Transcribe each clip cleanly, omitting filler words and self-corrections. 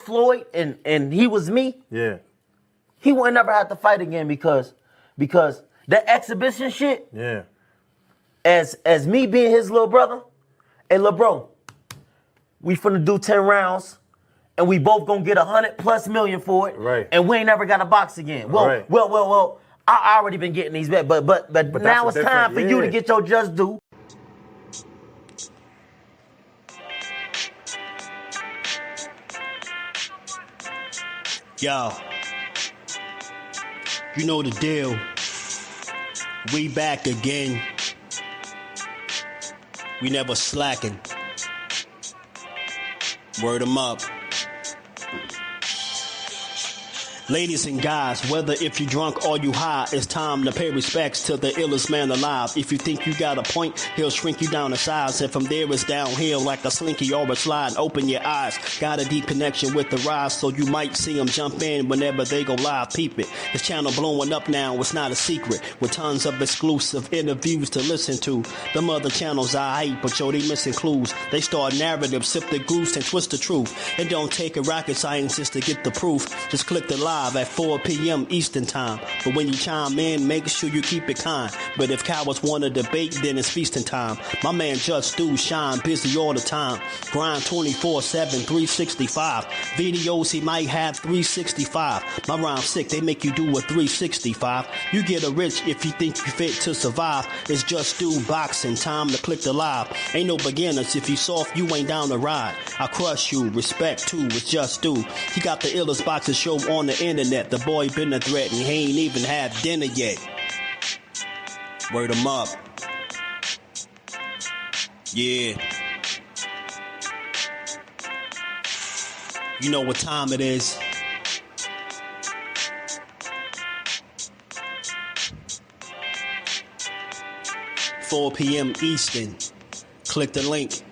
Floyd and he was me, Yeah. he wouldn't never have to fight again because that exhibition shit, Yeah. as me being his little brother, hey little bro, we finna do 10 rounds and we both gonna get 100+ million for it. Right. And we ain't never got to box again. Well, Right. well, I already been getting these bets, but now it's time for you to get your just due. Yo, you know the deal. We back again. We never slacking. Word 'em up. Ladies and guys, whether if you drunk or you high, it's time to pay respects to the illest man alive. If you think you got a point, he'll shrink you down to size. And from there it's downhill like a slinky or a slide. Open your eyes, got a deep connection with the rise, so you might see them jump in whenever they go live. Peep it, this channel blowing up now, it's not a secret. With tons of exclusive interviews to listen to. Them other channels I hate, but yo, they missing clues. They start narratives, sip the goose and twist the truth. It don't take a rocket scientist to get the proof. Just click the live at 4 p.m. Eastern time. But when you chime in, make sure you keep it kind. But if cowards want to debate, then it's feasting time. My man Jusdu shine busy all the time. Grind 24/7, 365. Videos he might have 365. My rhyme sick, they make you do a 365. You get a rich if you think you fit to survive. It's Jusdueboxing, time to click the live. Ain't no beginners, if you soft, you ain't down to ride. I crush you, respect too, it's Jusdu. He got the illest boxing show on the internet. The boy been a threat and he ain't even had dinner yet. Word 'em up. Yeah. You know what time it is. $4 p.m. Eastern. Click the link.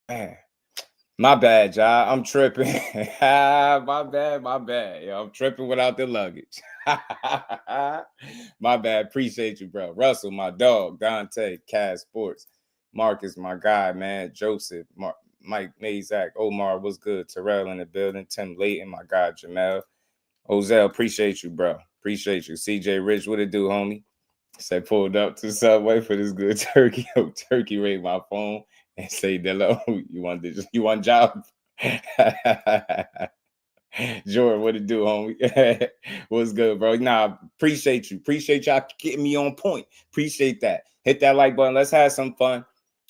Man, my bad, y'all. I'm tripping. My bad. Yo, I'm tripping without the luggage. My bad. Appreciate you, bro. Russell, my dog. Dante, Cass Sports. Marcus, my guy, man. Joseph, Mike Mazak, Omar, what's good? Terrell in the building. Tim Layton, my guy, Jamel. Ozell, appreciate you, bro. Appreciate you. CJ Rich, what it do, homie? Say pulled up to Subway for this good turkey. Turkey rate my phone and say, Delo, you want job? Jordan, what it do, homie? What's good, bro? Nah, appreciate you. Appreciate y'all getting me on point. Appreciate that. Hit that like button. Let's have some fun.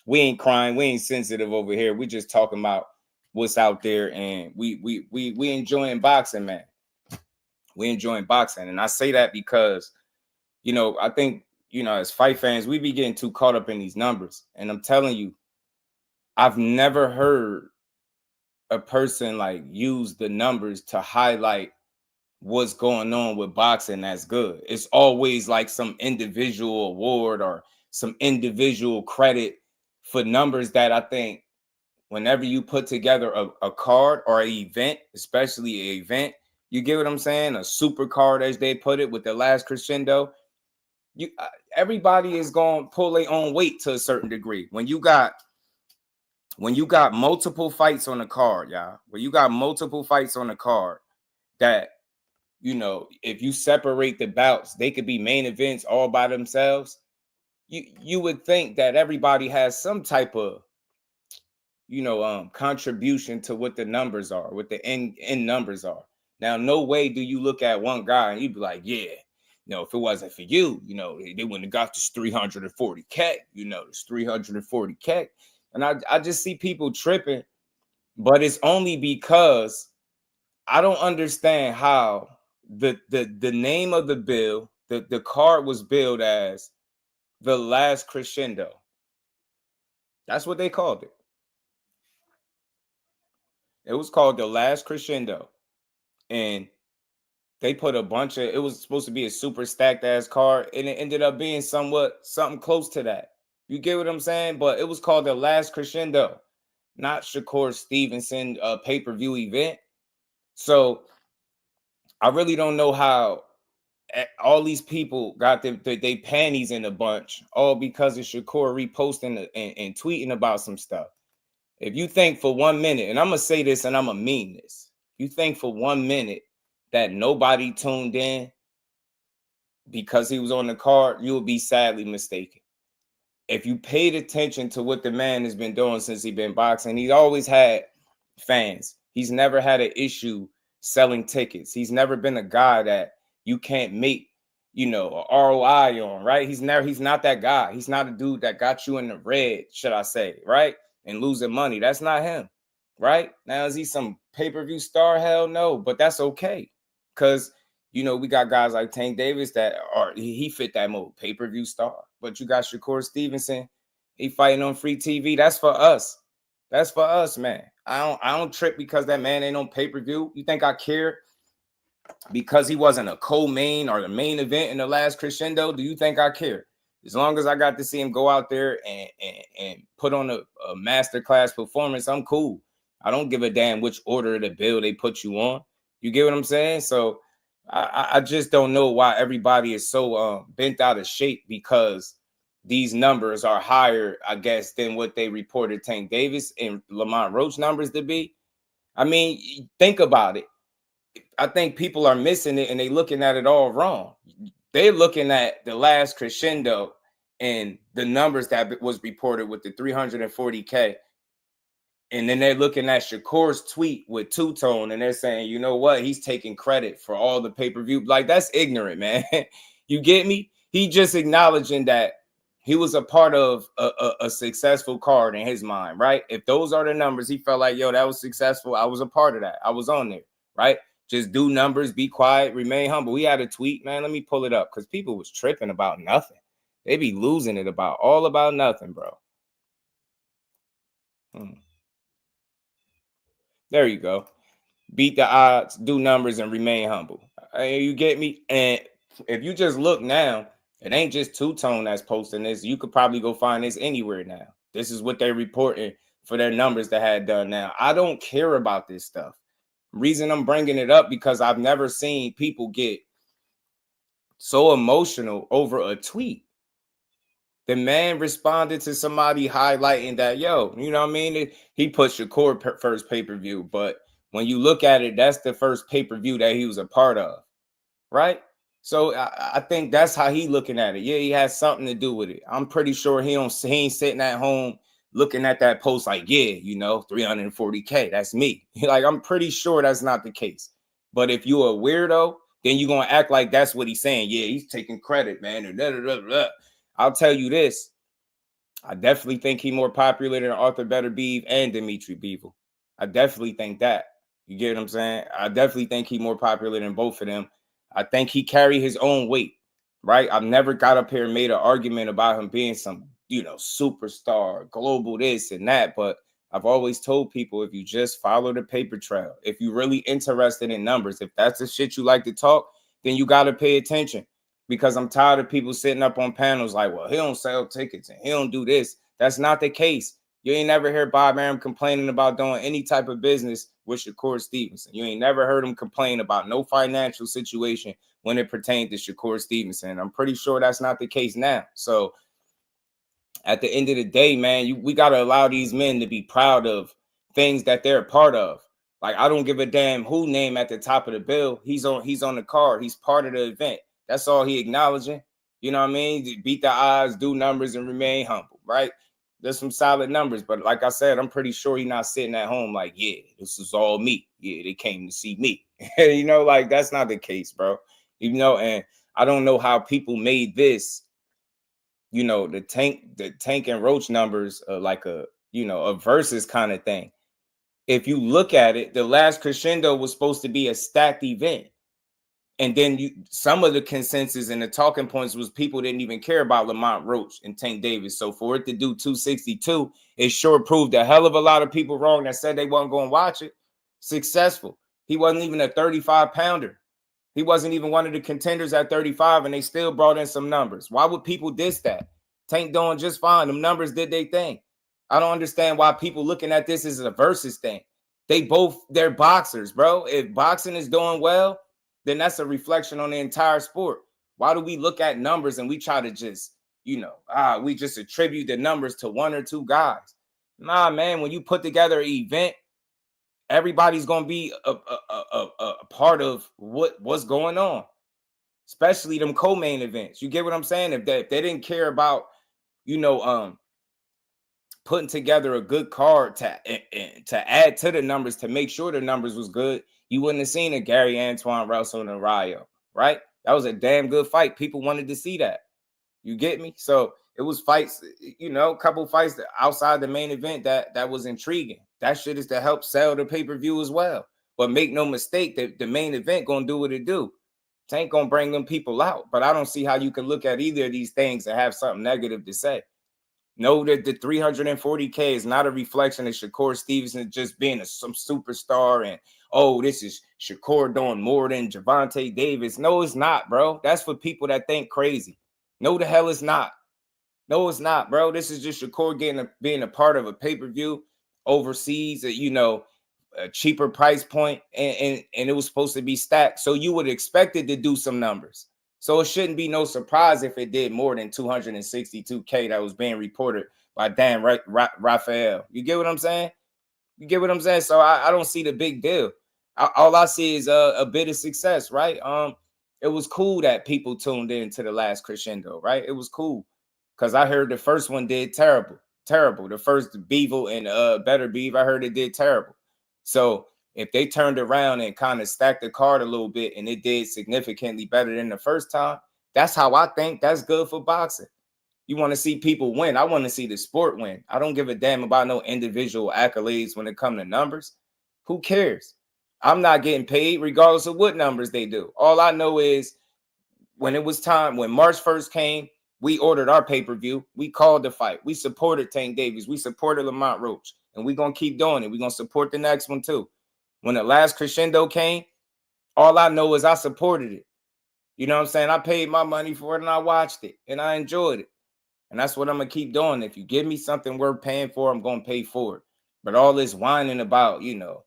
We ain't crying. We ain't sensitive over here. We just talking about what's out there, and we enjoying boxing, man. We enjoying boxing, and I say that because, you know, I think, you know, as fight fans, we be getting too caught up in these numbers. And I'm telling you, I've never heard a person like use the numbers to highlight what's going on with boxing that's good. It's always like some individual award or some individual credit for numbers that I think whenever you put together a card or an event, especially an event, you get what I'm saying? A super card, as they put it, with the last crescendo. Everybody is going to pull their own weight to a certain degree. When you got multiple fights on the card, y'all, when you got multiple fights on the card that, you know, if you separate the bouts, they could be main events all by themselves. You would think that everybody has some type of, you know, contribution to what the numbers are, what the end numbers are. Now, no way do you look at one guy and you'd be like, yeah, you know, if it wasn't for you, you know, they wouldn't have got this 340K, you know, this 340K. And I just see people tripping, but it's only because I don't understand how the name of the bill, the card was billed as the last crescendo. That's what they called it. It was called the last crescendo. And they put a bunch of, it was supposed to be a super stacked ass card, and it ended up being something close to that. You get what I'm saying? But it was called the last crescendo, not Shakur Stevenson pay-per-view event. So I really don't know how all these people got they panties in a bunch, all because of Shakur reposting and tweeting about some stuff. If you think for 1 minute, and I'm going to say this and I'm going to mean this, you think for 1 minute that nobody tuned in because he was on the card, you will be sadly mistaken. If you paid attention to what the man has been doing since he's been boxing, he's always had fans. He's never had an issue selling tickets. He's never been a guy that you can't make, you know, a ROI on, right? He's not that guy. He's not a dude that got you in the red, should I say, right? And losing money. That's not him, right? Now, is he some pay-per-view star? Hell no, but that's okay. Because, you know, we got guys like Tank Davis that are, he fit that mold, pay-per-view star. But you got Shakur Stevenson, he fighting on free TV. That's for us. That's for us, man. I don't trip because that man ain't on pay-per-view. You think I care because he wasn't a co-main or the main event in the last crescendo? Do you think I care? As long as I got to see him go out there and put on a masterclass performance, I'm cool. I don't give a damn which order of the bill they put you on. You get what I'm saying? So I just don't know why everybody is so bent out of shape because these numbers are higher, I guess, than what they reported Tank Davis and Lamont Roach numbers to be. I mean, think about it. I think people are missing it and they looking at it all wrong. They're looking at the last crescendo and the numbers that was reported with the 340K. And then they're looking at Shakur's tweet with two-tone and they're saying, you know what? He's taking credit for all the pay-per-view. Like, that's ignorant, man. You get me? He just acknowledging that he was a part of a successful card in his mind, right? If those are the numbers, he felt like, yo, that was successful. I was a part of that. I was on there, right? Just do numbers, be quiet, remain humble. We had a tweet, man. Let me pull it up because people was tripping about nothing. They be losing it all about nothing, bro. There you go. Beat the odds, do numbers, and remain humble. You get me? And if you just look now, it ain't just two-tone that's posting this. You could probably go find this anywhere now. This is what they're reporting for their numbers that had done now. I don't care about this stuff. Reason I'm bringing it up because I've never seen people get so emotional over a tweet. The man responded to somebody highlighting that, yo, you know what I mean? He put Shakur first pay-per-view, but when you look at it, that's the first pay-per-view that he was a part of, right? So I think that's how he looking at it. Yeah, he has something to do with it. I'm pretty sure he ain't sitting at home looking at that post like, yeah, you know, 340K, that's me. Like, I'm pretty sure that's not the case. But if you're a weirdo, then you're going to act like that's what he's saying. Yeah, he's taking credit, man. And I'll tell you this. I definitely think he's more popular than Arthur Better Beeve and Dimitri Bivol. I definitely think that. You get what I'm saying? I definitely think he's more popular than both of them. I think he carry his own weight, right? I've never got up here and made an argument about him being some, you know, superstar, global this and that. But I've always told people, if you just follow the paper trail, if you're really interested in numbers, if that's the shit you like to talk, then you got to pay attention. because I'm tired of people sitting up on panels like, well, he don't sell tickets and he don't do this. That's not the case. You ain't never heard Bob Arum complaining about doing any type of business with Shakur Stevenson. You ain't never heard him complain about no financial situation when it pertained to Shakur Stevenson. I'm pretty sure that's not the case now. So at the end of the day, man, we got to allow these men to be proud of things that they're a part of. Like, I don't give a damn who name at the top of the bill. He's on the card. He's part of the event. That's all he acknowledging. You know what I mean? Beat the odds, do numbers, and remain humble, right? There's some solid numbers, but like I said, I'm pretty sure he's not sitting at home like, yeah, this is all me. Yeah, they came to see me. You know, like, that's not the case, bro. You know, and I don't know how people made this, you know, the tank and Roach numbers like a, you know, a versus kind of thing. If you look at it, the last Crescendo was supposed to be a stacked event. And then some of the consensus and the talking points was people didn't even care about Lamont, Roach, and Tank Davis. So for it to do 262, it sure proved a hell of a lot of people wrong that said they weren't going to watch it. Successful. He wasn't even a 35-pounder. He wasn't even one of the contenders at 35, and they still brought in some numbers. Why would people diss that? Tank doing just fine. Them numbers did their thing. I don't understand why people looking at this as a versus thing. They're boxers, bro. If boxing is doing well, then that's a reflection on the entire sport. Why do we look at numbers and we try to just, you know, we just attribute the numbers to one or two guys? Nah, man, when you put together an event, everybody's going to be a part of what's going on, especially them co-main events. You get what I'm saying? If they didn't care about, you know, putting together a good card to add to the numbers to make sure the numbers was good, you wouldn't have seen a Gary Antoine Russell and a Rayo, right? That was a damn good fight. People wanted to see that. You get me? So it was fights, you know, a couple fights outside the main event that was intriguing. That shit is to help sell the pay-per-view as well. But make no mistake that the main event gonna do what it do. Tank gonna bring them people out. But I don't see how you can look at either of these things and have something negative to say. Know that the 340K is not a reflection of Shakur Stevenson just being some superstar and, oh, this is Shakur doing more than Gervonta Davis. No, it's not, bro. That's for people that think crazy. No, the hell it's not. No, it's not, bro. This is just Shakur being a part of a pay-per-view overseas, you know, a cheaper price point, and it was supposed to be stacked. So you would expect it to do some numbers. So it shouldn't be no surprise if it did more than 262K that was being reported by Dan Raphael. You get what I'm saying? You get what I'm saying? So I don't see the big deal. All I see is a bit of success, right? It was cool that people tuned in to the last Crescendo, right? It was cool because I heard the first one did terrible. The first Beevil and Better Beeve, I heard it did terrible. So if they turned around and kind of stacked the card a little bit and it did significantly better than the first time, that's how I think that's good for boxing. You want to see people win. I want to see the sport win. I don't give a damn about no individual accolades when it comes to numbers. Who cares? I'm not getting paid regardless of what numbers they do. All I know is when it was time, when March 1st came, we ordered our pay-per-view. We called the fight. We supported Tank Davis. We supported Lamont Roach. And we're going to keep doing it. We're going to support the next one too. When the last Crescendo came, all I know is I supported it. You know what I'm saying? I paid my money for it and I watched it and I enjoyed it. And that's what I'm going to keep doing. If you give me something worth paying for, I'm going to pay for it. But all this whining about, you know,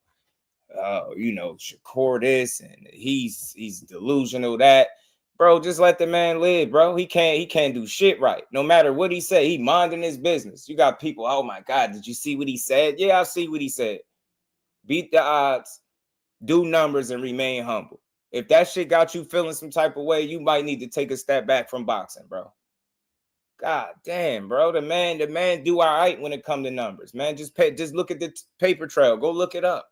Shakur this and he's delusional that, bro, just let the man live, bro. He can't do shit right. No matter what he said, he minding his business. You got people, oh my God, did you see what he said? Yeah, I see what he said. Beat the odds, do numbers, and remain humble. If that shit got you feeling some type of way, you might need to take a step back from boxing, bro. God damn, bro. The man do all right when it comes to numbers, man. Just look at the paper trail. Go look it up.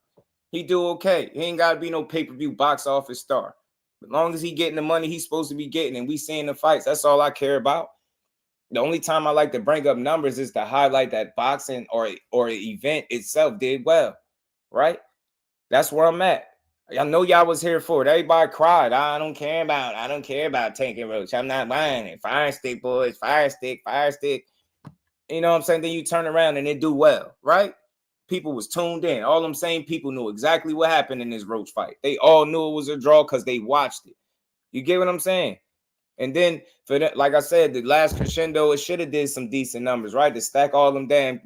He do okay. He ain't got to be no pay-per-view box office star. As long as he getting the money he's supposed to be getting and we seeing the fights, that's all I care about. The only time I like to bring up numbers is to highlight that boxing or an event itself did well, right? That's where I'm at. I know y'all was here for it. Everybody cried. I don't care about taking Roach. I'm not buying it. Fire stick, boys. Fire stick. You know what I'm saying? Then you turn around and it do well, right? People was tuned in. All them same people knew exactly what happened in this Roach fight. They all knew it was a draw because they watched it. You get what I'm saying? And then for that, like I said, the last Crescendo, it should have did some decent numbers, right? To stack all them damn,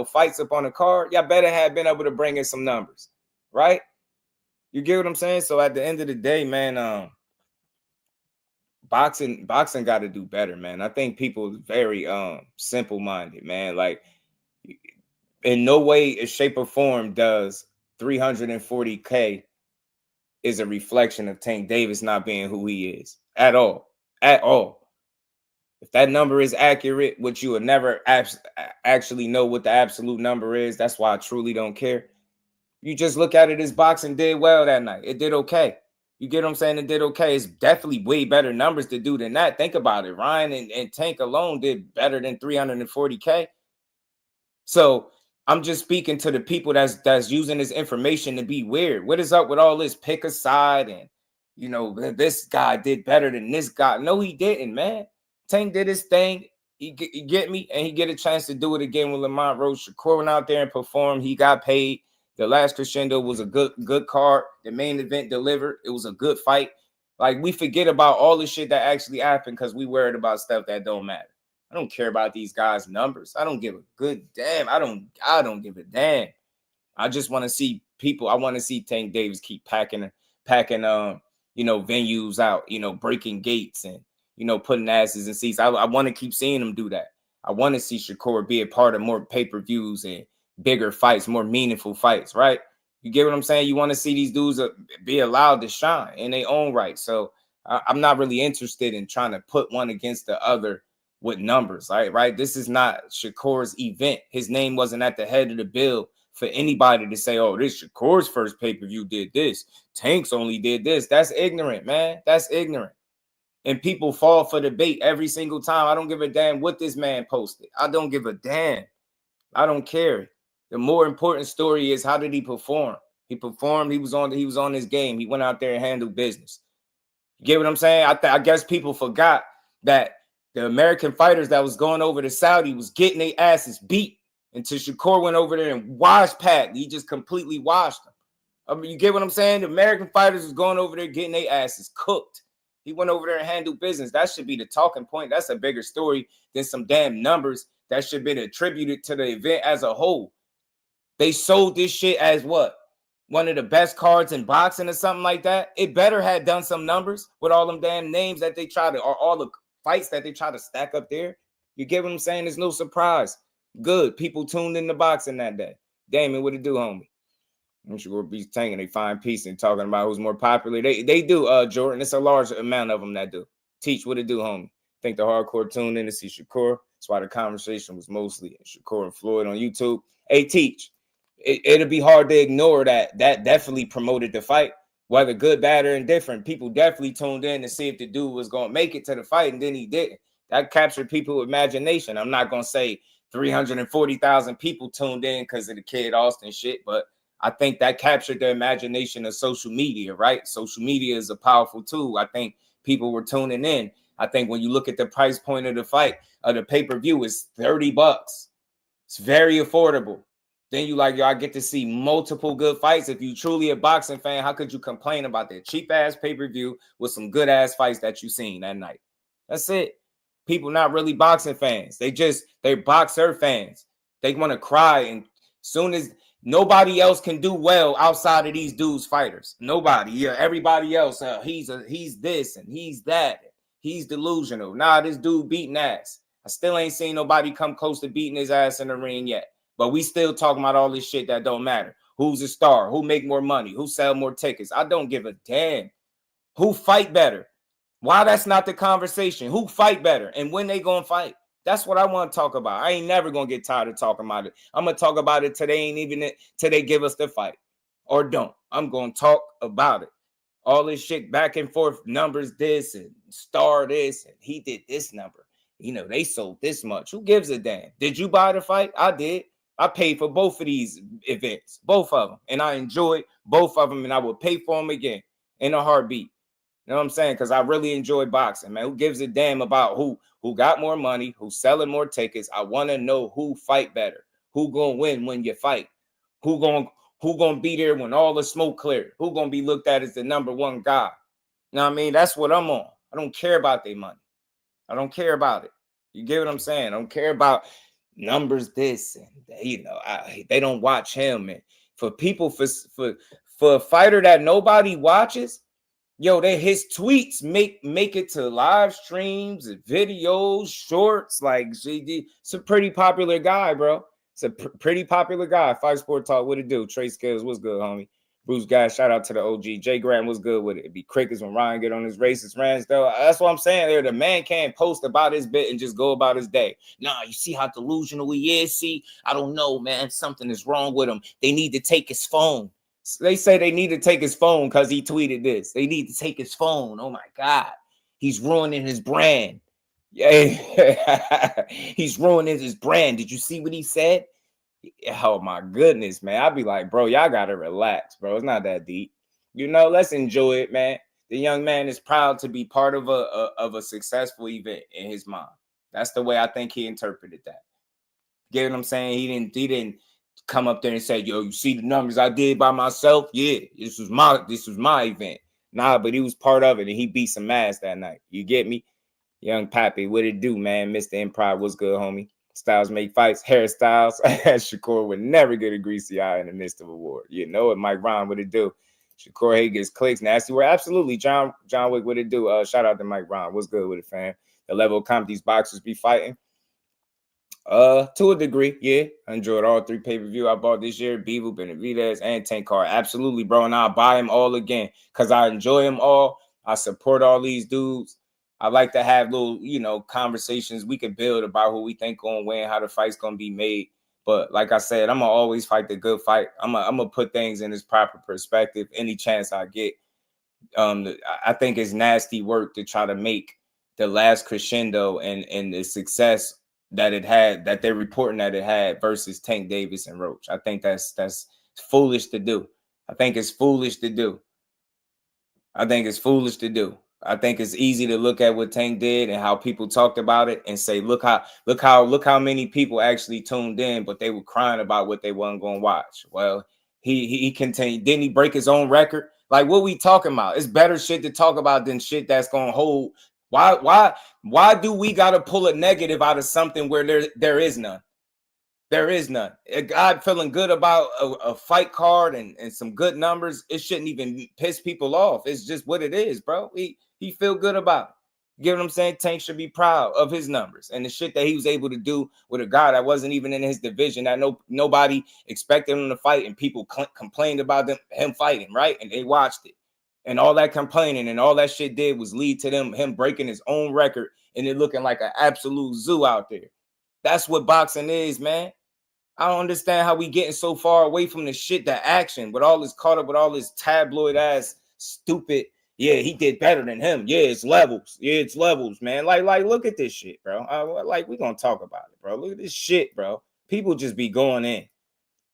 fights up on the card. Y'all better have been able to bring in some numbers, right? You get what I'm saying? So at the end of the day, man, boxing got to do better, man. I think people are very simple-minded, man. Like, in no way, shape, or form does 340K is a reflection of Tank Davis not being who he is at all. At all. If that number is accurate, which you would never actually know what the absolute number is, that's why I truly don't care. You just look at it as boxing did well that night. It did okay. You get what I'm saying? It did okay. It's definitely way better numbers to do than that. Think about it. Ryan and Tank alone did better than 340K. So I'm just speaking to the people that's using this information to be weird. What is up with all this pick a side and this guy did better than this guy? No, he didn't, man. Tank did his thing. You get me? And he get a chance to do it again with Lamont Roach. Shakur went out there and performed. He got paid. The last Crescendo was a good card. The main event delivered. It was a good fight. Like, we forget about all the shit that actually happened because we worried about stuff that don't matter. I don't care about these guys' numbers. I don't give a good damn. I don't give a damn. I just want to see people. I want to see Tank Davis keep packing venues out, breaking gates and putting asses in seats. I want to keep seeing him do that. I want to see Shakur be a part of more pay-per-views and bigger fights, more meaningful fights, right? You get what I'm saying? You want to see these dudes be allowed to shine in their own right. So I'm not really interested in trying to put one against the other with numbers, right? This is not Shakur's event. His name wasn't at the head of the bill for anybody to say, oh, this Shakur's first pay-per-view did this. Tank's only did this. That's ignorant, man. That's ignorant. And people fall for the bait every single time. I don't give a damn what this man posted. I don't give a damn. I don't care. The more important story is, how did he perform? He performed. He was on his game. He went out there and handled business. You get what I'm saying? I guess people forgot that the American fighters that was going over to Saudi was getting their asses beat until Shakur went over there and washed Pat. He just completely washed them. I mean, you get what I'm saying? The American fighters was going over there getting their asses cooked. He went over there and handled business. That should be the talking point. That's a bigger story than some damn numbers that should have been attributed to the event as a whole. They sold this shit as what? One of the best cards in boxing or something like that. It better had done some numbers with all them damn names that they try to, or all the fights that they try to stack up there. You get what I'm saying? There's no surprise. Good. People tuned in to boxing that day. Damon, what it do, homie? I'm sure we'll be taking a fine piece and talking about who's more popular. They do, Jordan. It's a large amount of them that do. Teach, what it do, homie? I think the hardcore tuned in to see Shakur. That's why the conversation was mostly Shakur and Floyd on YouTube. Hey, Teach, it'll be hard to ignore that definitely promoted the fight, whether good, bad, or indifferent. People definitely tuned in to see if the dude was going to make it to the fight, and then he didn't. That captured people's imagination. I'm not going to say 340,000 people tuned in because of the Kid Austin shit, but I think that captured the imagination of social media, right? Social media is a powerful tool. I think people were tuning in. I think when you look at the price point of the fight, of the pay-per-view, is $30. It's very affordable. Then you I get to see multiple good fights. If you truly a boxing fan, how could you complain about that cheap-ass pay-per-view with some good-ass fights that you seen that night? That's it. People not really boxing fans. They boxer fans. They want to cry, and soon as nobody else can do well outside of these dudes fighters. Nobody. Yeah, everybody else. He's this and he's that. He's delusional. Nah, this dude beating ass. I still ain't seen nobody come close to beating his ass in the ring yet. But we still talking about all this shit that don't matter. Who's a star? Who make more money? Who sell more tickets? I don't give a damn. Who fight better? Why that's not the conversation? Who fight better? And when they gonna fight? That's what I want to talk about. I ain't never going to get tired of talking about it. I'm going to talk about it till they give us the fight. Or don't. I'm going to talk about it. All this shit back and forth, numbers this and star this, and he did this number. They sold this much. Who gives a damn? Did you buy the fight? I did. I paid for both of these events, both of them. And I enjoyed both of them, and I will pay for them again in a heartbeat. You know what I'm saying? Because I really enjoy boxing, man. Who gives a damn about who got more money, who's selling more tickets? I want to know who fight better, who gonna win when you fight, who gonna be there when all the smoke cleared, who gonna be looked at as the number one guy. You know what I mean? That's what I'm on. I don't care about their money. I don't care about it. You get what I'm saying? I don't care about numbers, this, and you know, they don't watch him. And for people, for a fighter that nobody watches, yo, his tweets make it to live streams, videos, shorts. Like GD, it's a pretty popular guy, bro. It's a pretty popular guy. Fight Sport Talk, what it do? Trey Skills, what's good, homie? Bruce Guy, shout out to the OG. Jay Grant was good with it. It'd be crickets when Ryan get on his racist rants, though. That's what I'm saying there. The man can't post about his bit and just go about his day. Nah, you see how delusional he is? See, I don't know, man. Something is wrong with him. They need to take his phone. They say they need to take his phone because he tweeted this. They need to take his phone. Oh, my God. He's ruining his brand. Yeah, he's ruining his brand. Did you see what he said? Oh my goodness, man. I'd be like, bro, y'all gotta relax, bro. It's not that deep. You know, let's enjoy it, man. The young man is proud to be part of a successful event in his mind. That's the way I think he interpreted that. Get what I'm saying? He didn't come up there and say, yo, you see the numbers I did by myself? Yeah, this was my event. Nah, but he was part of it and he beat some ass that night. You get me? Young Pappy, what it do, man? Mr. Improv, what's good, homie? Styles make fights, hairstyles. Shakur would never get a greasy eye in the midst of a war. You know it, Mike Ron, what it do? Shakur Hay gets clicks, nasty word. Absolutely, John Wick, what it do? Shout out to Mike Ron. What's good with it, fam? The level of comp these boxers be fighting. To a degree, yeah. I enjoyed all 3 pay-per-view I bought this year. Beaver, Benavidez, and Tank Car. Absolutely, bro. And I'll buy them all again because I enjoy them all. I support all these dudes. I like to have little, you know, conversations we could build about who we think gonna win, how the fight's gonna be made. But like I said, I'm gonna always fight the good fight. I'm gonna put things in its proper perspective any chance I get. I think it's nasty work to try to make the last Crescendo and the success that it had, that they're reporting that it had, versus Tank Davis and Roach. I think that's foolish to do. I think it's foolish to do. I think it's easy to look at what Tank did and how people talked about it and say, look how many people actually tuned in, but they were crying about what they wasn't going to watch. Well, he continued. Didn't he break his own record? Like, what we talking about? It's better shit to talk about than shit that's going to hold. Why do we got to pull a negative out of something where there is none? There is none. God feeling good about a fight card and some good numbers, it shouldn't even piss people off. It's just what it is, bro. He feel good about it. You get what I'm saying? Tank should be proud of his numbers and the shit that he was able to do with a guy that wasn't even in his division, that nobody expected him to fight, and people complained about him fighting, right? And they watched it. And all that complaining and all that shit did was lead to him breaking his own record and it looking like an absolute zoo out there. That's what boxing is, man. I don't understand how we getting so far away from the shit, that action, with all this caught up with all this tabloid ass stupid. Yeah, he did better than him. Yeah, it's levels. Yeah, it's levels, man. Like, look at this shit, bro. Like, we gonna talk about it, bro. Look at this shit, bro. People just be going in.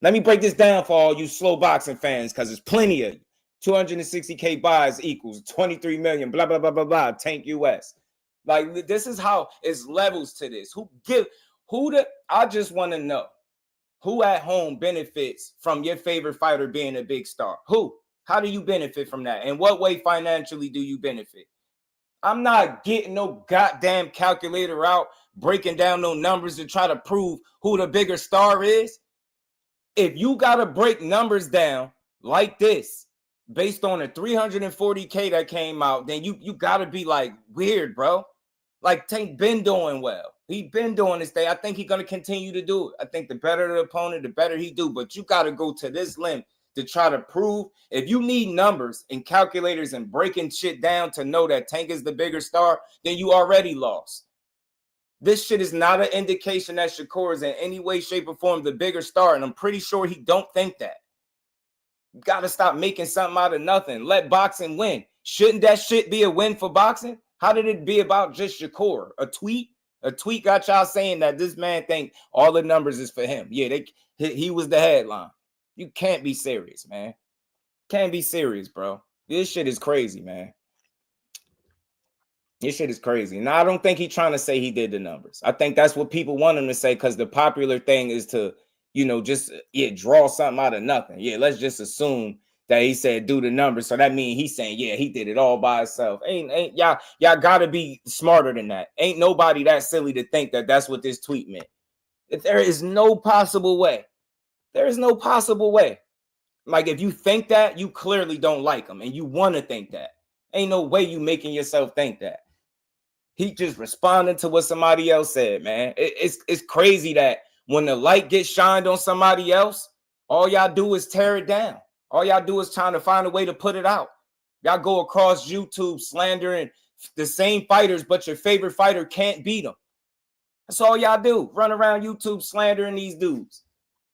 Let me break this down for all you slow boxing fans, because there's plenty of you. 260K buys equals 23 million, blah, blah, blah, blah, blah. Tank US. Like, this is how it's levels to this. I just want to know. Who at home benefits from your favorite fighter being a big star? Who? How do you benefit from that? In what way financially do you benefit? I'm not getting no goddamn calculator out, breaking down no numbers to try to prove who the bigger star is. If you got to break numbers down like this, based on a 340K that came out, then you got to be like weird, bro. Like, Tank been doing well. He been doing this thing. I think he's going to continue to do it. I think the better the opponent, the better he do. But you got to go to this limit to try to prove. If you need numbers and calculators and breaking shit down to know that Tank is the bigger star, then you already lost. This shit is not an indication that Shakur is in any way, shape, or form the bigger star. And I'm pretty sure he don't think that. You got to stop making something out of nothing. Let boxing win. Shouldn't that shit be a win for boxing? How did it be about just Shakur? A tweet got y'all saying that this man think all the numbers is for him. Yeah, he was the headline. You can't be serious, man. Can't be serious, bro. This shit is crazy, man. This shit is crazy. Now, I don't think he's trying to say he did the numbers. I think that's what people want him to say, because the popular thing is to, just draw something out of nothing. Yeah, let's just assume that he said do the numbers. So that means he's saying, yeah, he did it all by himself. Ain't y'all gotta be smarter than that. Ain't nobody that silly to think that that's what this tweet meant. There is no possible way. There is no possible way. Like, if you think that, you clearly don't like him and you want to think that. Ain't no way you making yourself think that. He just responding to what somebody else said, man. It's crazy that when the light gets shined on somebody else, all y'all do is tear it down. All y'all do is trying to find a way to put it out. Y'all go across YouTube slandering the same fighters, but your favorite fighter can't beat them. That's all y'all do. Run around YouTube slandering these dudes.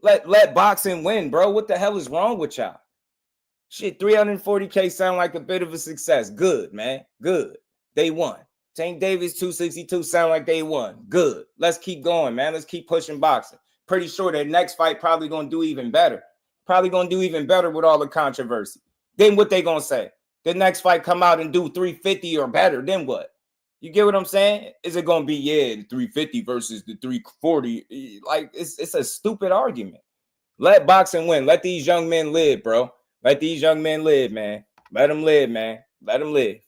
Let boxing win, bro. What the hell is wrong with y'all? Shit, 340K sound like a bit of a success. Good, man. Good. They won. Tank Davis 262 sound like they won. Good. Let's keep going, man. Let's keep pushing boxing. Pretty sure that next fight probably going to do even better. Probably going to do even better with all the controversy. Then what they going to say? The next fight come out and do 350 or better. Then what? You get what I'm saying? Is it going to be, yeah, the 350 versus the 340? Like, it's a stupid argument. Let boxing win. Let these young men live, bro. Let these young men live, man. Let them live, man. Let them live.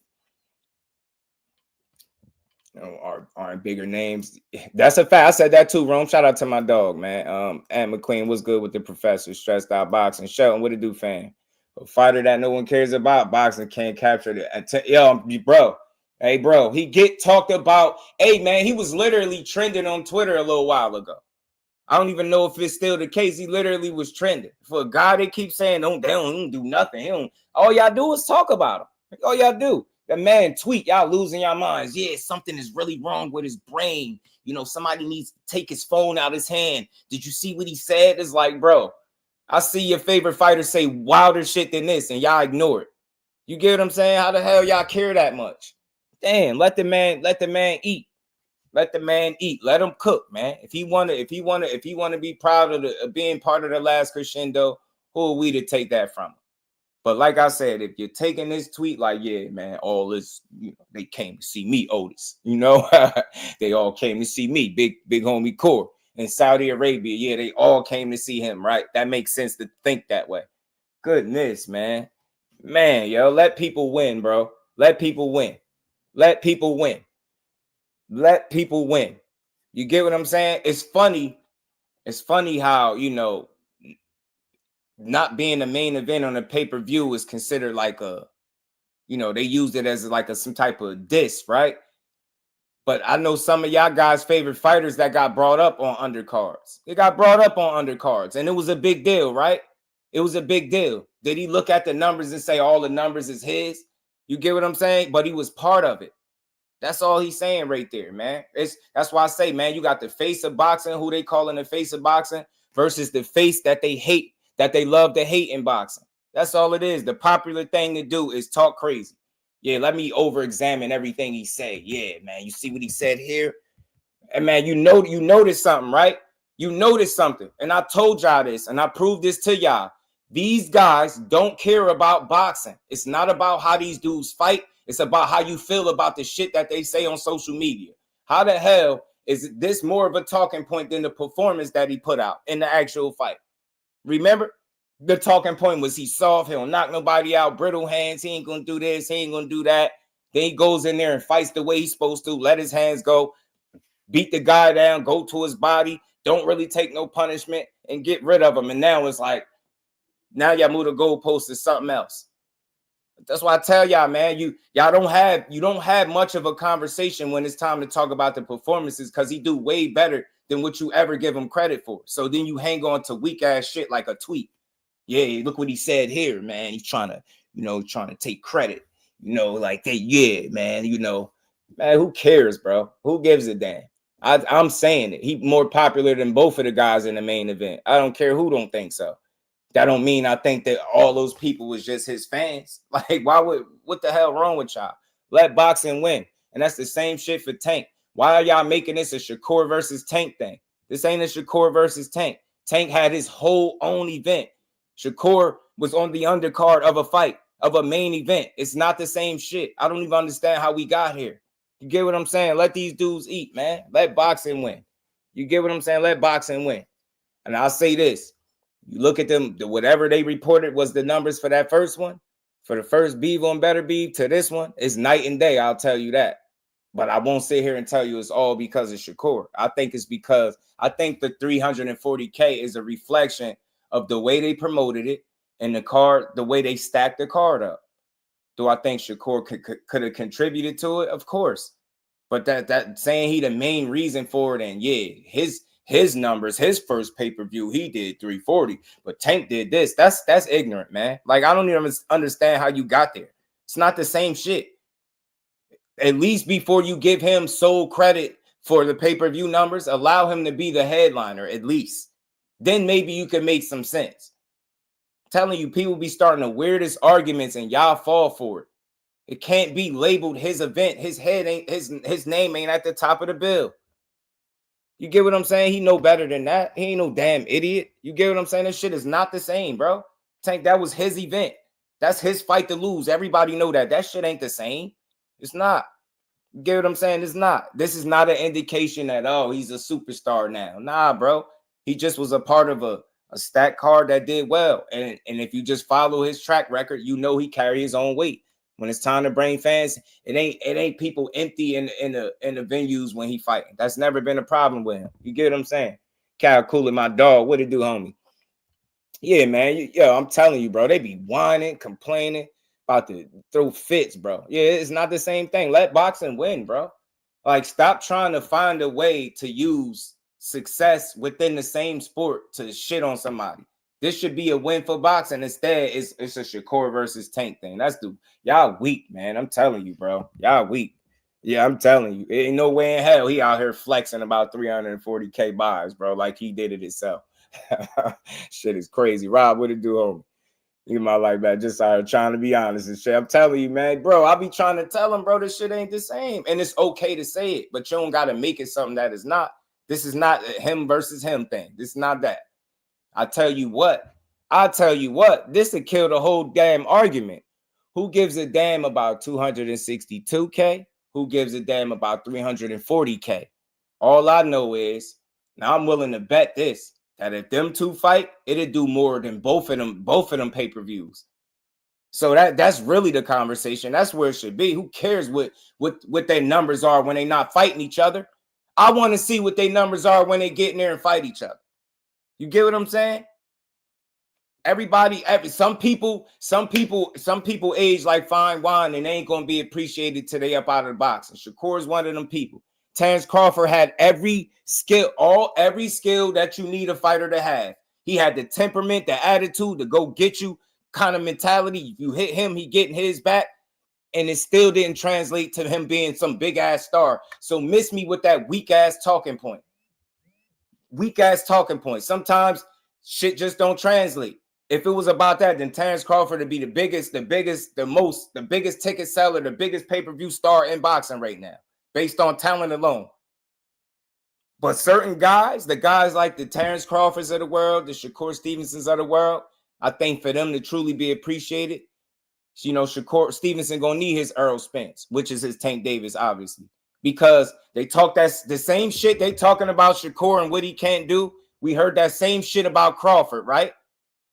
You know, aren't bigger names. That's a fact. I said that too, Rome. Shout out to my dog, man. Ann McQueen was good with the professor. Stressed out boxing. Shelton, what it do, fam? A fighter that no one cares about. Boxing can't capture the yo, bro. Hey, bro. He get talked about. Hey, man. He was literally trending on Twitter a little while ago. I don't even know if it's still the case. He literally was trending. For a guy that keeps saying they don't do nothing. All y'all do is talk about him. All y'all do. The man tweet, y'all losing your minds. Yeah, something is really wrong with his brain. You know, somebody needs to take his phone out of his hand. Did you see what he said? It's like, bro, I see your favorite fighter say wilder shit than this, and y'all ignore it. You get what I'm saying? How the hell y'all care that much? Damn, let the man eat. Let the man eat. Let him cook, man. If he wanna be proud of being part of the last Crescendo, who are we to take that from him? But like I said, if you're taking this tweet like, yeah, man, all this, you know, they came to see me, Otis. You know, they all came to see me, big homie Core in Saudi Arabia. Yeah, they all came to see him, right? That makes sense to think that way. Goodness, man. Man, yo, let people win, bro. Let people win. Let people win. Let people win. You get what I'm saying? It's funny. It's funny how, you know, not being the main event on a pay-per-view is considered like a, you know, they used it as like some type of diss, right? But I know some of y'all guys' favorite fighters that got brought up on undercards. They got brought up on undercards, and it was a big deal, right? It was a big deal. Did he look at the numbers and say all the numbers is his? You get what I'm saying? But he was part of it. That's all he's saying right there, man. That's why I say, man, you got the face of boxing, who they calling the face of boxing, versus the face that they hate, that they love to hate in boxing. That's all it is. The popular thing to do is talk crazy. Yeah, let me over-examine everything he said. Yeah, man, you see what he said here? And man, you noticed something, right? You noticed something. And I told y'all this, and I proved this to y'all. These guys don't care about boxing. It's not about how these dudes fight. It's about how you feel about the shit that they say on social media. How the hell is this more of a talking point than the performance that he put out in the actual fight? Remember, the talking point was he's soft. He'll knock nobody out. Brittle hands. He ain't going to do this. He ain't going to do that. Then he goes in there and fights the way he's supposed to. Let his hands go. Beat the guy down. Go to his body. Don't really take no punishment and get rid of him. And now it's like, now y'all move the goalpost to something else. That's why I tell y'all, man, you don't have much of a conversation when it's time to talk about the performances, because he do way better than what you ever give him credit for. So then you hang on to weak ass shit like a tweet. Yeah, look what he said here, man. He's trying to take credit. You know, like that. Yeah, man. You know, man, who cares, bro? Who gives a damn? I'm saying it. He more popular than both of the guys in the main event. I don't care who don't think so. That don't mean I think that all those people was just his fans. Like, what the hell wrong with y'all? Let boxing win. And that's the same shit for Tank. Why are y'all making this a Shakur versus Tank thing? This ain't a Shakur versus Tank. Tank had his whole own event. Shakur was on the undercard of a fight, of a main event. It's not the same shit. I don't even understand how we got here. You get what I'm saying? Let these dudes eat, man. Let boxing win. You get what I'm saying? Let boxing win. And I'll say this. You look at them, whatever they reported was the numbers for that first one, for the first Beav on Better Beav to this one, is night and day. I'll tell you that. But I won't sit here and tell you it's all because of Shakur. I think it's because I think the 340K is a reflection of the way they promoted it and the card, the way they stacked the card up. Do I think Shakur could have contributed to it? Of course. But that saying he the main reason for it, and yeah, his numbers, his first pay-per-view, he did 340, but Tank did this. That's ignorant, man. Like, I don't even understand how you got there. It's not the same shit. At least before you give him sole credit for the pay-per-view numbers, allow him to be the headliner at least. Then maybe you can make some sense. I'm telling you, people be starting the weirdest arguments and y'all fall for it. It can't be labeled his event. His head ain't his name ain't at the top of the bill. You get what I'm saying? He know better than that. He ain't no damn idiot. You get what I'm saying? This shit is not the same, bro. Tank, that was his event. That's his fight to lose. Everybody know that. That shit ain't the same. It's not. You get what I'm saying? It's not. This is not an indication that, oh, he's a superstar now. Nah, bro. He just was a part of a stack card that did well. And if you just follow his track record, you know he carry his own weight. When it's time to bring fans, it ain't people empty in the venues when he fighting. That's never been a problem with him. You get what I'm saying? Cal Cooler, my dog. What it do, homie? Yeah, man. Yo, I'm telling you, bro. They be whining, complaining, about to throw fits, bro. Yeah, it's not the same thing. Let boxing win, bro. Like, stop trying to find a way to use success within the same sport to shit on somebody. This should be a win for boxing. Instead, it's a Shakur versus Tank thing. That's the y'all weak, man. I'm telling you, bro. Y'all weak. Yeah, I'm telling you. Ain't no way in hell he out here flexing about 340K buys, bro, like he did it himself. Shit is crazy. Rob, what it do, homie? You my life back. Just started trying to be honest and shit. I'm telling you, man, bro. I be trying to tell him, bro, this shit ain't the same. And it's okay to say it, but you don't gotta make it something that is not. This is not a him versus him thing. This is not that. I tell you what, this would kill the whole damn argument. Who gives a damn about 262K? Who gives a damn about 340K? All I know is, now I'm willing to bet this, that if them two fight, it'd do more than both of them pay-per-views. So that's really the conversation. That's where it should be. Who cares what their numbers are when they not fighting each other? I want to see what their numbers are when they get in there and fight each other. You get what I'm saying? Some people age like fine wine and they ain't gonna be appreciated till they up out of the box. And Shakur is one of them people. Terrence Crawford had every skill that you need a fighter to have. He had the temperament, the attitude to go get you kind of mentality. If you hit him, he getting his back. And it still didn't translate to him being some big ass star. So miss me with that weak ass talking point. Sometimes shit just don't translate. If it was about that, then Terrence Crawford would be the biggest ticket seller, the biggest pay-per-view star in boxing right now, based on talent alone. But certain guys, the guys like the Terrence Crawfords of the world, the Shakur Stevensons of the world, I think for them to truly be appreciated, you know, Shakur Stevenson gonna need his Earl Spence, which is his Tank Davis, obviously. Because they talk that's the same shit they talking about Shakur and what he can't do. We heard that same shit about Crawford, right?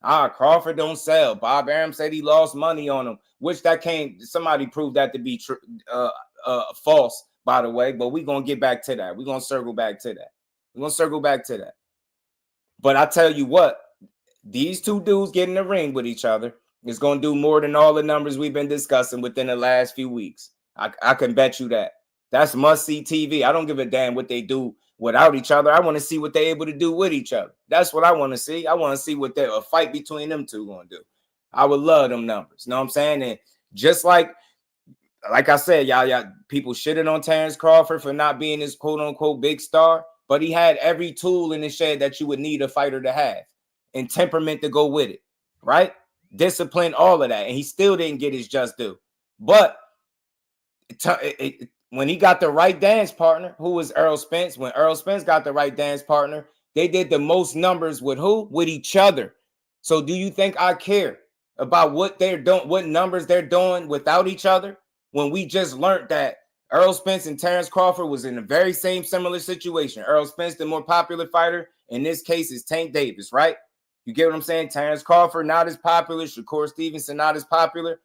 Crawford don't sell. Bob Arum said he lost money on him, which somebody proved that to be false, by the way. But we're gonna get back to that. We're gonna circle back to that. But I tell you what, these two dudes get in the ring with each other is gonna do more than all the numbers we've been discussing within the last few weeks. I can bet you that. That's must-see TV. I don't give a damn what they do without each other. I want to see what they're able to do with each other. That's what I want to see. I want to see what a fight between them two going to do. I would love them numbers. You know what I'm saying? And just like I said, y'all people shitted on Terrence Crawford for not being this quote-unquote big star, but he had every tool in the shed that you would need a fighter to have and temperament to go with it, right? Discipline, all of that. And he still didn't get his just due. But when he got the right dance partner, who was Earl Spence, when Earl Spence got the right dance partner, they did the most numbers with who? With each other. So do you think I care about what they're doing, what numbers they're doing without each other? When we just learned that Earl Spence and Terrence Crawford was in the very same similar situation. Earl Spence, the more popular fighter, in this case is Tank Davis, right? You get what I'm saying? Terrence Crawford not as popular, Shakur Stevenson not as popular,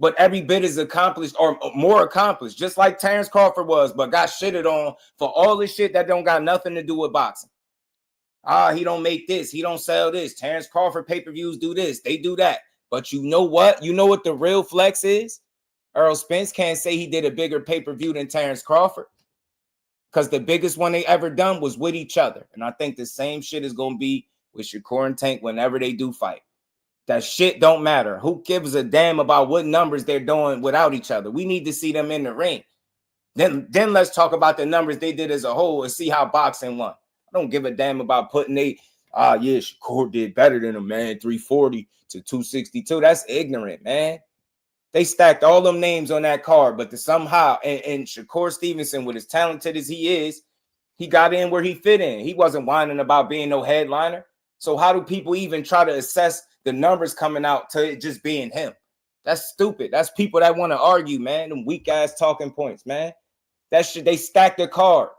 but every bit as accomplished or more accomplished, just like Terrence Crawford was, but got shitted on for all this shit that don't got nothing to do with boxing. He don't make this, he don't sell this. Terrence Crawford pay-per-views do this, they do that. But you know what? You know what the real flex is? Earl Spence can't say he did a bigger pay-per-view than Terrence Crawford, because the biggest one they ever done was with each other. And I think the same shit is going to be with Shakur and Tank whenever they do fight. That shit don't matter. Who gives a damn about what numbers they're doing without each other? We need to see them in the ring. Then let's talk about the numbers they did as a whole and see how boxing won. I don't give a damn about putting Shakur did better than him, man. 340 to 262. That's ignorant, man. They stacked all them names on that card, but somehow, and Shakur Stevenson, with as talented as he is, he got in where he fit in. He wasn't whining about being no headliner. So how do people even try to assess the numbers coming out to it just being him? That's stupid. That's people that want to argue, man. Them weak ass talking points, man. That shit, they stacked the card.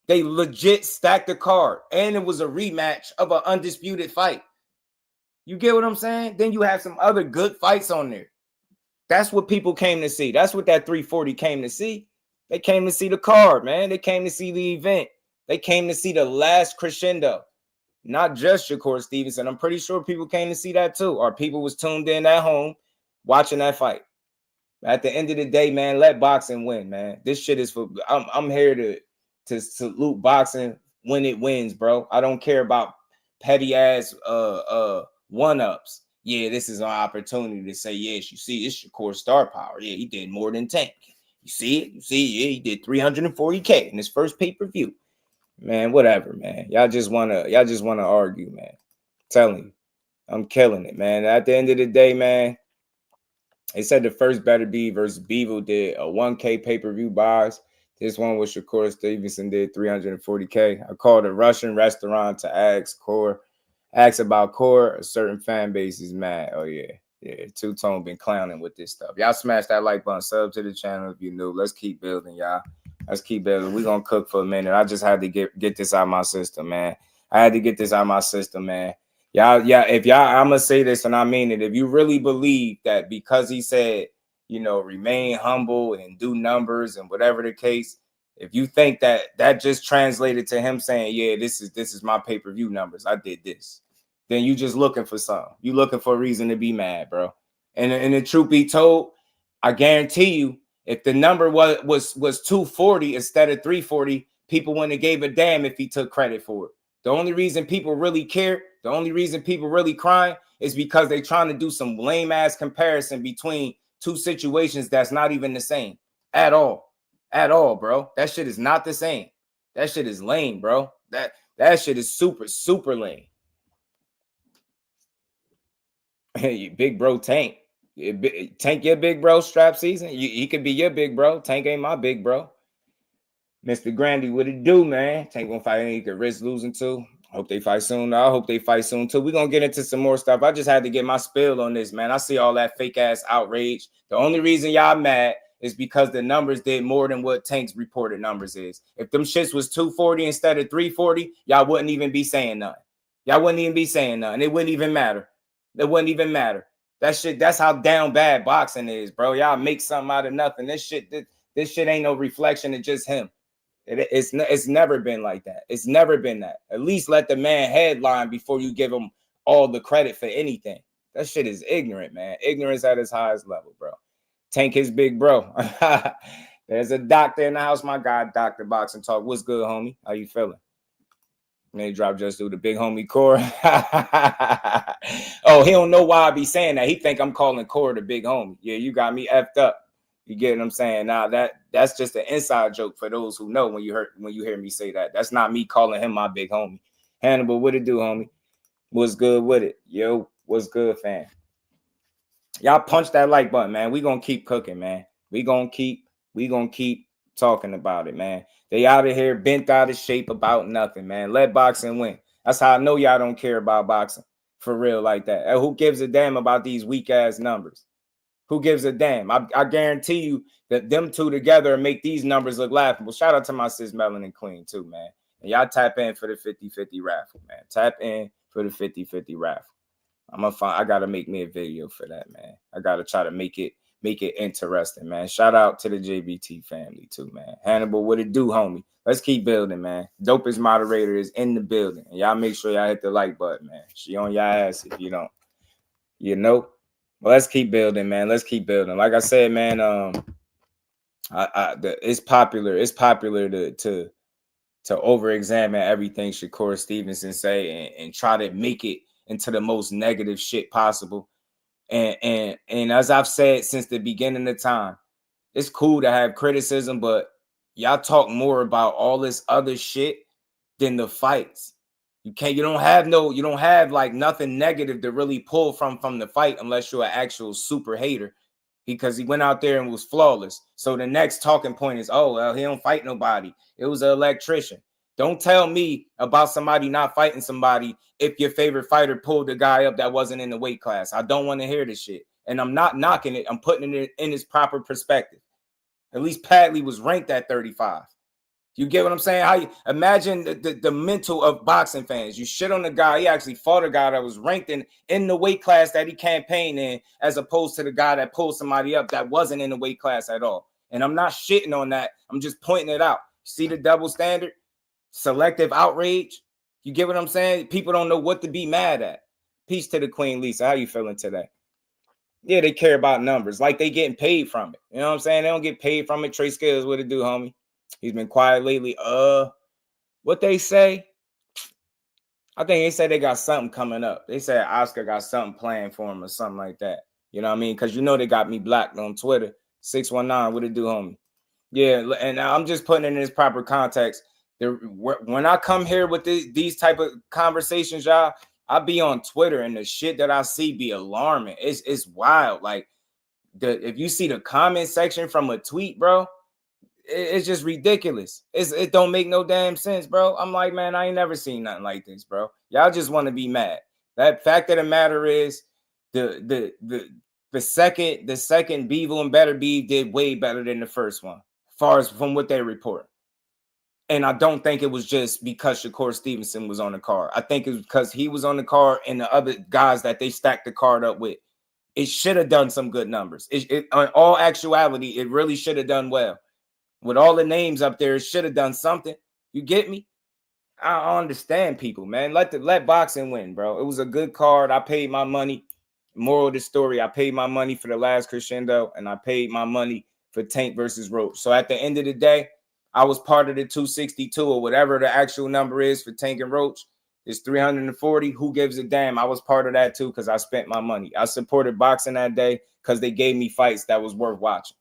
They legit stacked the card. And it was a rematch of an undisputed fight. You get what I'm saying? Then you have some other good fights on there. That's what people came to see. That's what that 340 came to see. They came to see the card, man. They came to see the event. They came to see the last crescendo. Not just Shakur Stevenson. I'm pretty sure people came to see that too. Or people was tuned in at home watching that fight. At the end of the day, man, let boxing win, man. This shit is for... I'm here to salute boxing when it wins, bro. I don't care about petty ass one-ups. Yeah, this is an opportunity to say, yes, you see, it's Shakur star power. Yeah, he did more than Tank. You see it? You see, yeah, he did 340K in his first pay-per-view. Man, whatever, man. Y'all just wanna argue, man. I'm telling you, I'm killing it, man. At the end of the day, man, they said the first better be versus Bevo did a 1K pay-per-view buys. This one was Shakur Stevenson did 340K. I called a Russian restaurant to ask about Core. A certain fan base is mad. Oh yeah. Two-Tone been clowning with this stuff. Y'all smash that like button, sub to the channel if you're new. Let's keep building, y'all. Let's keep building. We're gonna cook for a minute. I just had to get this out of my system, man. I had to get this out of my system, man. Y'all, if y'all, I'm gonna say this and I mean it. If you really believe that because he said, remain humble and do numbers and whatever the case, if you think that just translated to him saying, yeah, this is my pay-per-view numbers, I did this, then you just looking for something. You looking for a reason to be mad, bro. And the truth be told, I guarantee you, if the number was 240 instead of 340, people wouldn't have gave a damn if he took credit for it. The only reason people really care, the only reason people really crying is because they're trying to do some lame ass comparison between two situations that's not even the same at all. At all, bro. That shit is not the same. That shit is lame, bro. That shit is super, super lame. Hey, big bro Tank. Tank your big bro strap season. He could be your big bro. Tank ain't my big bro. Mr. Grandy, what it do, man? Tank gonna fight, he could risk losing too. Hope they fight soon. I hope they fight soon too. We're gonna get into some more stuff. I just had to get my spill on this, man. I see all that fake ass outrage. The only reason y'all mad is because the numbers did more than what Tank's reported numbers is. If them shits was 240 instead of 340, y'all wouldn't even be saying nothing. Y'all wouldn't even be saying nothing. It wouldn't even matter. It wouldn't even matter. That shit, that's how down bad boxing is, bro. Y'all make something out of nothing. This shit ain't no reflection of just him. It's never been like that. It's never been that. At least let the man headline before you give him all the credit for anything. That shit is ignorant, man. Ignorance at its highest level, bro. Tank his big bro. There's a doctor in the house, my guy, Dr. Boxing Talk. What's good, homie? How you feeling? And they drop just through the big homie Core. Oh, he don't know why I be saying that. He think I'm calling Core the big homie. Yeah, you got me effed up. You get what I'm saying? Now that's just an inside joke for those who know when you hear me say that. That's not me calling him my big homie. Hannibal, what it do, homie? What's good with it? Yo, what's good, fam? Y'all punch that like button, man. We gonna keep cooking, man. We gonna keep talking about it, man. They out of here bent out of shape about nothing, man. Let boxing win. That's how I know y'all don't care about boxing for real like that. Who gives a damn about these weak ass numbers? Who gives a damn? I guarantee you that them two together make these numbers look laughable. Shout out to my sis Melanin Queen too, man. And y'all tap in for the 50-50 raffle, man. Tap in for the 50-50 raffle. I gotta make me a video for that, man. I gotta try to make it interesting, man. Shout out to the JBT family too, man. Hannibal, what it do, homie? Let's keep building, man. Dopest moderator is in the building. And y'all make sure y'all hit the like button, man. She on y'all ass if you don't. You know? Well, let's keep building, man. Let's keep building. Like I said, man, it's popular to over-examine everything Shakur Stevenson say and try to make it into the most negative shit possible. And as I've said since the beginning of time, it's cool to have criticism, but y'all talk more about all this other shit than the fights. You don't have like nothing negative to really pull from the fight unless you're an actual super hater, because he went out there and was flawless. So the next talking point is, oh, well, he don't fight nobody. It was an electrician. Don't tell me about somebody not fighting somebody if your favorite fighter pulled a guy up that wasn't in the weight class. I don't want to hear this shit. And I'm not knocking it. I'm putting it in its proper perspective. At least Padley was ranked at 35. You get what I'm saying? How you imagine the mental of boxing fans. You shit on the guy. He actually fought a guy that was ranked in the weight class that he campaigned in, as opposed to the guy that pulled somebody up that wasn't in the weight class at all. And I'm not shitting on that. I'm just pointing it out. See the double standard? Selective outrage. You get what I'm saying? People don't know what to be mad at. Peace to the Queen Lisa. How you feeling today? Yeah, they care about numbers. Like they getting paid from it. You know what I'm saying? They don't get paid from it. Trey Scales, what it do, homie? He's been quiet lately. What they say? I think they said they got something coming up. They said Oscar got something planned for him or something like that. You know what I mean? Because you know they got me blocked on Twitter. 619, what it do, homie? Yeah, and I'm just putting it in its proper context. When I come here with these type of conversations, y'all, I be on Twitter and the shit that I see be alarming. It's wild. Like if you see the comment section from a tweet, bro, it's just ridiculous. It don't make no damn sense, bro. I'm like, man, I ain't never seen nothing like this, bro. Y'all just want to be mad. That fact of the matter is, the second Beevil and Better Beef did way better than the first one, as far as from what they report. And I don't think it was just because Shakur Stevenson was on the card. I think it was because he was on the card and the other guys that they stacked the card up with. It should have done some good numbers. In all actuality, it really should have done well. With all the names up there, it should have done something. You get me? I understand people, man. Let boxing win, bro. It was a good card. I paid my money. Moral of the story, I paid my money for the last Crescendo, and I paid my money for Tank versus Roach. So at the end of the day, I was part of the 262 or whatever the actual number is for Tank and Roach. It's 340. Who gives a damn? I was part of that too because I spent my money. I supported boxing that day because they gave me fights that was worth watching.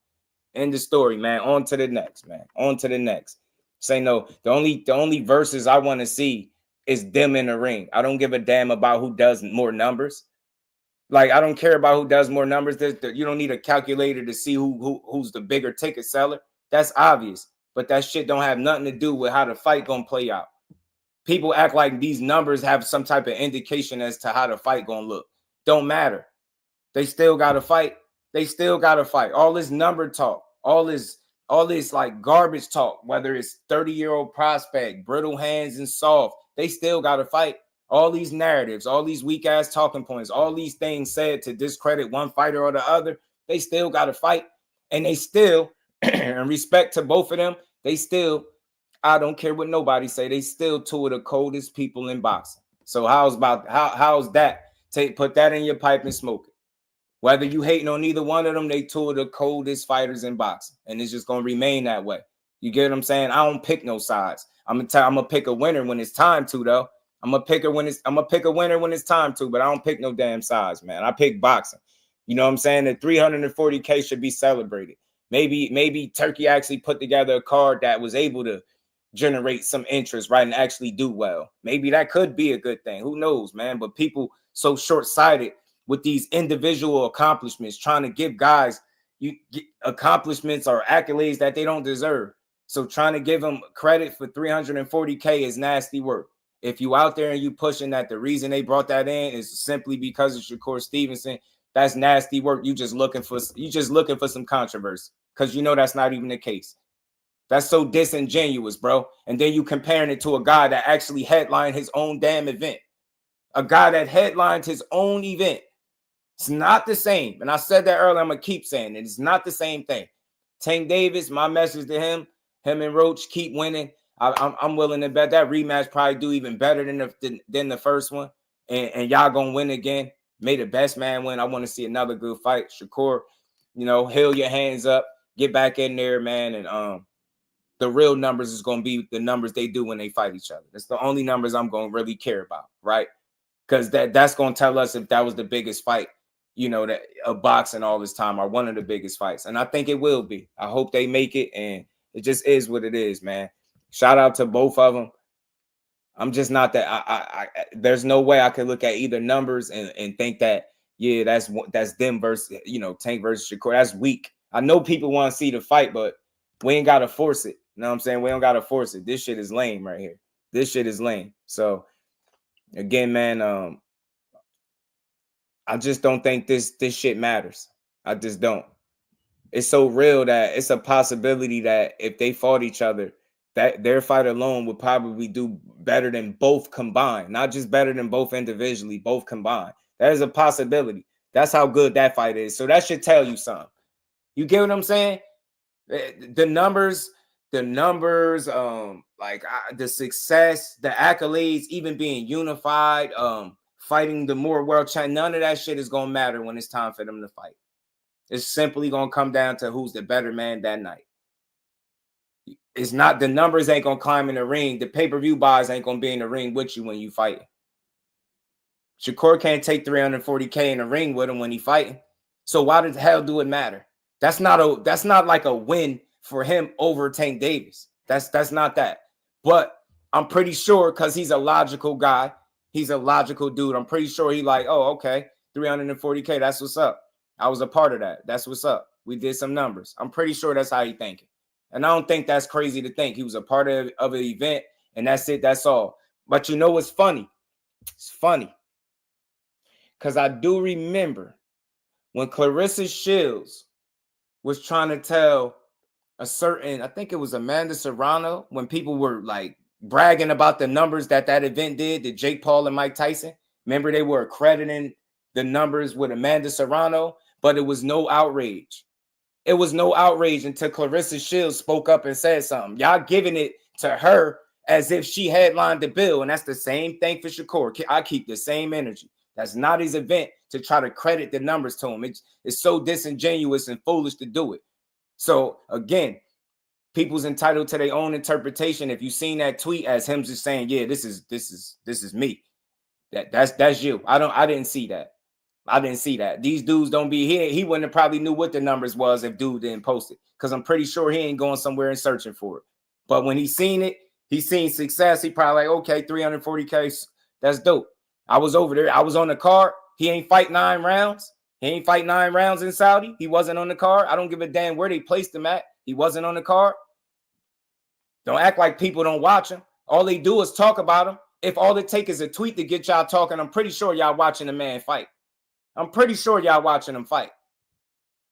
End the story, man. On to the next, man. On to the next. Say no. The only verses I want to see is them in the ring. I don't give a damn about who does more numbers. Like, I don't care about who does more numbers. You don't need a calculator to see who's the bigger ticket seller. That's obvious. But that shit don't have nothing to do with how the fight gonna play out. People act like these numbers have some type of indication as to how the fight gonna look. Don't matter. They still gotta fight. They still gotta fight. All this number talk, all this like garbage talk, whether it's 30-year-old prospect, brittle hands and soft, they still gotta fight. All these narratives, all these weak ass talking points, all these things said to discredit one fighter or the other, they still gotta fight. And they still, in respect to both of them, they still, I don't care what nobody say, they still two of the coldest people in boxing. So how's that? Put that in your pipe and smoke it. Whether you hating on either one of them, they two of the coldest fighters in boxing. And it's just gonna remain that way. You get what I'm saying? I don't pick no sides. I'm gonna pick a winner when it's time to, though. I'm gonna pick a winner when it's time to, but I don't pick no damn sides, man. I pick boxing. You know what I'm saying? The 340K should be celebrated. Maybe Turkey actually put together a card that was able to generate some interest, right, and actually do well. Maybe that could be a good thing. Who knows, man? But people so short-sighted with these individual accomplishments, trying to give guys accomplishments or accolades that they don't deserve. So trying to give them credit for 340K is nasty work. If you out there and you pushing that the reason they brought that in is simply because of Shakur Stevenson, that's nasty work. You just looking for some controversy because you know that's not even the case. That's so disingenuous, bro. And then you comparing it to a guy that actually headlined his own damn event. a guy that headlined his own event. It's not the same. And I said that earlier. I'm going to keep saying it. It's not the same thing. Tank Davis, my message to him and Roach, keep winning. I'm willing to bet that rematch probably do even better than the first one. And y'all going to win again. May the best man win. I want to see another good fight. Shakur, heal your hands up. Get back in there, man. And the real numbers is going to be the numbers they do when they fight each other. That's the only numbers I'm going to really care about, right? Because that's going to tell us if that was the biggest fight, that of boxing all this time, or one of the biggest fights. And I think it will be. I hope they make it, and it just is what it is, man. Shout out to both of them. I'm just not that. There's no way I could look at either numbers and think that, yeah, that's them versus, Tank versus Shakur. That's weak. I know people want to see the fight, but we ain't got to force it. You know what I'm saying? We don't got to force it. This shit is lame right here. This shit is lame. So, again, man, I just don't think this shit matters. I just don't. It's so real that it's a possibility that if they fought each other, that their fight alone would probably do better than both combined. Not just better than both individually, both combined. That is a possibility. That's how good that fight is. So that should tell you something. You get what I'm saying? The numbers, the success, the accolades, even being unified, fighting the more world champion, none of that shit is gonna matter when it's time for them to fight. It's simply gonna come down to who's the better man that night. It's not, the numbers ain't gonna climb in the ring. The pay-per-view buys ain't gonna be in the ring with you when you fight. Shakur can't take 340K in the ring with him when he fighting. So why the hell do it matter? That's not like a win for him over Tank Davis. That's not that. But I'm pretty sure, because he's a logical guy. He's a logical dude. I'm pretty sure he like, oh, okay, 340K, that's what's up. I was a part of that. That's what's up. We did some numbers. I'm pretty sure that's how he thinking. And I don't think that's crazy to think. He was a part of an event, and that's it. That's all. But you know what's funny? It's funny. Because I do remember when Clarissa Shields was trying to tell a certain, I think it was Amanda Serrano, when people were like bragging about the numbers that event did, that Jake Paul and Mike Tyson. Remember, they were accrediting the numbers with Amanda Serrano, but it was no outrage. It was no outrage until Clarissa Shields spoke up and said something. Y'all giving it to her as if she headlined the bill, and that's the same thing for Shakur. I keep the same energy. That's not his event to try to credit the numbers to him. It's so disingenuous and foolish to do it. So again, people's entitled to their own interpretation. If you seen that tweet as him just saying, yeah, this is me. That's you. I didn't see that. I didn't see that. These dudes don't be here. He wouldn't have probably knew what the numbers was if dude didn't post it. Because I'm pretty sure he ain't going somewhere and searching for it. But when he seen it, he seen success. He probably like, okay, 340K, that's dope. I was over there. I was on the card. He ain't fight 9 rounds. He ain't fight 9 rounds in Saudi. He wasn't on the card. I don't give a damn where they placed him at. He wasn't on the card. Don't act like people don't watch him. All they do is talk about him. If all it takes is a tweet to get y'all talking, I'm pretty sure y'all watching the man fight. I'm pretty sure y'all watching him fight.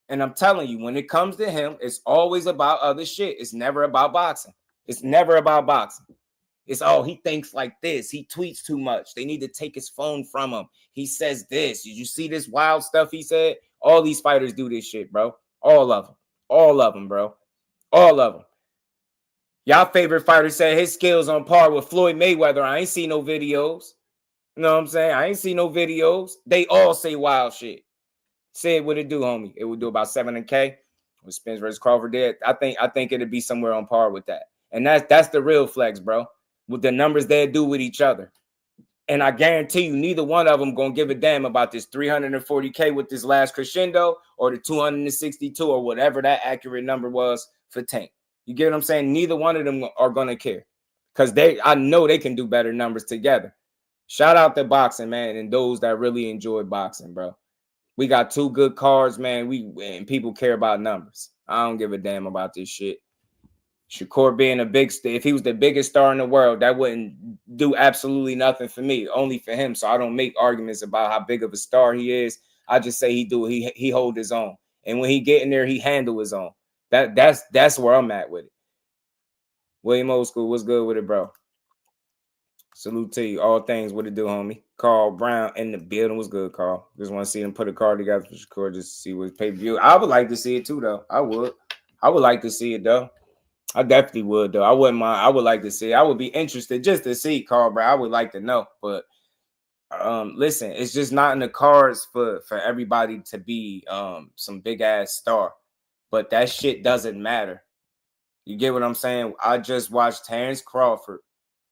And I'm telling you, when it comes to him, it's always about other shit. It's never about boxing. It's never about boxing. It's, oh, he thinks like this. He tweets too much. They need to take his phone from him. He says this. Did you see this wild stuff he said? All these fighters do this shit, bro. All of them. All of them, bro. All of them. Y'all favorite fighter said his skills on par with Floyd Mayweather. I ain't seen no videos. You know what I'm saying? I ain't seen no videos. They all say wild shit. Say what it do, homie. It would do about 7K. With Spence versus Crawford did. I think it'd be somewhere on par with that. And that's the real flex, bro. With the numbers they do with each other. And I guarantee you, neither one of them gonna give a damn about this 340K with this last Crescendo or the 262 or whatever that accurate number was for Tank. You get what I'm saying? Neither one of them are gonna care. Because I know they can do better numbers together. Shout out to boxing, man, and those that really enjoy boxing, bro. We got 2 good cards, man. And people care about numbers. I don't give a damn about this shit. Shakur being a big star, if he was the biggest star in the world, that wouldn't do absolutely nothing for me, only for him. So I don't make arguments about how big of a star he is. I just say he hold his own. And when he get in there, he handle his own. That's where I'm at with it. William Old School, what's good with it, bro? Salute to you. All things, what it do, homie? Carl Brown in the building. Was good, Carl. Just want to see him put a card together for Shakur just to see what pay-per-view. I would like to see it too, though. I would like to see it, though. I definitely would, though. I wouldn't mind. I would like to see it. I would be interested just to see Carl Brown. I would like to know. But listen, it's just not in the cards for everybody to be some big-ass star. But that shit doesn't matter. You get what I'm saying? I just watched Terrence Crawford,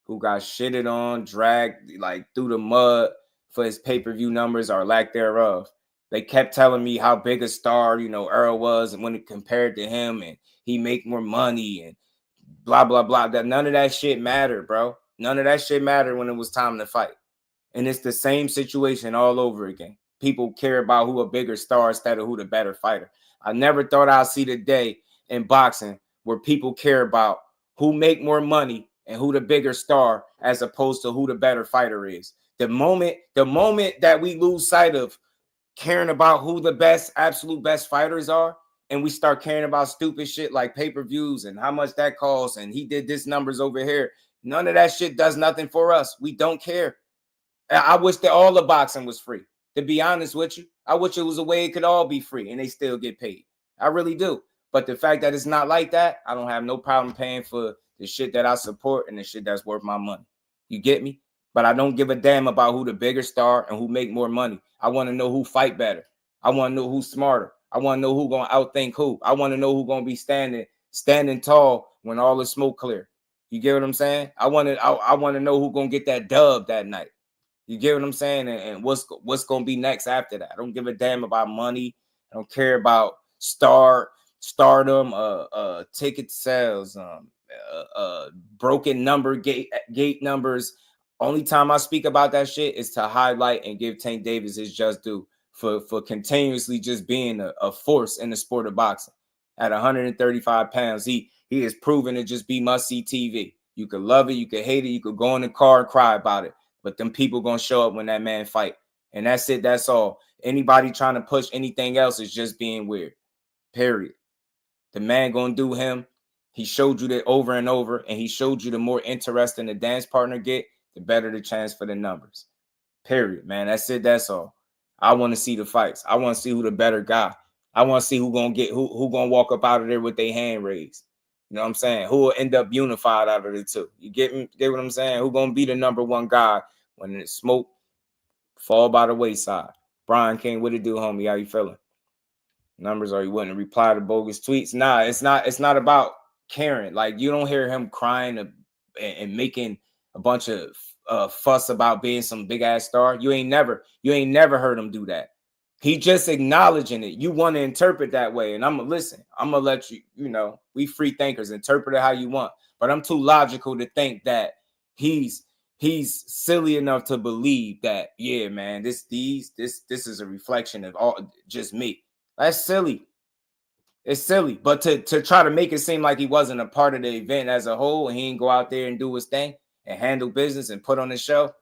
who got shitted on, dragged like through the mud for his pay-per-view numbers or lack thereof. They kept telling me how big a star, Earl was, and when it compared to him, and he make more money and blah, blah, blah. That none of that shit mattered, bro. None of that shit mattered when it was time to fight. And it's the same situation all over again. People care about who a bigger star instead of who the better fighter. I never thought I'd see the day in boxing where people care about who make more money and who the bigger star as opposed to who the better fighter is. The moment that we lose sight of caring about who the absolute best fighters are, and we start caring about stupid shit like pay-per-views and how much that costs, and he did this numbers over here, none of that shit does nothing for us. We don't care. I wish that all the boxing was free. To be honest with you, I wish it was a way it could all be free and they still get paid. I really do. But the fact that it's not like that, I don't have no problem paying for the shit that I support and the shit that's worth my money. You get me? But I don't give a damn about who the bigger star and who make more money. I want to know who fight better. I want to know who's smarter. I want to know who going to outthink who. I want to know who going to be standing tall when all the smoke clear. You get what I'm saying? I want to know who going to get that dub that night. You get what I'm saying? And what's going to be next after that? I don't give a damn about money. I don't care about stardom, ticket sales, broken gate numbers. Only time I speak about that shit is to highlight and give Tank Davis his just due for continuously just being a force in the sport of boxing. At 135 pounds, he is proven to just be must-see TV. You could love it, you could hate it, you could go in the car and cry about it. But them people gonna show up when that man fight. And that's it, that's all. Anybody trying to push anything else is just being weird. Period. The man gonna do him. He showed you that over and over, and he showed you the more interesting the dance partner get, the better the chance for the numbers. Period, man. That's it, that's all. I want to see the fights. I want to see who the better guy. I want to see who gonna walk up out of there with their hand raised. You know what I'm saying? Who will end up unified out of the two? You get what I'm saying? Who gonna be the number one guy when the smoke fall by the wayside? Brian King, what it do, homie? How you feeling? Numbers, or you wouldn't reply to bogus tweets? Nah, it's not about caring. Like, you don't hear him crying and making a bunch of fuss about being some big ass star. You ain't never heard him do that. He just acknowledging it. You want to interpret that way, and I'm gonna listen. I'm gonna let you. We free thinkers, interpret it how you want. But I'm too logical to think that he's silly enough to believe that, yeah, man, this is a reflection of all just me. That's silly. It's silly. But to try to make it seem like he wasn't a part of the event as a whole, and he didn't go out there and do his thing and handle business and put on the show,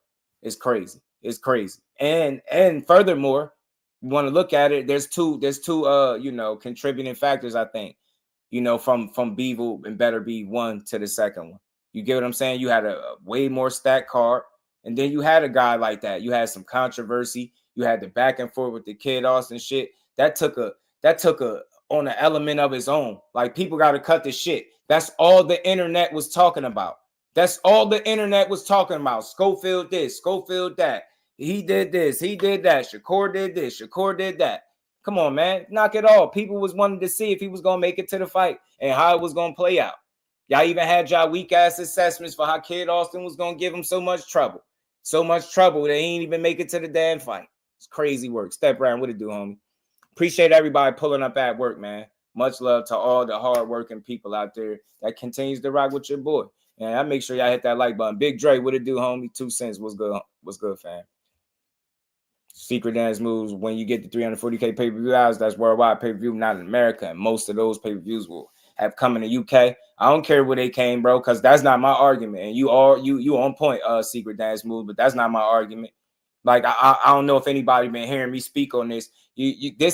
it's crazy. It's crazy. And furthermore, you want to look at it, there's two contributing factors, I think, from Beevil and Better Be one to the second one. You get what I'm saying? You had a way more stacked card, and then you had a guy like that. You had some controversy. You had the back and forth with the Kid Austin shit. That took on an element of its own. Like, people got to cut the shit. That's all the internet was talking about. That's all the internet was talking about. Schofield this, Schofield that. He did this, he did that. Shakur did this, Shakur did that. Come on, man. Knock it off. People was wanting to see if he was going to make it to the fight and how it was going to play out. Y'all even had y'all weak-ass assessments for how Kid Austin was going to give him so much trouble. So much trouble that he ain't even make it to the damn fight. It's crazy work. Step Brown, what it do, homie? Appreciate everybody pulling up at work, man. Much love to all the hardworking people out there that continues to rock with your boy. And I make sure y'all hit that like button. Big Dre, what it do, homie? 2 cents. What's good? What's good, fam? Secret dance moves. When you get the 340K pay-per-view hours, that's worldwide pay-per-view, not in America. And most of those pay-per-views will have come in the UK. I don't care where they came, bro, because that's not my argument. And you on point, secret dance moves, but that's not my argument. Like, I don't know if anybody been hearing me speak on this.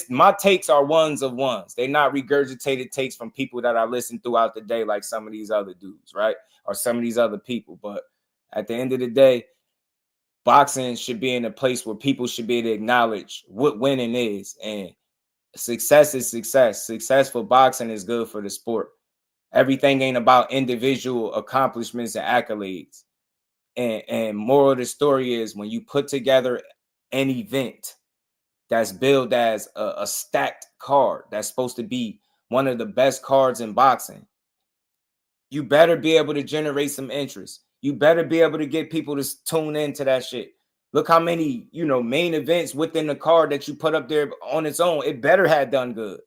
My takes are ones of ones. They're not regurgitated takes from people that I listen throughout the day, like some of these other dudes, right? Or some of these other people. But at the end of the day, boxing should be in a place where people should be able to acknowledge what winning is, and success is success. Successful boxing is good for the sport. Everything ain't about individual accomplishments and accolades. And moral of the story is, when you put together an event that's billed as a stacked card that's supposed to be one of the best cards in boxing, you better be able to generate some interest. You better be able to get people to tune into that shit. Look how many, main events within the card that you put up there on its own. It better have done good.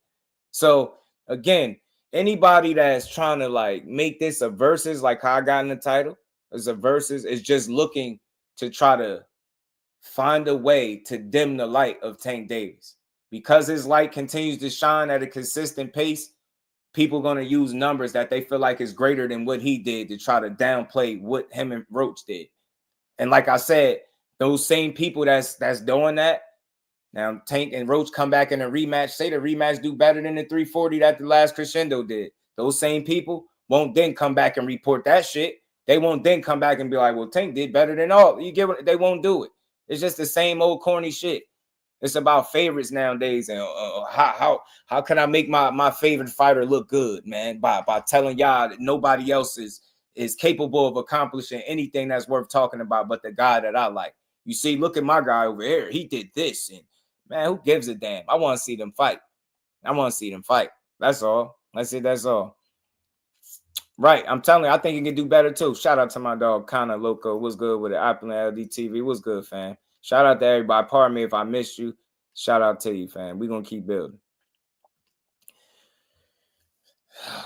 So again, anybody that's trying to like make this a versus, like how I got in the title, as a versus, is just looking to try to find a way to dim the light of Tank Davis. Because his light continues to shine at a consistent pace, people going to use numbers that they feel like is greater than what he did to try to downplay what him and Roach did. And like I said, those same people that's doing that, now Tank and Roach come back in a rematch, say the rematch do better than the 340 that the last Crescendo did. Those same people won't then come back and report that shit. They won't then come back and be like, well, Tank did better than all. You get what? They won't do it. It's just the same old corny shit. It's about favorites nowadays, and how can I make my favorite fighter look good, man? By telling y'all that nobody else is capable of accomplishing anything that's worth talking about but the guy that I like. You see, look at my guy over here. He did this, and man, who gives a damn? I want to see them fight. I want to see them fight. That's all. That's it. That's all. Right. I'm telling you, I think he can do better too. Shout out to my dog, Kana Loco. What's good with it? Apple LDTV. What's good, fam? Shout out to everybody. Pardon me if I missed you. Shout out to you, fam. We're going to keep building.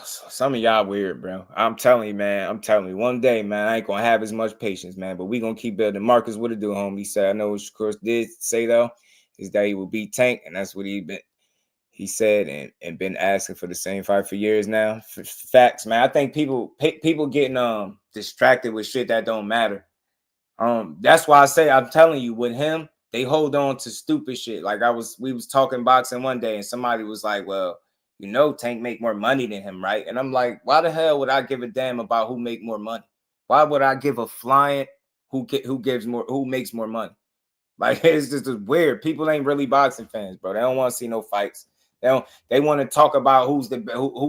Some of y'all weird, bro. I'm telling you, man. I'm telling you. One day, man, I ain't going to have as much patience, man. But we're going to keep building. Marcus, what it do, homie? He said, I know what Shakur did say, though, is that he will beat Tank. And that's what he said and been asking for the same fight for years now. Facts, man. I think people getting distracted with shit that don't matter. That's why I say, I'm telling you, with him, they hold on to stupid shit. Like we was talking boxing one day, and somebody was like, well, Tank make more money than him, right? And I'm like, why the hell would I give a damn about who make more money? Why would I give a flying who makes more money? Like, it's just weird. People ain't really boxing fans, bro. They don't want to see no fights. They want to talk about who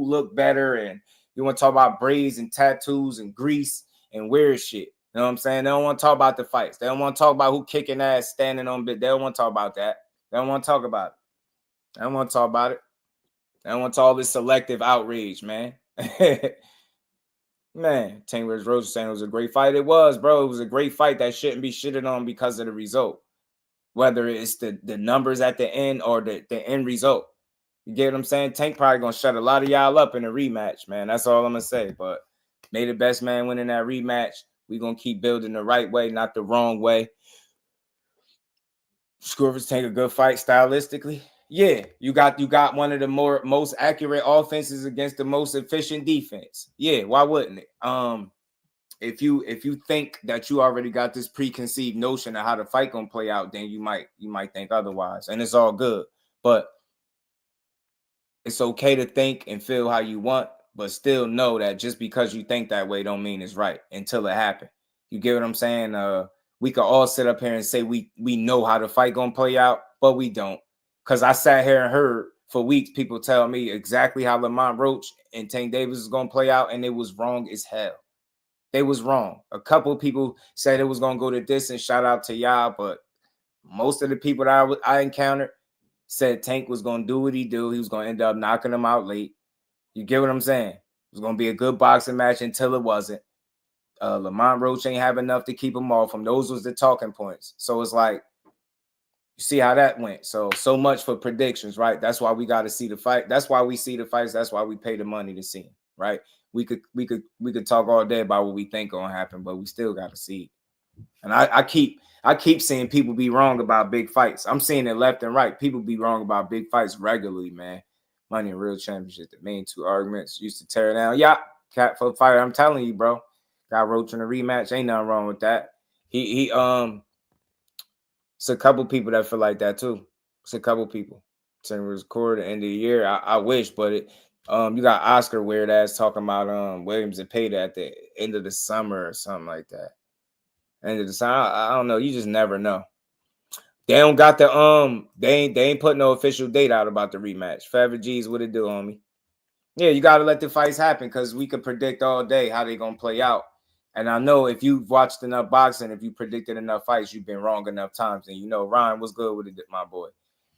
look better, and you want to talk about braids and tattoos and grease and weird shit. You know what I'm saying? They don't want to talk about the fights. They don't want to talk about who kicking ass, standing on bit. They don't want to talk about that. They don't want to talk about it. They don't want to talk about it. They don't want to all this selective outrage, man. Man, Tank vs. Roach saying it was a great fight. It was, bro. It was a great fight that shouldn't be shitted on because of the result. Whether it's the numbers at the end or the end result. You get what I'm saying? Tank probably going to shut a lot of y'all up in a rematch, man. That's all I'm going to say. But may the best man win in that rematch. We're going to keep building the right way, not the wrong way. Scorvers take a good fight stylistically. Yeah, you got one of the most accurate offenses against the most efficient defense. Yeah, why wouldn't it? If you think that you already got this preconceived notion of how the fight going to play out, then you might think otherwise. And it's all good. But it's okay to think and feel how you want, but still know that just because you think that way don't mean it's right until it happens. You get what I'm saying? We could all sit up here and say we know how the fight gonna play out, but we don't. Because I sat here and heard for weeks people tell me exactly how Lamont Roach and Tank Davis is gonna play out, and it was wrong as hell. They was wrong. A couple of people said it was gonna go to this, and shout out to y'all, but most of the people that I encountered said Tank was going to do what he do. He was going to end up knocking him out late. You get what I'm saying? It was going to be a good boxing match until it wasn't. Lamont Roach ain't have enough to keep him off him. Those was the talking points. So it's like, you see how that went. So much for predictions, right? That's why we got to see the fight. That's why we see the fights. That's why we pay the money to see them, right? We could talk all day about what we think gonna happen, but we still got to see it. And I keep seeing people be wrong about big fights. I'm seeing it left and right. People be wrong about big fights regularly, man. Money and Real Championship, the main two arguments used to tear down. Yeah, cat for fight. I'm telling you, bro. Got Roach in a rematch. Ain't nothing wrong with that. It's a couple people that feel like that too. It's a couple people. Saying it was core the end of the year. I wish, but you got Oscar weird ass talking about Williams and Payda at the end of the summer or something like that. End of the summer, I don't know. You just never know. They don't got the they ain't put no official date out about the rematch. Forever G's, what it do, homie? Yeah, you gotta let the fights happen because we could predict all day how they gonna play out. And I know if you've watched enough boxing, if you predicted enough fights, you've been wrong enough times. And you know, Ryan was good with it, my boy.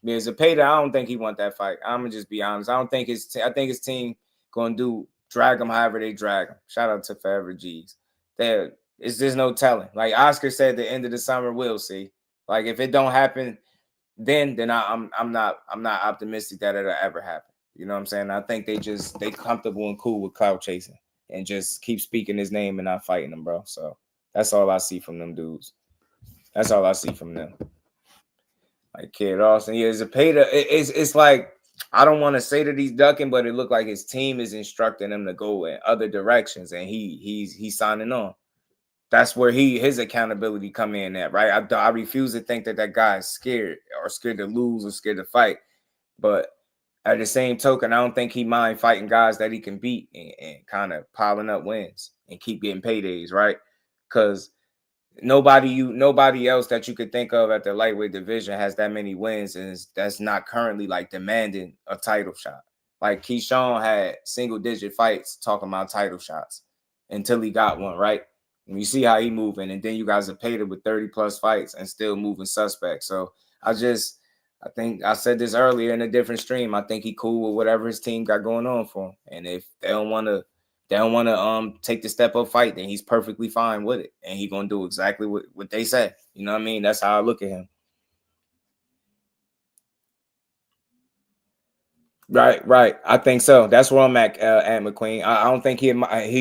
Yeah, Zepeda, I don't think he want that fight. I'm gonna just be honest. I don't think I think his team gonna drag him however they drag him. Shout out to Forever G's. It's just no telling. Like Oscar said, the end of the summer, we'll see. Like if it don't happen, then I'm not optimistic that it'll ever happen. You know what I'm saying? I think they comfortable and cool with clout chasing and just keep speaking his name and not fighting him, bro. So that's all I see from them dudes. That's all I see from them. Like Kid Austin, yeah, Zepeda. It's like I don't want to say that he's ducking, but it looked like his team is instructing him to go in other directions, and he's signing on. That's where his accountability come in at, right? I refuse to think that guy is scared to lose or scared to fight. But at the same token, I don't think he mind fighting guys that he can beat and kind of piling up wins and keep getting paydays, right? Because nobody else that you could think of at the lightweight division has that many wins and that's not currently like demanding a title shot. Like Keyshawn had single-digit fights talking about title shots until he got one, right? And you see how he moving, and then you guys are paid with 30+ fights and still moving suspects. So I think I said this earlier in a different stream. I think he cool with whatever his team got going on for him. And if they don't want to take the step up fight, then he's perfectly fine with it. And he's gonna do exactly what they say. You know what I mean? That's how I look at him. Right. I think so. That's where I'm at McQueen. I don't think he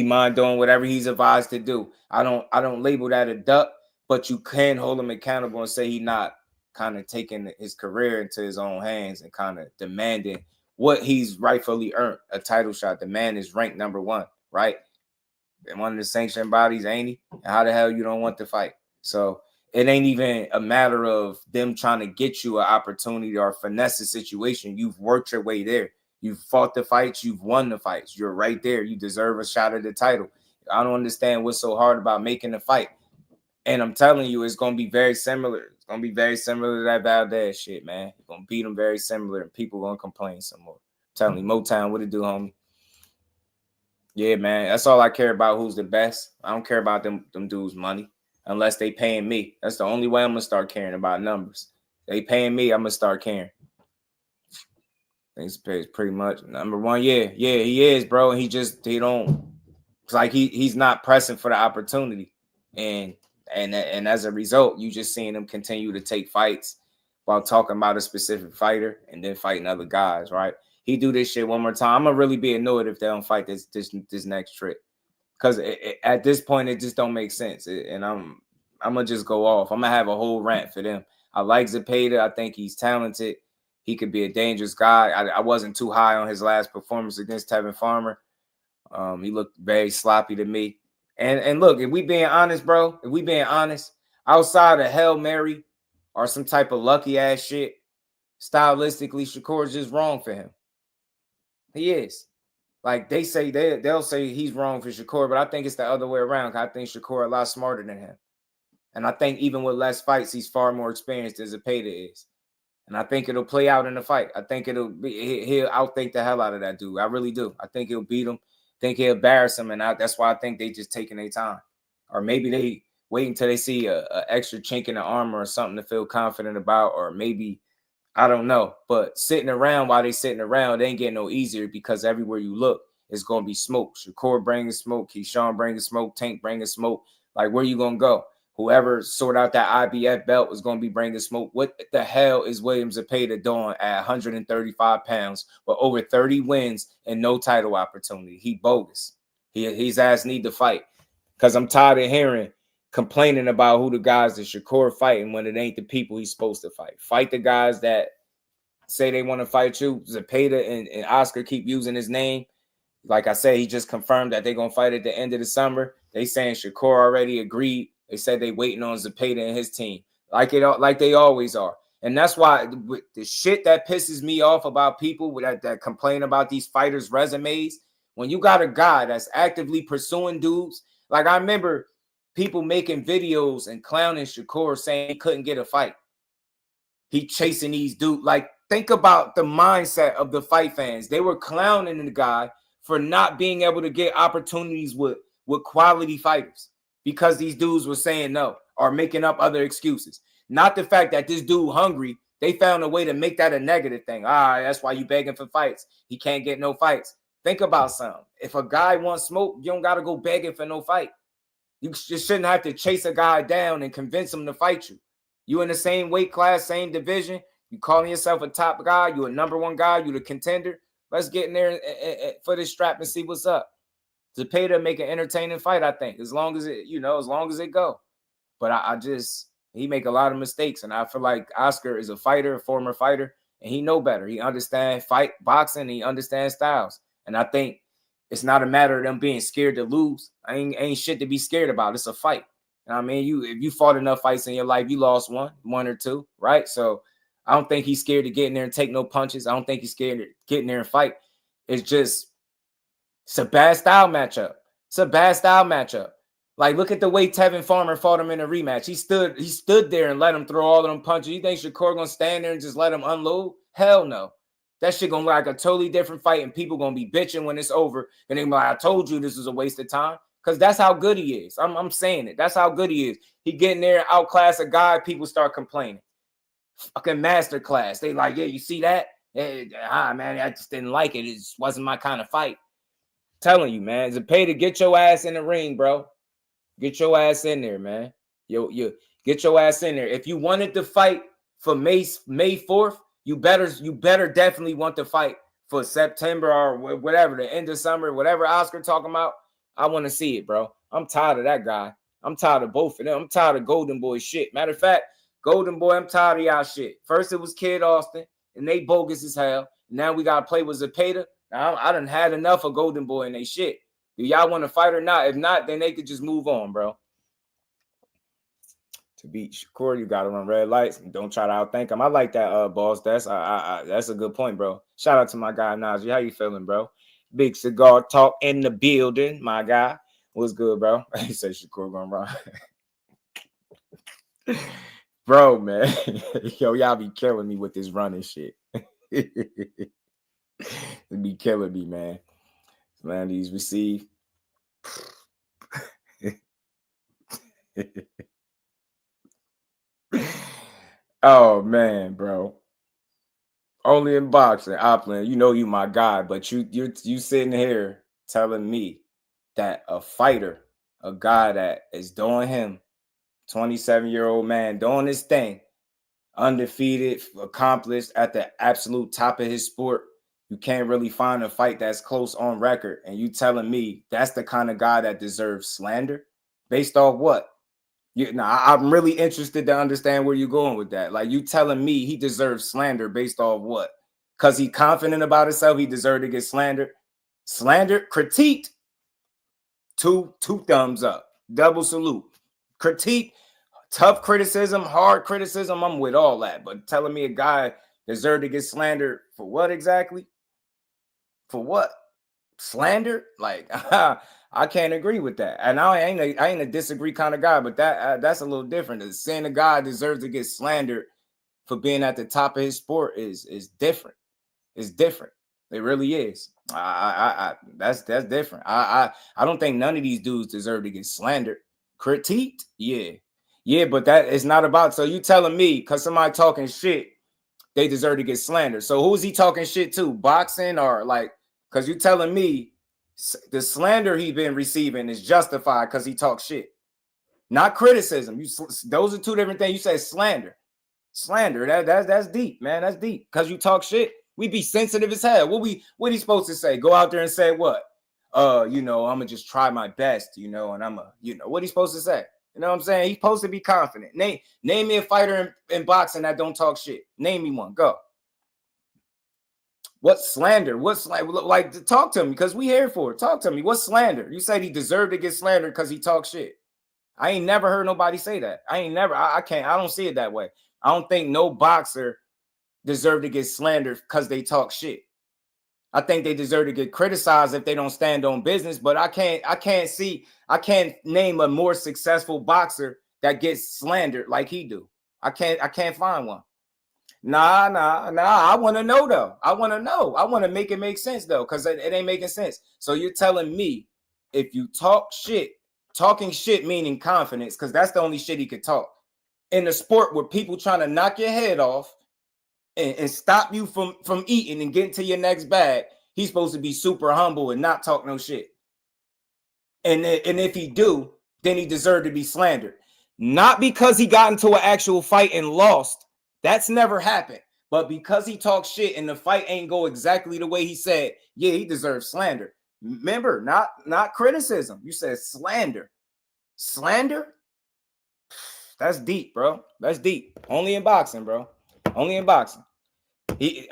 mind doing whatever he's advised to do. I don't label that a duck, but you can hold him accountable and say he's not kind of taking his career into his own hands and kind of demanding what he's rightfully earned, a title shot. The man is ranked number 1, right? And one of the sanctioned bodies, ain't he? And how the hell you don't want to fight? So it ain't even a matter of them trying to get you an opportunity or finesse the situation. You've worked your way there. You've fought the fights. You've won the fights. You're right there. You deserve a shot at the title. I don't understand what's so hard about making the fight. And I'm telling you, it's going to be very similar. It's going to be very similar to that Valdez shit, man. You're going to beat them very similar, and people going to complain some more. I'm telling you, Motown, what it do, homie? Yeah, man. That's all I care about, who's the best. I don't care about them dudes' money unless they paying me. That's the only way I'm going to start caring about numbers. They paying me, I'm going to start caring. Things pays pretty much. Number 1, yeah, he is, bro. And he don't, it's like he's not pressing for the opportunity. And as a result, you just seeing him continue to take fights while talking about a specific fighter and then fighting other guys, right? He do this shit one more time, I'm gonna really be annoyed if they don't fight this next trip, because at this point it just don't make sense. And I'm gonna just go off. I'm gonna have a whole rant for them. I like Zepeda. I think he's talented. He could be a dangerous guy. I wasn't too high on his last performance against Tevin Farmer. He looked very sloppy to me. And look, if we being honest, bro, outside of Hail Mary or some type of lucky ass shit, stylistically, Shakur is just wrong for him. He is. Like they'll say he's wrong for Shakur, but I think it's the other way around. I think Shakur a lot smarter than him. And I think even with less fights, he's far more experienced than Zepeda is. And I think it'll play out in the fight. I think he'll outthink the hell out of that dude. I really do. I think he'll beat him. I think he'll embarrass him. And that's why I think they just taking their time. Or maybe they wait until they see a extra chink in the armor or something to feel confident about. Or maybe, I don't know. But sitting around while they sitting around, they ain't getting no easier because everywhere you look, it's going to be smoke. Shakur bringing smoke. Keyshawn bringing smoke. Tank bringing smoke. Like, where you going to go? Whoever sort out that IBF belt is going to be bringing smoke. What the hell is William Zepeda doing at 135 pounds with over 30 wins and no title opportunity? He bogus. His ass need to fight, because I'm tired of hearing complaining about who the guys that Shakur fighting when it ain't the people he's supposed to fight. Fight the guys that say they want to fight you. Zepeda and Oscar keep using his name. Like I said, he just confirmed that they're going to fight at the end of the summer. They saying Shakur already agreed. They said they waiting on Zepeda and his team, like they always are. And that's why the shit that pisses me off about people that complain about these fighters' resumes, when you got a guy that's actively pursuing dudes. Like I remember people making videos and clowning Shakur saying he couldn't get a fight. He chasing these dudes. Like, think about the mindset of the fight fans. They were clowning the guy for not being able to get opportunities with quality fighters because these dudes were saying no or making up other excuses. Not the fact that this dude hungry. They found a way to make that a negative thing. That's why you begging for fights. He can't get no fights. Think about something. If a guy wants smoke, you don't got to go begging for no fight. You just shouldn't have to chase a guy down and convince him to fight you. You in the same weight class, same division. You calling yourself a top guy. You a number one guy. You the contender. Let's get in there for this strap and see what's up. Zepeda make an entertaining fight, I think, as long as it go. But he make a lot of mistakes, and I feel like Oscar is a fighter, a former fighter, and he know better. He understands boxing, he understands styles, and I think it's not a matter of them being scared to lose. Ain't shit to be scared about. It's a fight. You know what I mean? If you fought enough fights in your life, you lost one or two, right? So I don't think he's scared to get in there and take no punches. I don't think he's scared to get in there and fight. It's a bad style matchup. It's a bad style matchup. Like, look at the way Tevin Farmer fought him in a rematch. He stood there and let him throw all of them punches. You think Shakur gonna stand there and just let him unload? Hell no. That shit gonna look like a totally different fight, and people gonna be bitching when it's over. And they be like, I told you this was a waste of time. Because that's how good he is. I'm saying it. That's how good he is. He getting there and outclass a guy, people start complaining. Fucking masterclass. They like, yeah, you see that? Man, I just didn't like it. It just wasn't my kind of fight. Telling you, man. Zepeda, get your ass in the ring, bro. Get your ass in there, man. Yo, get your ass in there. If you wanted to fight for May 4th, you better definitely want to fight for September or whatever, the end of summer, whatever Oscar talking about. I want to see it, bro. I'm tired of that guy. I'm tired of both of them. I'm tired of Golden Boy shit. Matter of fact, Golden Boy, I'm tired of y'all shit. First it was Kid Austin, and they bogus as hell. Now we got to play with Zepeda. I done had enough of Golden Boy and they shit. Do y'all want to fight or not? If not, then they could just move on, bro. To beat Shakur, you got to run red lights. And don't try to outthink him. I like that, boss. That's a good point, bro. Shout out to my guy, Najee. How you feeling, bro? Big cigar talk in the building, my guy. What's good, bro? He said Shakur gonna run. Bro, man. Yo, y'all be killing me with this running shit. It be killing me, man. Man, these receive. Oh, man, bro. Only in boxing, Opland, you know you my guy, but you sitting here telling me that a fighter, a guy that is doing him, 27-year-old man doing his thing, undefeated, accomplished at the absolute top of his sport, you can't really find a fight that's close on record, and you telling me that's the kind of guy that deserves slander? Based off what? I'm really interested to understand where you're going with that. Like, you telling me he deserves slander based off what? Because he confident about himself, he deserved to get slandered. Slandered, critiqued. Two thumbs up. Double salute. Critique, tough criticism, hard criticism. I'm with all that. But telling me a guy deserved to get slandered for what exactly? For what? Slander? Like, I can't agree with that. And I ain't a disagree kind of guy, but that's a little different. Saying a guy deserves to get slandered for being at the top of his sport is different. It's different. It really is. That's different. I don't think none of these dudes deserve to get slandered. Critiqued? Yeah, but that is not about. So you telling me because somebody talking shit, they deserve to get slandered. So who's he talking shit to? Boxing or like? Because you telling me the slander he's been receiving is justified because he talks shit, not criticism. Those are two different things. You say slander. That's deep, man. That's deep. Because you talk shit, we be sensitive as hell. What he supposed to say? Go out there and say what? I'm gonna just try my best, and I'm what he supposed to say? You know what I'm saying? He's supposed to be confident. Name me a fighter in boxing that don't talk shit. Name me one. Go. What slander? What's like talk to me because we here for it. Talk to me. What's slander? You said he deserved to get slandered because he talks shit. I ain't never heard nobody say that. I don't see it that way. I don't think no boxer deserved to get slandered because they talk shit. I think they deserve to get criticized if they don't stand on business. But I can't name a more successful boxer that gets slandered like he do. I can't find one. Nah. I want to know though. I want to know. I want to make it make sense though, because it ain't making sense. So you're telling me if you talk shit, talking shit meaning confidence, because that's the only shit he could talk. In a sport where people trying to knock your head off and stop you from eating and getting to your next bag, he's supposed to be super humble and not talk no shit. And if he do, then he deserved to be slandered. Not because he got into an actual fight and lost. That's never happened. But because he talked shit and the fight ain't go exactly the way he said, yeah, he deserves slander. Remember, not criticism. You said slander. Slander? That's deep, bro. That's deep. Only in boxing, bro. Only in boxing. He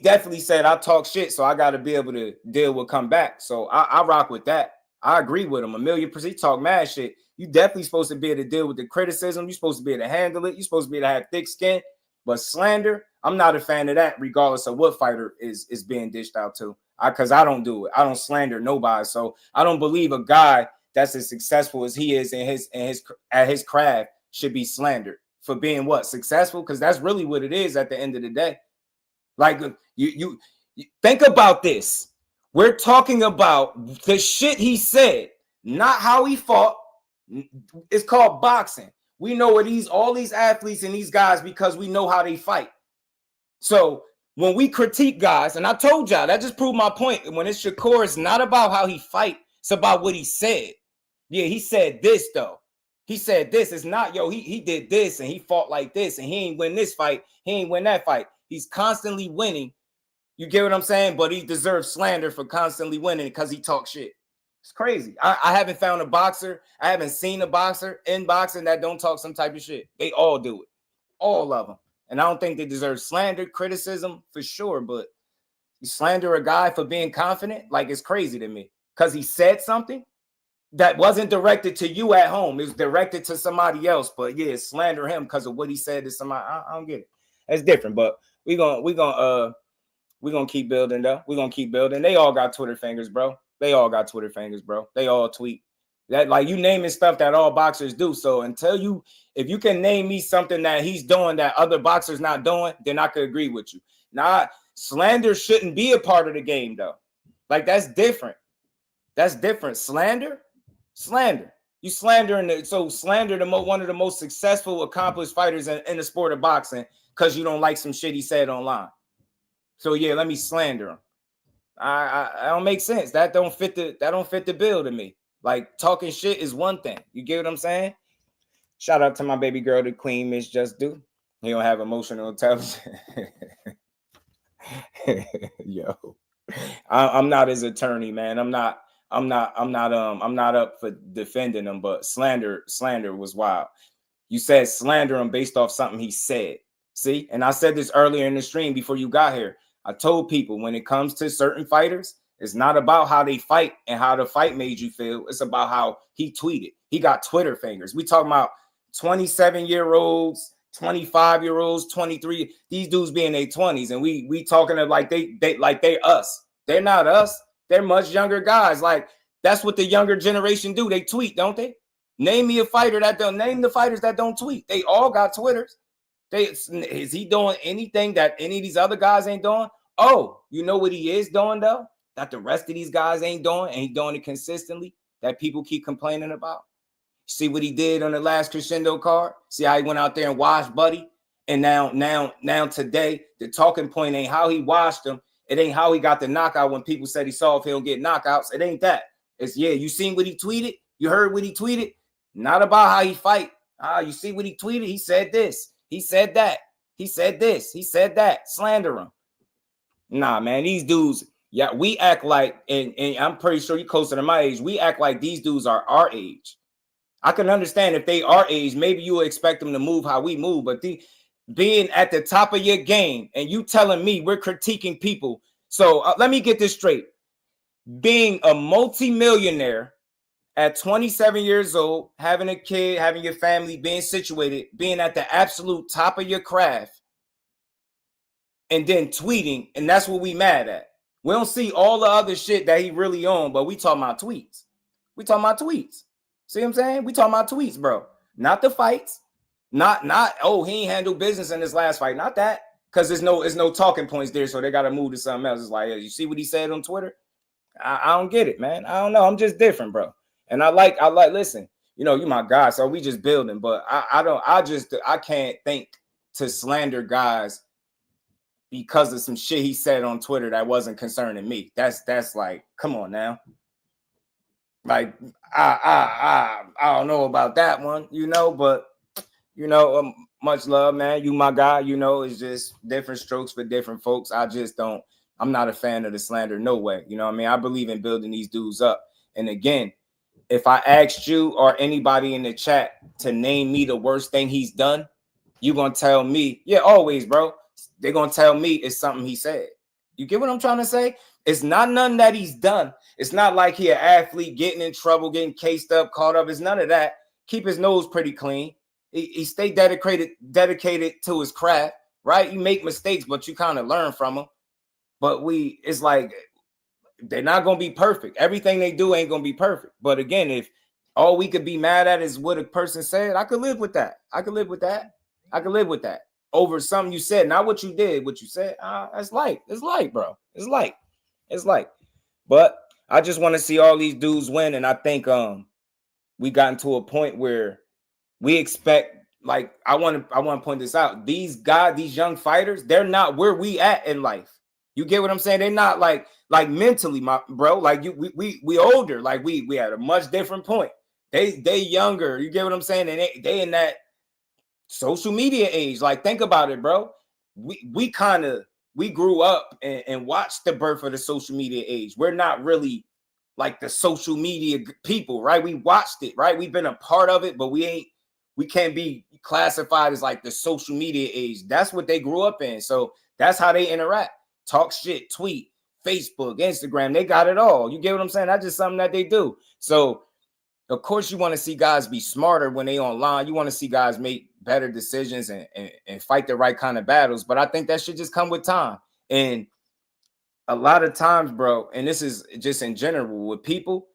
definitely said I talk shit, so I got to be able to deal with come back. So I rock with that. I agree with him 1,000,000%. He talk mad shit. You definitely supposed to be able to deal with the criticism. You're supposed to be able to handle it. You're supposed to be able to have thick skin. But slander, I'm not a fan of that, regardless of what fighter is being dished out to. Because I don't do it. I don't slander nobody. So I don't believe a guy that's as successful as he is at his craft should be slandered for being what? Successful? Because that's really what it is at the end of the day. Like you think about this. We're talking about the shit he said, not how he fought. It's called boxing. We know what all these athletes and these guys because we know how they fight. So when we critique guys, and I told y'all that just proved my point. When it's Shakur, it's not about how he fight. It's about what he said. Yeah, he said this though. He said this. It's not, he did this and he fought like this and he ain't win this fight. He ain't win that fight. He's constantly winning. You get what I'm saying? But he deserves slander for constantly winning because he talks shit. It's crazy. I haven't found a boxer. I haven't seen a boxer in boxing that don't talk some type of shit. They all do it. All of them. And I don't think they deserve slander, criticism for sure. But you slander a guy for being confident, like it's crazy to me. Because he said something that wasn't directed to you at home. It was directed to somebody else. But yeah, slander him because of what he said to somebody. I don't get it. It's different. But we're gonna keep building though. We're gonna keep building. They all got Twitter fingers, bro. They all got Twitter fingers, bro. They all tweet. That, like, you naming stuff that all boxers do. So if you can name me something that he's doing that other boxers not doing, then I could agree with you. Nah, slander shouldn't be a part of the game though. Like, that's different. That's different. Slander. You slandering one of the most successful, accomplished fighters in the sport of boxing because you don't like some shit he said online. So yeah, let me slander him. I don't make sense. That don't fit the bill to me. Like, talking shit is one thing. You get what I'm saying? Shout out to my baby girl, the queen, Miss Jusdu. He don't have emotional intelligence. Yo, I'm not his attorney, man. I'm not up for defending him, but slander was wild. You said slander him based off something he said. See, and I said this earlier in the stream before you got here. I told people when it comes to certain fighters, it's not about how they fight and how the fight made you feel. It's about how he tweeted. He got Twitter fingers. We talking about 27-year-olds, 25-year-olds, 23. These dudes be in their 20s, and we talking to like they us. They're not us. They're much younger guys. Like, that's what the younger generation do. They tweet, don't they? Name me a fighter that don't. Name the fighters that don't tweet. They all got Twitters. Is he doing anything that any of these other guys ain't doing? Oh, you know what he is doing though? That the rest of these guys ain't doing, and he's doing it consistently, that people keep complaining about. See what he did on the last Crescendo card? See how he went out there and washed Buddy? And now today, the talking point ain't how he washed him. It ain't how he got the knockout when people said he saw if he'll get knockouts. It ain't that. It's, yeah, you seen what he tweeted? You heard what he tweeted? Not about how he fight. You see what he tweeted? He said this. He said that. He said this. He said that. Slander him. Nah, man, these dudes, yeah, we act like, and I'm pretty sure you're closer to my age, we act like these dudes are our age. I can understand if they are age, maybe you will expect them to move how we move, but being at the top of your game and you telling me we're critiquing people. So let me get this straight. Being a multimillionaire at 27 years old, having a kid, having your family, being situated, being at the absolute top of your craft, and then tweeting, and that's what we mad at. We don't see all the other shit that he really on, but we talking about tweets. We talking about tweets. See what I'm saying? We talking about tweets, bro. Not the fights. Not oh, he ain't handled business in his last fight. Not that. Because there's no talking points there, so they gotta move to something else. It's like, you see what he said on Twitter? I don't get it, man. I don't know. I'm just different, bro. And I like, listen, you my guy, so we just building, but I can't think to slander guys because of some shit he said on Twitter that wasn't concerning me. That's like, come on now. Like, I don't know about that one, but much love, man. You my guy, it's just different strokes for different folks. I'm not a fan of the slander, no way. You know what I mean? I believe in building these dudes up. And again, if I asked you or anybody in the chat to name me the worst thing he's done, you're gonna tell me, yeah, always, bro. They're gonna tell me it's something he said. You get what I'm trying to say? It's not nothing that he's done. It's not like he an athlete getting in trouble, getting cased up, caught up. It's none of that. Keep his nose pretty clean. He stay dedicated to his craft, right? You make mistakes, but you kind of learn from them. But it's like they're not gonna be perfect. Everything they do ain't gonna be perfect. But again, if all we could be mad at is what a person said, I could live with that. I could live with that over something you said, not what you did, what you said. It's light, bro. It's light. But I just want to see all these dudes win, and I think we gotten to a point where we expect, like, I want to point this out. These young fighters, they're not where we at in life. You get what I'm saying? They're not like mentally, my bro. Like we older. Like we had a much different point. They younger. You get what I'm saying? And they in that social media age. Like, think about it, bro. We grew up and watched the birth of the social media age. We're not really like the social media people, right? We watched it, right? We've been a part of it, but we can't be classified as like the social media age. That's what they grew up in. So that's how they interact. Talk shit, tweet, Facebook, Instagram. They got it all. You get what I'm saying? That's just something that they do. So of course you want to see guys be smarter when they online. You want to see guys make better decisions and fight the right kind of battles. But I think that should just come with time. And a lot of times, bro, and this is just in general with people,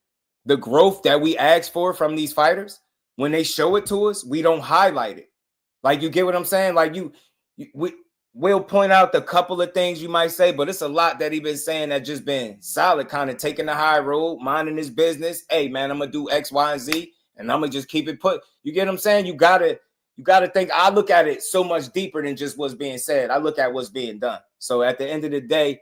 the growth that we ask for from these fighters, when they show it to us, we don't highlight it. Like, you get what I'm saying? Like, we'll point out the couple of things you might say, but it's a lot that he been saying that just been solid, kind of taking the high road, minding his business. Hey, man, I'm gonna do X, Y, and Z, and I'm gonna just keep it put. You get what I'm saying? You gotta think. I look at it so much deeper than just what's being said. I look at what's being done. So at the end of the day,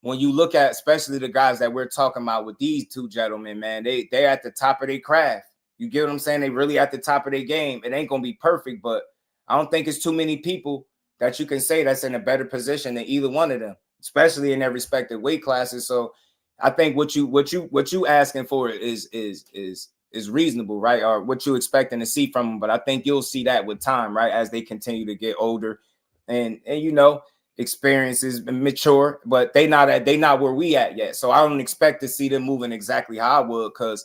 when you look at especially the guys that we're talking about with these two gentlemen, man, they're at the top of their craft. You get what I'm saying? They really at the top of their game. It ain't gonna be perfect, but I don't think it's too many people that you can say that's in a better position than either one of them, especially in their respective weight classes. So I think what you asking for is reasonable, right? Or what you expecting to see from them. But I think you'll see that with time, right? As they continue to get older and experiences mature, but they not where we at yet. So I don't expect to see them moving exactly how I would, because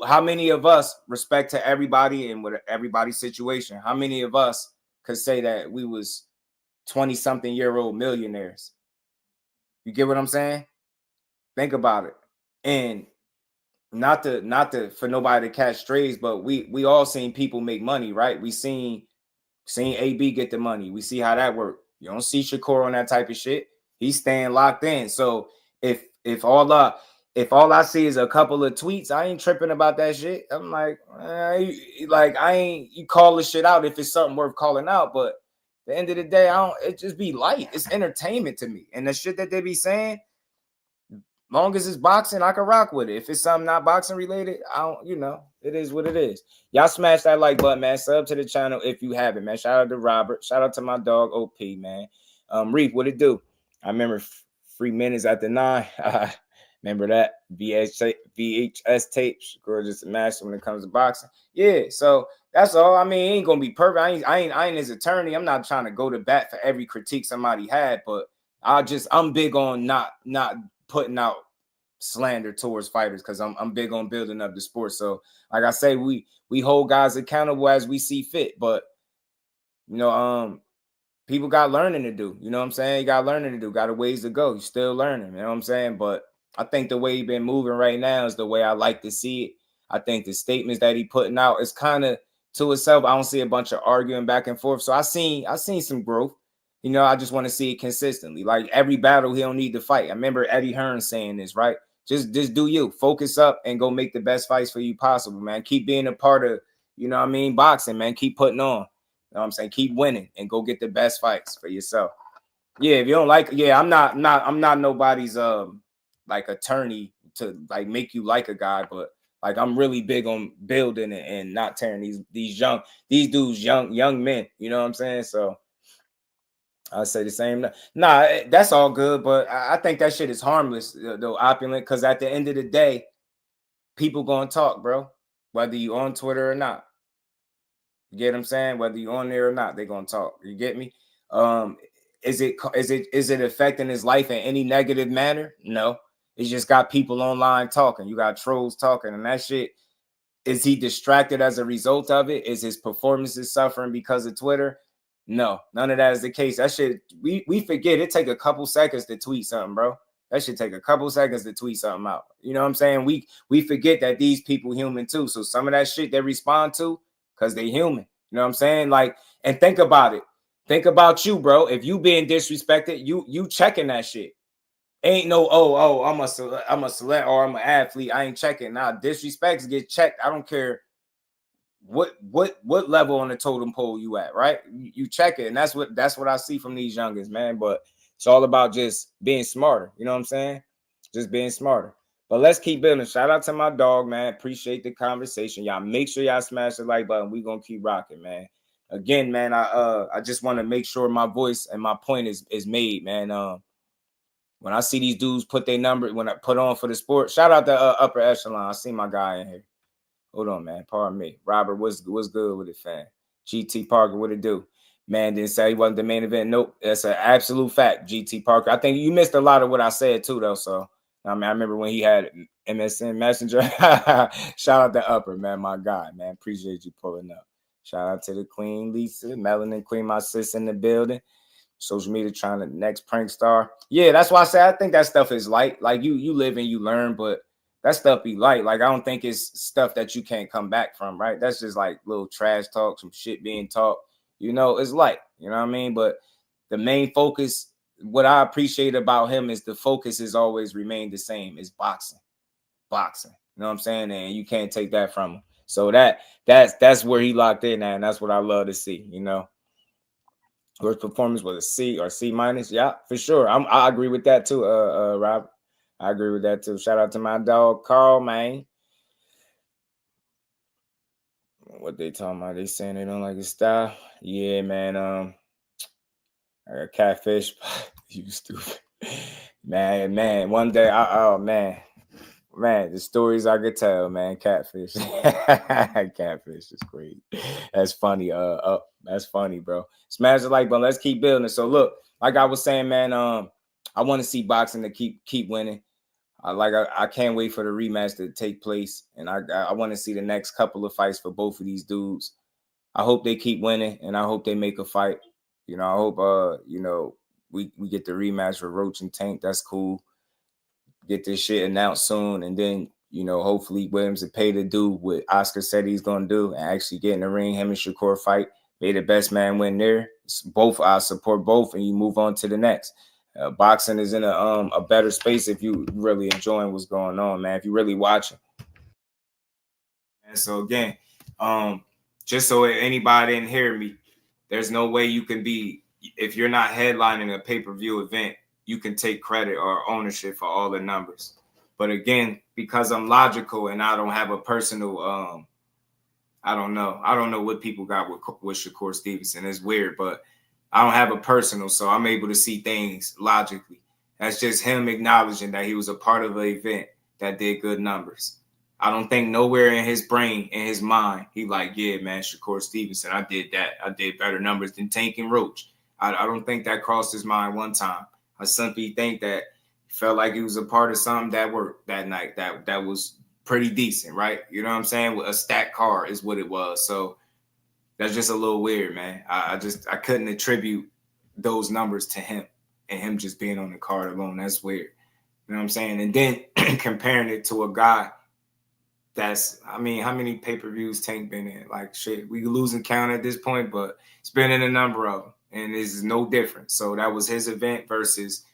how many of us, respect to everybody and with everybody's situation, how many of us could say that we was 20-something-year-old millionaires? You get what I'm saying? Think about it. And not to for nobody to catch strays, but we all seen people make money, right? We seen AB get the money. We see how that worked. You don't see Shakur on that type of shit. He's staying locked in. So if all I see is a couple of tweets, I ain't tripping about that shit. I'm like, you call the shit out if it's something worth calling out. But at the end of the day, it just be light. It's entertainment to me. And the shit that they be saying, long as it's boxing, I can rock with it. If it's something not boxing related, it is what it is. Y'all smash that like button, man. Sub to the channel if you haven't, man. Shout out to Robert. Shout out to my dog OP, man. Reef, what it do? I remember 3 minutes after 9. Remember that VHS tapes? Girl, just a master when it comes to boxing. Yeah, so that's all. I mean, it ain't gonna be perfect. I ain't his attorney. I'm not trying to go to bat for every critique somebody had, but I'm big on not putting out slander towards fighters, because I'm big on building up the sport. So like I say, we hold guys accountable as we see fit. But people got learning to do. You know what I'm saying? You got learning to do. Got a ways to go. You still learning. You know what I'm saying? But I think the way he been moving right now is the way I like to see it. I think the statements that he putting out is kind of to itself. I don't see a bunch of arguing back and forth. So I seen some growth. You know, I just want to see it consistently. Like every battle, he don't need to fight. I remember Eddie Hearn saying this, right? Just do you. Focus up and go make the best fights for you possible, man. Keep being a part of, you know what I mean, boxing, man. Keep putting on. You know what I'm saying? Keep winning and go get the best fights for yourself. Yeah, if you don't like, yeah, I'm not nobody's like attorney to like make you like a guy, but like I'm really big on building and not tearing these dudes young men. You know what I'm saying? So I say the same. Nah, that's all good, but I think that shit is harmless, though, opulent, because at the end of the day, people gonna talk, bro, whether you on Twitter or not. You get what I'm saying? Whether you on there or not, they're gonna talk. You get me? Is it affecting his life in any negative manner? No. It's just got people online talking. You got trolls talking, and that shit. Is he distracted as a result of it? Is his performances suffering because of Twitter? No, none of that is the case. That shit, we forget it take a couple seconds to tweet something, bro. That should take a couple seconds to tweet something out. You know what I'm saying? We forget that these people human too. So some of that shit they respond to because they human. You know what I'm saying? Like, and think about it. Think about you, bro. If you being disrespected, you checking that shit. Ain't no I'm a select or I'm an athlete. I ain't checking. Nah, disrespects get checked. I don't care what level on the totem pole you at, right? You check it, and that's what I see from these youngins, man. But it's all about just being smarter. You know what I'm saying? Just being smarter. But let's keep building. Shout out to my dog, man. Appreciate the conversation. Y'all make sure y'all smash the like button. We gonna keep rocking, man. Again, man, I just want to make sure my voice and my point is made, man. When I see these dudes put their number, when I put on for the sport, shout out to upper echelon. I see my guy in here. Hold on, man. Pardon me. Robert, what's good with it, fam? GT Parker, what it do? Man didn't say he wasn't the main event. Nope. That's an absolute fact, GT Parker. I think you missed a lot of what I said, too, though. So, I mean, I remember when he had MSN Messenger. Shout out to Upper, man, my guy, man. Appreciate you pulling up. Shout out to the Queen, Lisa, Melanin Queen, my sis in the building. Social media trying to next prank star. Yeah, that's why I say I think that stuff is light. Like you live and you learn, but that stuff be light. Like I don't think it's stuff that you can't come back from, right? That's just like little trash talk, some shit being talked. You know, it's light. You know what I mean? But the main focus, what I appreciate about him is the focus has always remained the same. Is boxing. Boxing. You know what I'm saying? And you can't take that from him. So that's where he locked in at, and that's what I love to see, you know. Worst performance was a C or C minus. Yeah, for sure. I agree with that too, Rob. I agree with that too. Shout out to my dog Carl, man. What they talking about? They saying they don't like his style. Yeah, man. I got catfish. You stupid. Man. One day, man, the stories I could tell, man. Catfish. Catfish is great. That's funny. That's funny, bro. Smash the like button. Let's keep building. So look, like I was saying, man, I want to see boxing to keep winning. I can't wait for the rematch to take place. And I want to see the next couple of fights for both of these dudes. I hope they keep winning and I hope they make a fight. You know, I hope we get the rematch for Roach and Tank. That's cool. Get this shit announced soon, and then hopefully Williams will pay to do what Oscar said he's gonna do and actually get in the ring. Him and Shakur fight. May the best man win there. It's both, I support both, and you move on to the next. Boxing is in a better space if you really enjoying what's going on, man. If you really watching. And so again, just so anybody didn't hear me, there's no way you can be, if you're not headlining a pay-per-view event, you can take credit or ownership for all the numbers. But again, because I'm logical and I don't have a personal, I don't know what people got with Shakur Stevenson. It's weird, but I don't have a personal, so I'm able to see things logically. That's just him acknowledging that he was a part of an event that did good numbers. I don't think nowhere in his brain, in his mind, he like, yeah, man, Shakur Stevenson, I did that. I did better numbers than Tank and Roach. I don't think that crossed his mind one time. I simply think that he felt like he was a part of something that worked that night that was pretty decent, right? You know what I'm saying? A stacked card is what it was. So that's just a little weird, man. I couldn't attribute those numbers to him and him just being on the card alone. That's weird. You know what I'm saying? And then comparing it to a guy that's, I mean, how many pay-per-views Tank been in? Like, shit, we losing count at this point, but it's been in a number of them, and it's no different. So that was his event versus.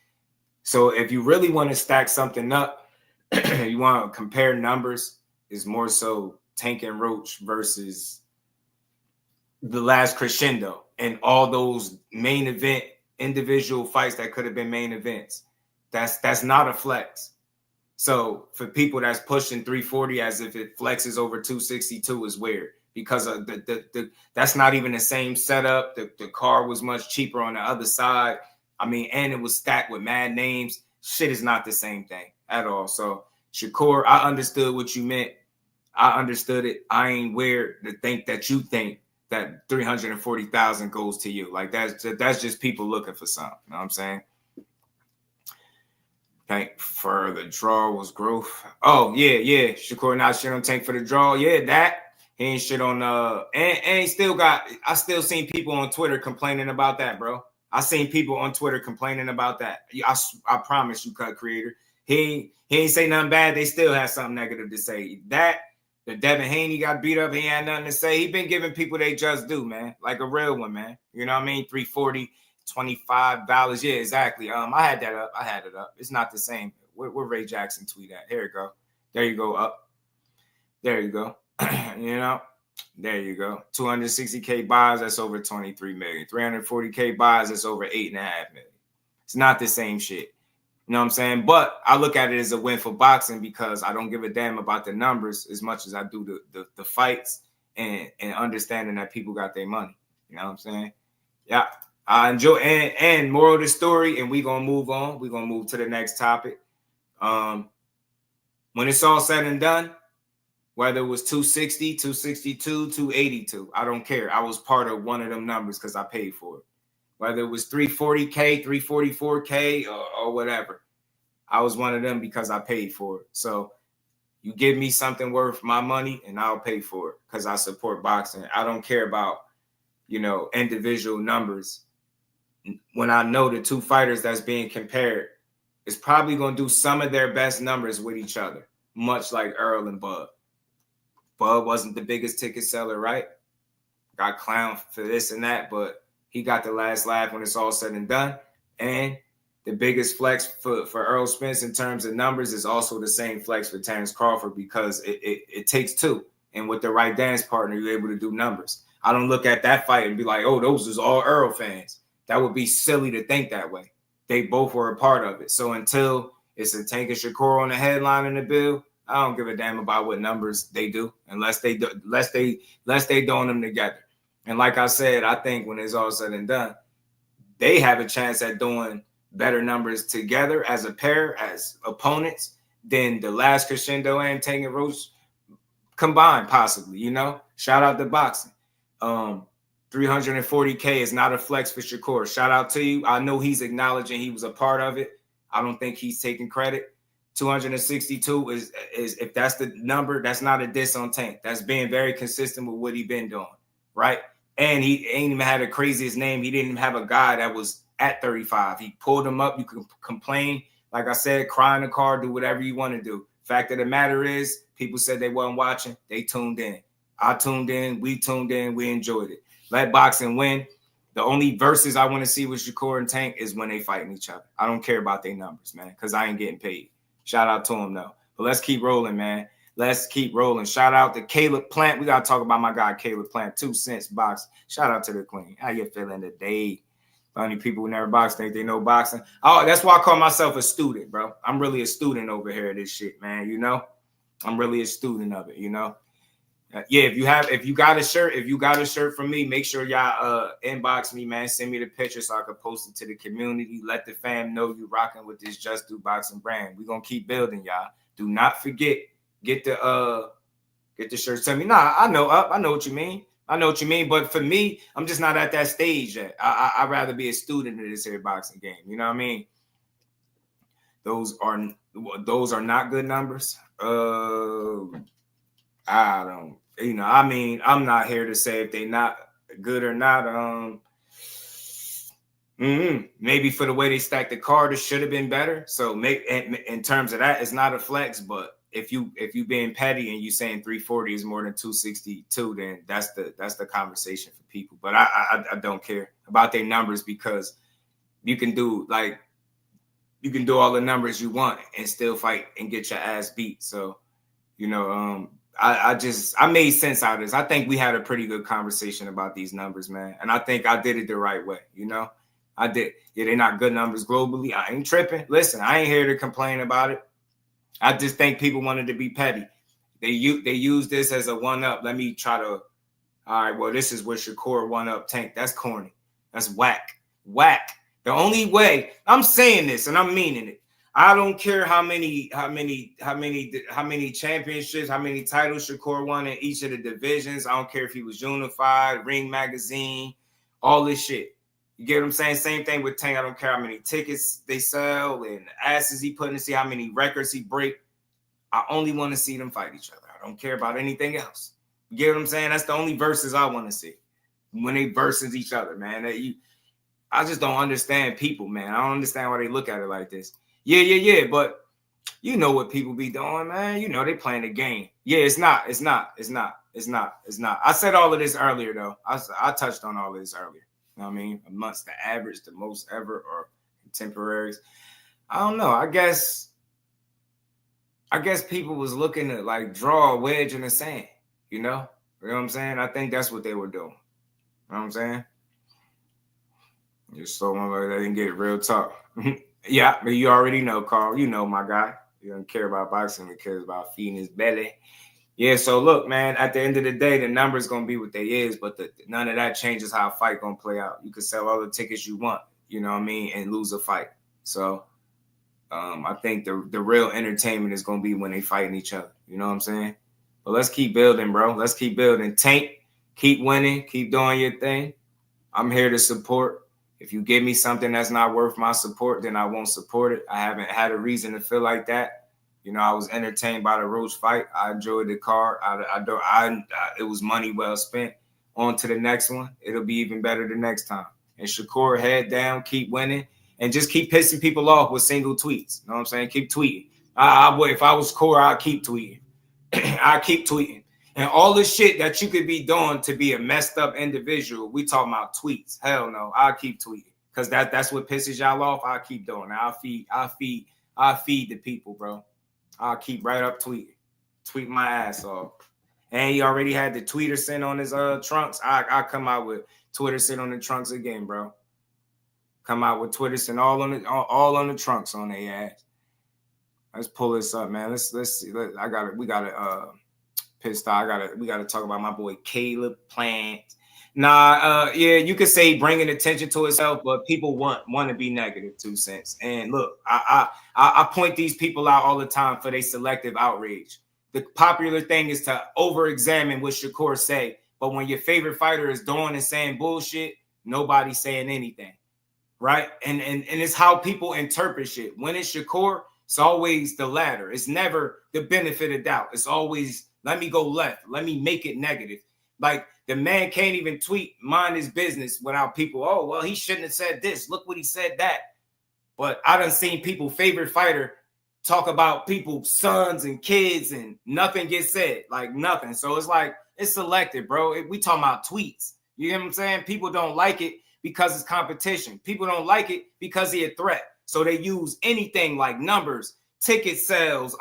So if you really want to stack something up, you want to compare numbers, is more so Tank and Roach versus the last Crescendo and all those main event individual fights that could have been main events. That's not a flex. So for people that's pushing 340 as if it flexes over 262 is weird, because of the that's not even the same setup. The car was much cheaper on the other side. I mean, and it was stacked with mad names. Shit is not the same thing at all. So Shakur, I understood what you meant. I understood it. I ain't weird to think that you think that 340,000 goes to you. Like that's just people looking for something. You know what I'm saying? Tank for the draw was growth. Oh, yeah. Shakur not shit on Tank for the draw. Yeah, that. He ain't shit on and he still got, I still seen people on Twitter complaining about that, bro. I seen people on Twitter complaining about that. I promise you, cut creator. He ain't say nothing bad. They still have something negative to say. That the Devin Haney got beat up, he had nothing to say. He been giving people they just do, man. Like a real one, man. You know what I mean? 340. $25. Yeah, exactly. I had that up. I had it up. It's not the same. Where Ray Jackson tweet at? Here you go. There you go. Up. There you go. You know, there you go. 260K buys, that's over 23 million. 340K buys, that's over 8.5 million. It's not the same shit. You know what I'm saying? But I look at it as a win for boxing because I don't give a damn about the numbers as much as I do the fights and understanding that people got their money. You know what I'm saying? Yeah. I enjoy and moral of the story, and we're gonna move on. We're gonna move to the next topic. When it's all said and done, whether it was 260, 262, 282, I don't care. I was part of one of them numbers because I paid for it. Whether it was 340K, 344K, or whatever, I was one of them because I paid for it. So you give me something worth my money, and I'll pay for it because I support boxing. I don't care about, individual numbers. When I know the two fighters that's being compared is probably going to do some of their best numbers with each other, much like Earl and Bud. Bud wasn't the biggest ticket seller, right? Got clowned for this and that, but he got the last laugh when it's all said and done. And the biggest flex for Earl Spence in terms of numbers is also the same flex for Terrence Crawford because it takes two. And with the right dance partner, you're able to do numbers. I don't look at that fight and be like, oh, those is all Earl fans. That would be silly to think that way. They both were a part of it. So until it's a Tank and Shakur on the headline in the bill, I don't give a damn about what numbers they do unless they doing them together. And like I said, I think when it's all said and done, they have a chance at doing better numbers together as a pair, as opponents, than the last Crescendo and Tank and Roach combined, possibly. Shout out to boxing. 340K is not a flex for Shakur. Shout out to you. I know he's acknowledging he was a part of it. I don't think he's taking credit. 262 is if that's the number, that's not a diss on Tank. That's being very consistent with what he's been doing, right? And he ain't even had the craziest name. He didn't even have a guy that was at 35. He pulled him up. You can complain, like I said, cry in the car, do whatever you want to do. Fact of the matter is, people said they wasn't watching. They tuned in. I tuned in. We tuned in. We enjoyed it. Let boxing win. The only verses I want to see with Shakur and Tank is when they fighting each other. I don't care about their numbers, man, because I ain't getting paid. Shout out to him, though. But let's keep rolling, man. Let's keep rolling. Shout out to Caleb Plant. We got to talk about my guy, Caleb Plant. 2 cents box. Shout out to the queen. How you feeling today? Funny people who never box think they know boxing. Oh, that's why I call myself a student, bro. I'm really a student over here of this shit, man. I'm really a student of it, Yeah, if you got a shirt from me, make sure y'all inbox me, man. Send me the picture so I can post it to the community. Let the fam know you rocking with this Jusdueboxing brand. We're gonna keep building, y'all. Do not forget, get the shirt. Tell me, nah, I know what you mean. But for me, I'm just not at that stage yet. I'd rather be a student of this here boxing game. You know what I mean? Those are not good numbers. I don't, I'm not here to say if they not good or not. Maybe for the way they stacked the card, it should have been better. So maybe in terms of that, it's not a flex. But if you being petty and you saying 340 is more than 262, then that's the conversation for people. But I don't care about their numbers, because you can do all the numbers you want and still fight and get your ass beat. So, I made sense out of this. I think we had a pretty good conversation about these numbers, man. And I think I did it the right way, I did. Yeah, they're not good numbers globally. I ain't tripping. Listen, I ain't here to complain about it. I just think people wanted to be petty. They use this as a one-up. Let me try to, all right, well, this is what Shakur one-up Tank. That's corny. That's whack. Whack. The only way, I'm saying this and I'm meaning it. I don't care how many championships, how many titles Shakur won in each of the divisions. I don't care if he was unified, Ring Magazine, all this shit. You get what I'm saying? Same thing with Tank. I don't care how many tickets they sell and asses he put in to see how many records he break. I only want to see them fight each other. I don't care about anything else. You get what I'm saying? That's the only verses I want to see. When they versus each other, man. I just don't understand people, man. I don't understand why they look at it like this. Yeah. But you know what people be doing, man. They playing the game. Yeah, it's not. I said all of this earlier, though. I touched on all of this earlier. You know what I mean? Amongst the average, the most ever, or contemporaries. I don't know. I guess people was looking to draw a wedge in the sand, You know what I'm saying? I think that's what they were doing. You know what I'm saying? Just so they didn't get real talk. Yeah, but you already know, Carl. You know my guy. You don't care about boxing. He cares about feeding his belly. Yeah, so look, man, at the end of the day, the number's going to be what they is, but none of that changes how a fight going to play out. You can sell all the tickets you want, you know what I mean, and lose a fight. So I think the real entertainment is going to be when they fighting each other. You know what I'm saying? But let's keep building, bro. Let's keep building. Tank, keep winning. Keep doing your thing. I'm here to support. If you give me something that's not worth my support, then I won't support it. I haven't had a reason to feel like that. I was entertained by the Roach fight. I enjoyed the card. It was money well spent. On to the next one. It'll be even better the next time. And Shakur, head down, keep winning, and just keep pissing people off with single tweets. You know what I'm saying? Keep tweeting. If I was Core, I'd keep tweeting. I keep tweeting. And all the shit that you could be doing to be a messed up individual, we talking about tweets. Hell no, I'll keep tweeting. Because that's what pisses y'all off. I'll keep doing it. I'll feed the people, bro. I'll keep right up tweeting. Tweet my ass off. And he already had the tweeter sent on his trunks. I come out with Twitter sent on the trunks again, bro. Come out with Twitter sent all on the trunks on their ass. Let's pull this up, man. Let's see. We gotta talk about my boy Caleb Plant. Yeah, you could say bringing attention to itself, but people want to be negative, 2 cents. And look, I point these people out all the time for their selective outrage. The popular thing is to over-examine what Shakur say, but when your favorite fighter is doing and saying bullshit, nobody's saying anything, right? And it's how people interpret shit. When it's Shakur, it's always the latter. It's never the benefit of doubt. It's always, let me go left. Let me make it negative. Like, the man can't even tweet, mind his business without people, oh, well, he shouldn't have said this. Look what he said that. But I done seen people, favorite fighter, talk about people's sons and kids and nothing gets said. Like, nothing. So it's like, it's selective, bro. We talking about tweets. You know what I'm saying? People don't like it because it's competition. People don't like it because he a threat. So they use anything like numbers, ticket sales,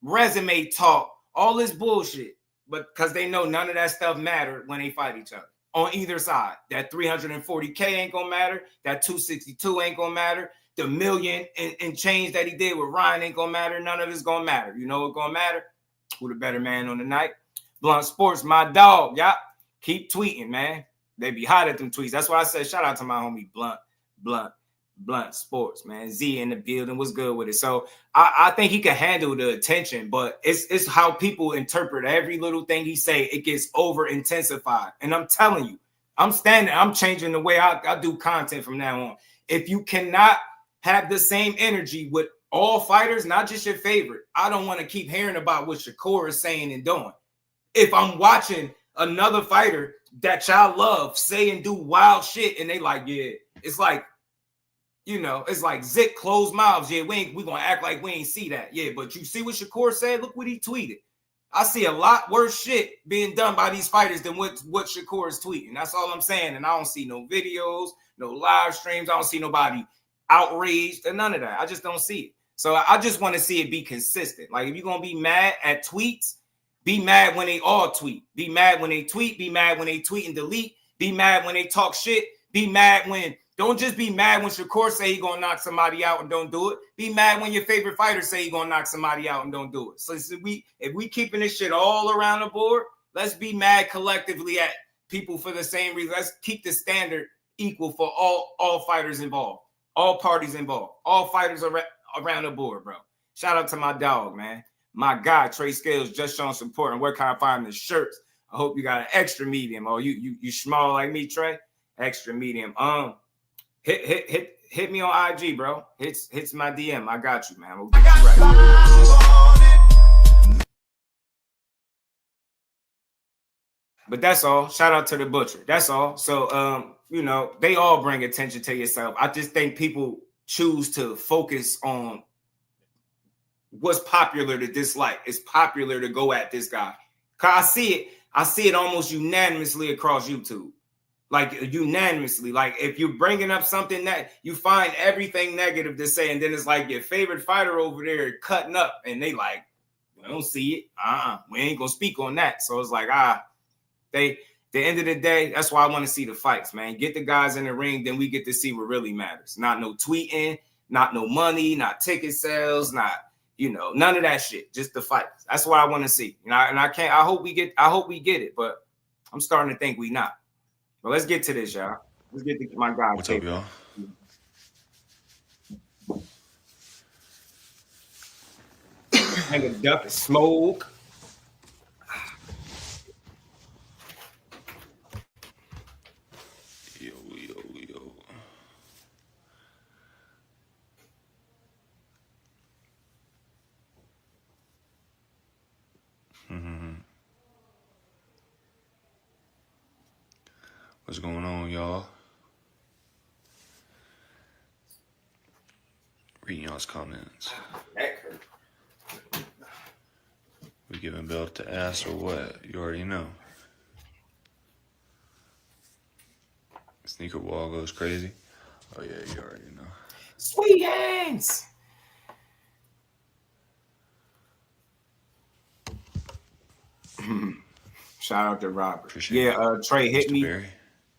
resume talk, all this bullshit. But because they know none of that stuff matter when they fight each other on either side. That 340K ain't gonna matter. That 262 ain't gonna matter. The million and change that he did with Ryan ain't gonna matter. None of it's gonna matter. You know what's gonna matter? Who the better man on the night? Blunt Sports, my dog. Y'all keep tweeting, man. They be hot at them tweets. That's why I said shout out to my homie Blunt Sports, man. Z in the building was good with it. So I think he can handle the attention, but it's how people interpret every little thing he say. It gets over intensified. And I'm telling you, I'm changing the way I do content from now on. If you cannot have the same energy with all fighters, not just your favorite, I don't want to keep hearing about what Shakur is saying and doing. If I'm watching another fighter that y'all love say and do wild shit and they like, yeah, it's like, You know, it's like zip closed mouths. Yeah, we gonna act like we ain't see that. Yeah, but you see what Shakur said? Look what he tweeted. I see a lot worse shit being done by these fighters than what Shakur is tweeting. That's all I'm saying. And I don't see no videos, no live streams. I don't see nobody outraged and none of that. I just don't see it. So I just want to see it be consistent. Like if you're gonna be mad at tweets, be mad when they all tweet. Be mad when they tweet. Be mad when they tweet and delete. Be mad when they talk shit. Be mad when. Don't just be mad when Shakur say he gonna knock somebody out and don't do it. Be mad when your favorite fighter say he gonna knock somebody out and don't do it. So if we keeping this shit all around the board, let's be mad collectively at people for the same reason. Let's keep the standard equal for all fighters involved, all parties involved, all fighters around the board, bro. Shout out to my dog, man. My guy, Trey Scales, just showing support. And where can I find the shirts? I hope you got an extra medium. Oh, you small like me, Trey? Extra medium. Hit me on IG, bro. Hits my DM. I got you, man. We'll get you right. But that's all. Shout out to the butcher. That's all. So you know, they all bring attention to yourself. I just think people choose to focus on what's popular to dislike. It's popular to go at this guy. Cause I see it almost unanimously across YouTube. Like unanimously, like if you're bringing up something that you find everything negative to say, and then it's like your favorite fighter over there cutting up, and they like, we don't see it. We ain't gonna speak on that. So it's like, the end of the day, that's why I want to see the fights, man. Get the guys in the ring, then we get to see what really matters. Not no tweeting, not no money, not ticket sales, not, you know, none of that shit. Just the fights. That's what I want to see. You know, and I hope we get it, but I'm starting to think we not. But let's get to this, y'all. Let's get to my guy. What's up, y'all? Hang a duck and smoke. Yo. What's going on, y'all? Reading y'all's comments. We giving belt to ass or what? You already know. Sneaker wall goes crazy. Oh yeah, you already know. Sweet hands. Shout out to Robert. Appreciate Trey, hit me. Barry.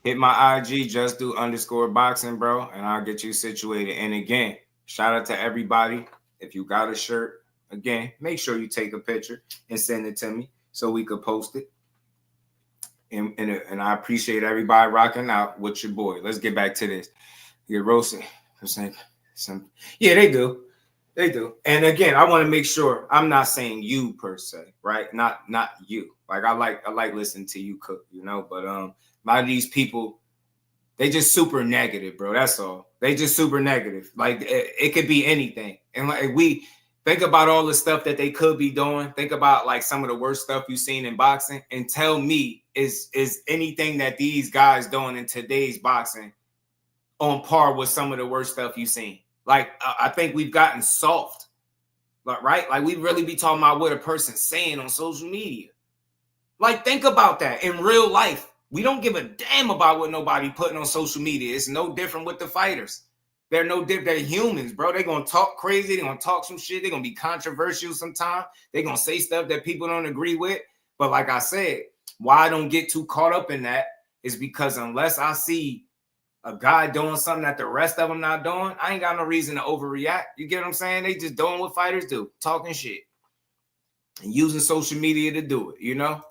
Hit my IG, Jusdueboxing, bro, and I'll get you situated. And again, shout out to everybody. If you got a shirt, again, make sure you take a picture and send it to me so we could post it. And I appreciate everybody rocking out with your boy. Let's get back to this. Get roasted. Yeah, they do. They do. And again, I want to make sure I'm not saying you per se, right? Not you. Like I like listening to you cook, you know, but a lot of these people, they just super negative, bro. That's all. They just super negative. Like it could be anything. And like we think about all the stuff that they could be doing. Think about like some of the worst stuff you've seen in boxing and tell me is anything that these guys doing in today's boxing on par with some of the worst stuff you've seen. Like I think we've gotten soft, right? Like we really be talking about what a person's saying on social media. Like think about that in real life. We don't give a damn about what nobody putting on social media. It's no different with the fighters. They're no different. They're humans, bro. They're going to talk crazy. They're going to talk some shit. They're going to be controversial sometimes. They're going to say stuff that people don't agree with. But like I said, why I don't get too caught up in that is because unless I see a guy doing something that the rest of them not doing, I ain't got no reason to overreact. You get what I'm saying? They just doing what fighters do, talking shit and using social media to do it, you know?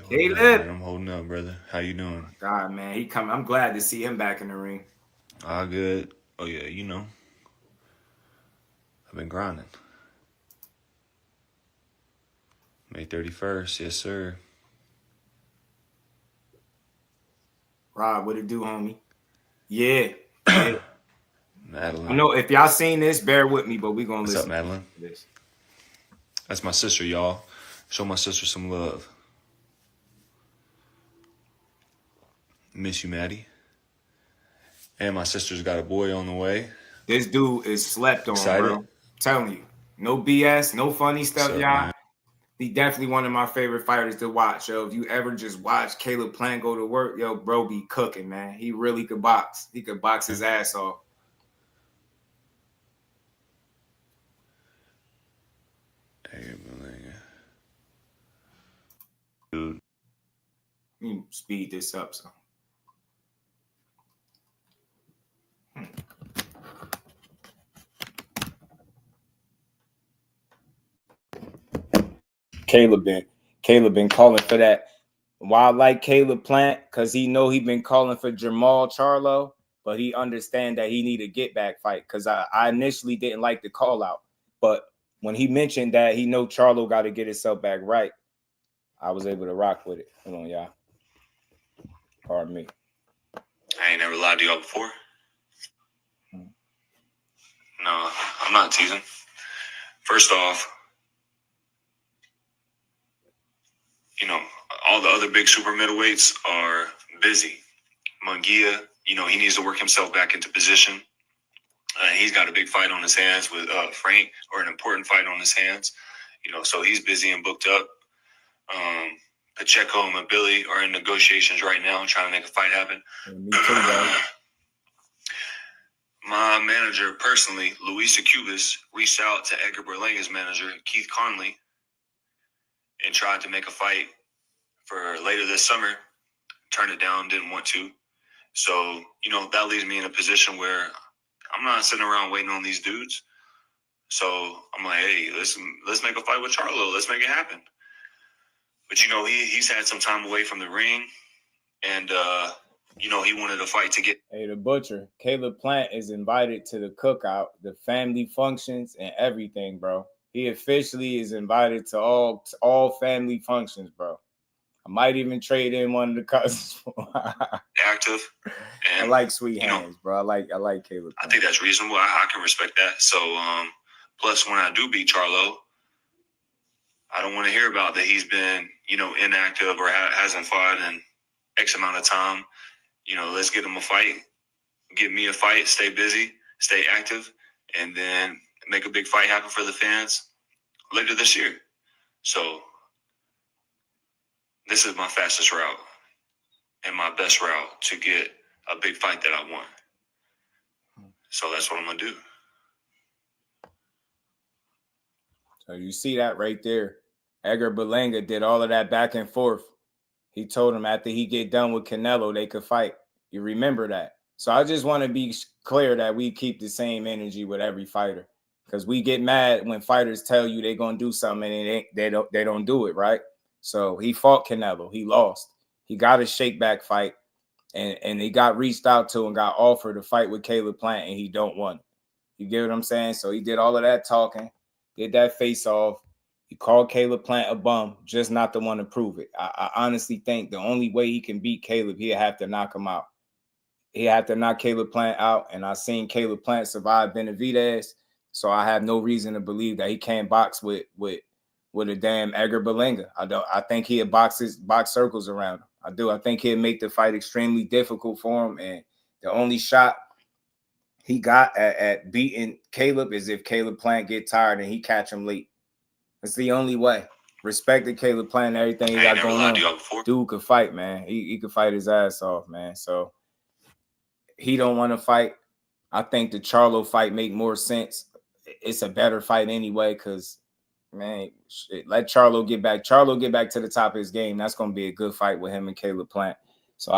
Hey, I'm holding up, brother. How you doing? God, man, he coming. I'm glad to see him back in the ring. All good. Oh yeah, you know. I've been grinding. May 31st, yes sir. Rob, what it do, homie? Yeah. Madeline. I know if y'all seen this, bear with me, but we gonna listen. What's up, Madeline? To this. That's my sister, y'all. Show my sister some love. Miss you, Maddie. And my sister's got a boy on the way. This dude is slept on, Excited? bro. I'm telling you. No BS, no funny stuff, What's up, y'all. man? He definitely one of my favorite fighters to watch, yo. If you ever just watch Caleb Plant go to work, yo, bro be cooking, man. He really could box. He could box his ass off. Hey, Berlanga. Dude. Let me speed this up, so. Caleb been calling for that. Why I like Caleb Plant? Because he know he been calling for Jamal Charlo, but he understand that he need a get back fight. Because I initially didn't like the call out, but when he mentioned that he know Charlo got to get himself back right, I was able to rock with it. Hold on, y'all. Pardon me. I ain't never lied to y'all before. No, I'm not teasing. First off, you know, all the other big super middleweights are busy. Munguia, you know, he needs to work himself back into position. He's got a big fight on his hands with Frank, or an important fight on his hands. You know, so he's busy and booked up. Pacheco and Billy are in negotiations right now, trying to make a fight happen. Me too, bro. My manager, personally, Luisa Cubas, reached out to Edgar Berlanga's manager, Keith Conley, and tried to make a fight for later this summer. Turned it down, didn't want to. So, you know, that leaves me in a position where I'm not sitting around waiting on these dudes. So I'm like, hey, let's make a fight with Charlo. Let's make it happen. But, you know, he's had some time away from the ring. And, you know, he wanted a fight to get. Hey, the butcher, Caleb Plant is invited to the cookout, the family functions, and everything, bro. He officially is invited to all family functions, bro. I might even trade in one of the cousins. Active. And, I like sweet hands, bro. I like Caleb Plant. I think that's reasonable. I can respect that. So, plus when I do beat Charlo, I don't want to hear about that he's been, you know, inactive or hasn't fought in X amount of time. You know, let's get him a fight, get me a fight, stay busy, stay active, and then make a big fight happen for the fans later this year. So this is my fastest route and my best route to get a big fight that I want. So that's what I'm going to do. So you see that right there. Edgar Berlanga did all of that back and forth. He told him after he get done with Canelo, they could fight. You remember that. So I just want to be clear that we keep the same energy with every fighter, because we get mad when fighters tell you they're going to do something and they don't do it, right? So he fought Canelo. He lost. He got a shake back fight, and he got reached out to and got offered a fight with Caleb Plant, and he don't want it. You get what I'm saying? So he did all of that talking, did that face off. He called Caleb Plant a bum, just not the one to prove it. I honestly think the only way he can beat Caleb, he'd have to knock him out. He had to knock Caleb Plant out, and I seen Caleb Plant survive Benavidez, so I have no reason to believe that he can't box with a damn Edgar Berlanga. I think he'd box circles around him. I do. I think he'd make the fight extremely difficult for him, and the only shot he got at beating Caleb is if Caleb Plant get tired and he catch him late. That's the only way. Respect to Caleb Plant and everything he got going on. Dude could fight, man. He could fight his ass off, man. So he don't want to fight. I think the Charlo fight make more sense. It's a better fight anyway, because, man, let Charlo get back. Charlo get back to the top of his game. That's going to be a good fight with him and Caleb Plant. So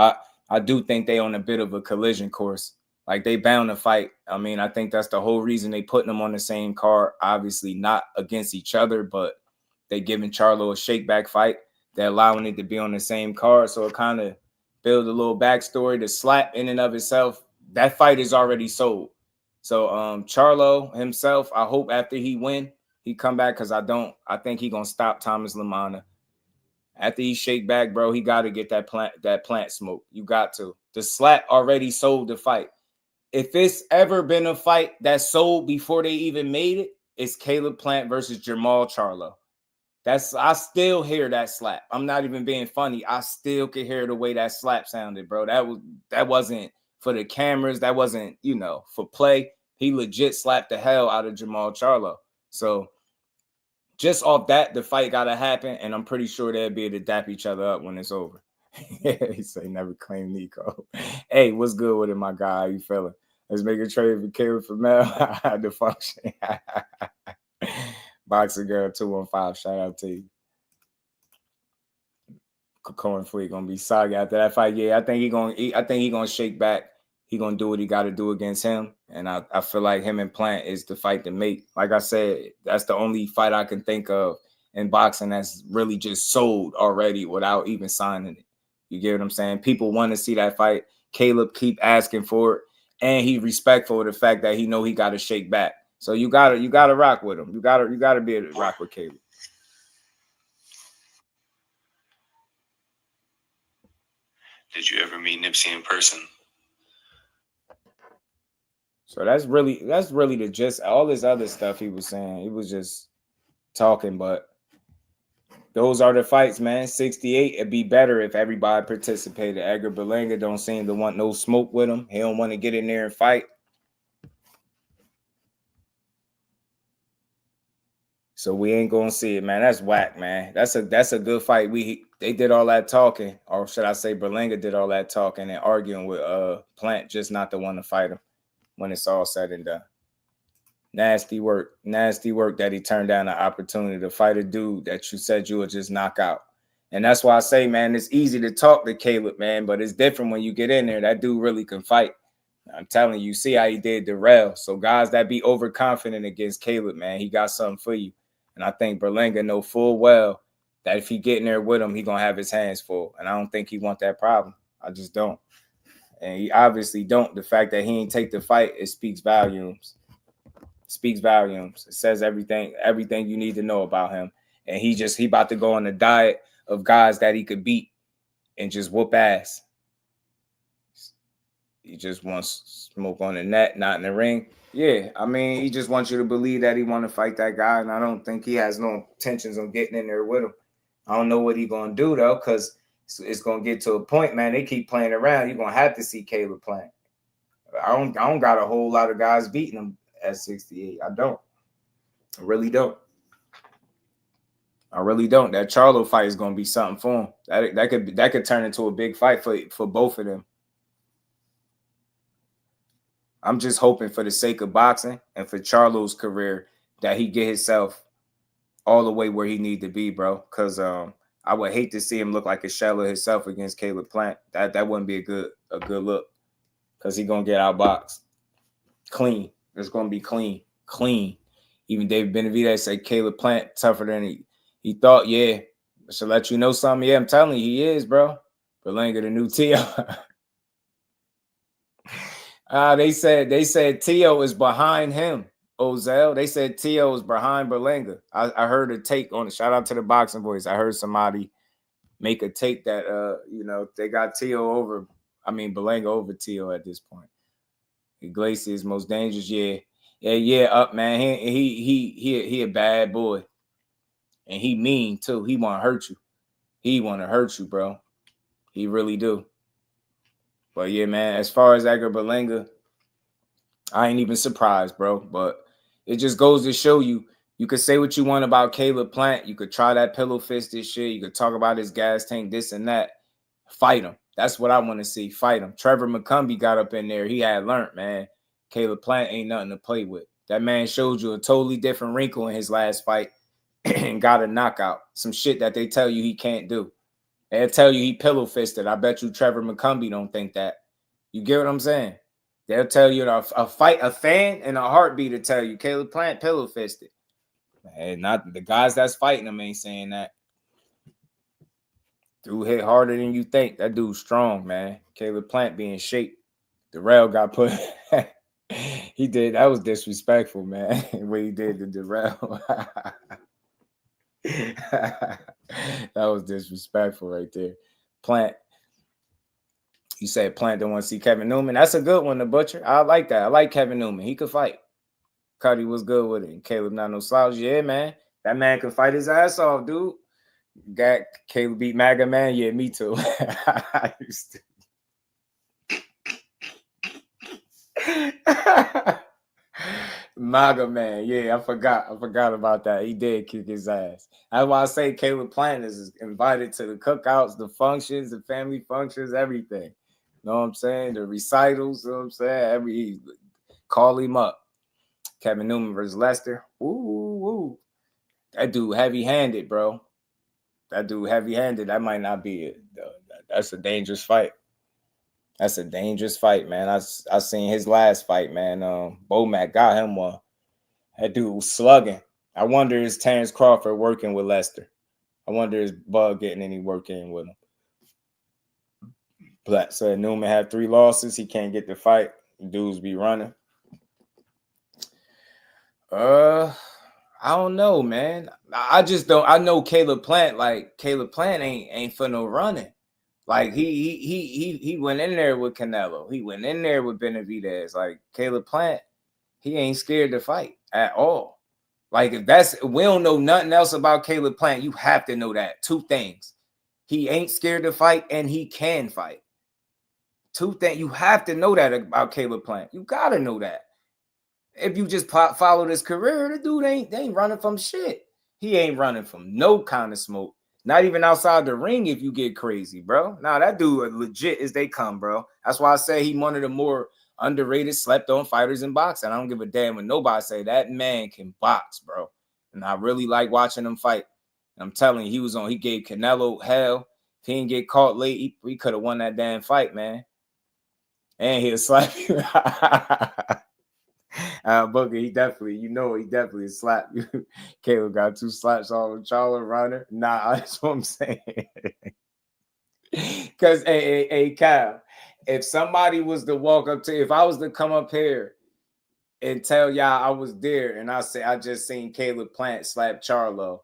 I do think they on a bit of a collision course. Like, they bound to fight. I mean, I think that's the whole reason they putting them on the same card. Obviously not against each other, but they giving Charlo a shakeback fight. They're allowing it to be on the same card. So it kind of build a little backstory. The slap in and of itself, that fight is already sold. So Charlo himself, I hope after he win, he come back, because I think he gonna stop Thomas Lamana. After he shake back, bro, he got to get that plant smoke. You got to. The slap already sold the fight. If it's ever been a fight that sold before they even made it, it's Caleb Plant versus Jamal Charlo. I still hear that slap. I'm not even being funny. I still can hear the way that slap sounded, bro. That wasn't for the cameras. That wasn't, you know, for play. He legit slapped the hell out of Jamal Charlo. So just off that, the fight got to happen, and I'm pretty sure they'll be able to dap each other up when it's over. He said never claim Nico. Hey, what's good with it, my guy? How you feeling? Let's make a trade for Caleb for Mel. The function. Boxing Girl 215. Shout out to you. Cohen Fleet gonna be soggy after that fight. Yeah, I think he gonna shake back. He gonna do what he got to do against him, and I feel like him and Plant is the fight to make. Like I said, that's the only fight I can think of in boxing that's really just sold already without even signing it. You get what I'm saying? People want to see that fight. Caleb keep asking for it, and he respectful of the fact that he know he got to shake back. So you gotta rock with him. You gotta be able to rock with Caleb. Did you ever meet Nipsey in person? So that's really the gist. All this other stuff he was saying, he was just talking, but those are the fights, man. 68, it'd be better if everybody participated. Edgar Berlanga don't seem to want no smoke with him. He don't want to get in there and fight. So we ain't gonna see it, man. That's whack, man. That's a good fight. They did all that talking, or should I say Berlanga did all that talking and arguing with Plant, just not the one to fight him when it's all said and done. Nasty work that he turned down the opportunity to fight a dude that you said you would just knock out. And that's why I say, man, it's easy to talk to Caleb, man, but it's different when you get in there. That dude really can fight. I'm telling you, see how he did Darrell. So guys that be overconfident against Caleb, man, he got something for you. And I think Berlanga know full well that if he get in there with him, he going to have his hands full. And I don't think he want that problem. I just don't. And he obviously don't. The fact that he ain't take the fight, it speaks volumes. It says everything you need to know about him. And he about to go on a diet of guys that he could beat and just whoop ass. He just wants smoke on the net, not in the ring. Yeah, I mean, he just wants you to believe that he want to fight that guy, and I don't think he has no intentions on getting in there with him. I don't know what he's going to do, though, because it's going to get to a point, man, they keep playing around. You're going to have to see Caleb playing. I don't got a whole lot of guys beating him at 68. I don't. I really don't. That Charlo fight is going to be something for him. That could turn into a big fight for both of them. I'm just hoping for the sake of boxing and for Charlo's career that he get himself all the way where he need to be, bro. Because I would hate to see him look like a shell of himself against Caleb Plant. That wouldn't be a good look, because he gonna get outboxed. Clean. It's gonna be clean. Even David Benavidez said Caleb Plant tougher than he thought. Yeah, I should let you know something. Yeah, I'm telling you, he is, bro. Berlanga, the new Tio. They said Tio is behind him, Ozell. They said Tio is behind Berlanga. I heard a take on it. Shout out to the Boxing Boys. I heard somebody make a take that they got Tio over. I mean Berlanga over Tio at this point. Iglesias most dangerous. Yeah. Up, man. He a bad boy, and he mean too. He want to hurt you. He want to hurt you, bro. He really do. But yeah, man, as far as Edgar Berlanga, I ain't even surprised, bro. But it just goes to show you could say what you want about Caleb Plant. You could try that pillow fisted shit. You could talk about his gas tank, this and that. Fight him. That's what I want to see. Fight him. Trevor McCumbee got up in there. He had learned, man. Caleb Plant ain't nothing to play with. That man showed you a totally different wrinkle in his last fight and got a knockout. Some shit that they tell you he can't do. They'll tell you he pillow fisted. I bet you Trevor McCumbee don't think that. You get what I'm saying? They'll tell you a fan and a heartbeat to tell you Caleb Plant pillow fisted. Man, not the guys that's fighting him ain't saying that. Dude hit harder than you think. That dude's strong, man. Caleb Plant being shape. Darrell got put. He did. That was disrespectful, man. What he did to Darrell. That was disrespectful right there. Plant. You said Plant don't want to see Kevin Newman. That's a good one to butcher. I like that. I like Kevin Newman. He could fight. Cuddy was good with it. Caleb not no slouch. Yeah, man. That man can fight his ass off, dude. Got Caleb beat MAGA, man. Yeah, me too. MAGA man, yeah, I forgot about that. He did kick his ass. That's why I say Caleb Plant is invited to the cookouts, the functions, the family functions, everything. You know what I'm saying? The recitals, you know what I'm saying? Call him up. Kevin Newman versus Lester. Ooh. That dude heavy-handed, bro. That dude heavy-handed. That might not be it. That's a dangerous fight. That's a dangerous fight, man. I seen his last fight, man. Bomac got him one. That dude was slugging. I wonder is Terrence Crawford working with Lester? I wonder is Bug getting any work in with him? Black said Newman had 3 losses. He can't get the fight. Dudes be running. I don't know, man. I just don't. I know Caleb Plant. Like Caleb Plant ain't for no running. Like he went in there with Canelo. He went in there with Benavidez. Like Caleb Plant, he ain't scared to fight at all. Like if we don't know nothing else about Caleb Plant, you have to know that. 2 things. He ain't scared to fight and he can fight. 2 things. You have to know that about Caleb Plant. You gotta know that. If you just follow this career, the dude ain't running from shit. He ain't running from no kind of smoke. Not even outside the ring if you get crazy, bro. Nah, that dude legit as they come, bro. That's why I say he one of the more underrated, slept-on fighters in boxing. I don't give a damn when nobody say that man can box, bro. And I really like watching him fight. And I'm telling you, he gave Canelo hell. If he didn't get caught late, he could have won that damn fight, man. And he'll slap you. Booker, he definitely slapped you. Caleb got 2 slaps on Charlie Runner. Nah, that's what I'm saying. Because, hey, Kyle, if somebody was to walk up to, if I was to come up here and tell y'all I was there and I say I just seen Caleb Plant slap Charlo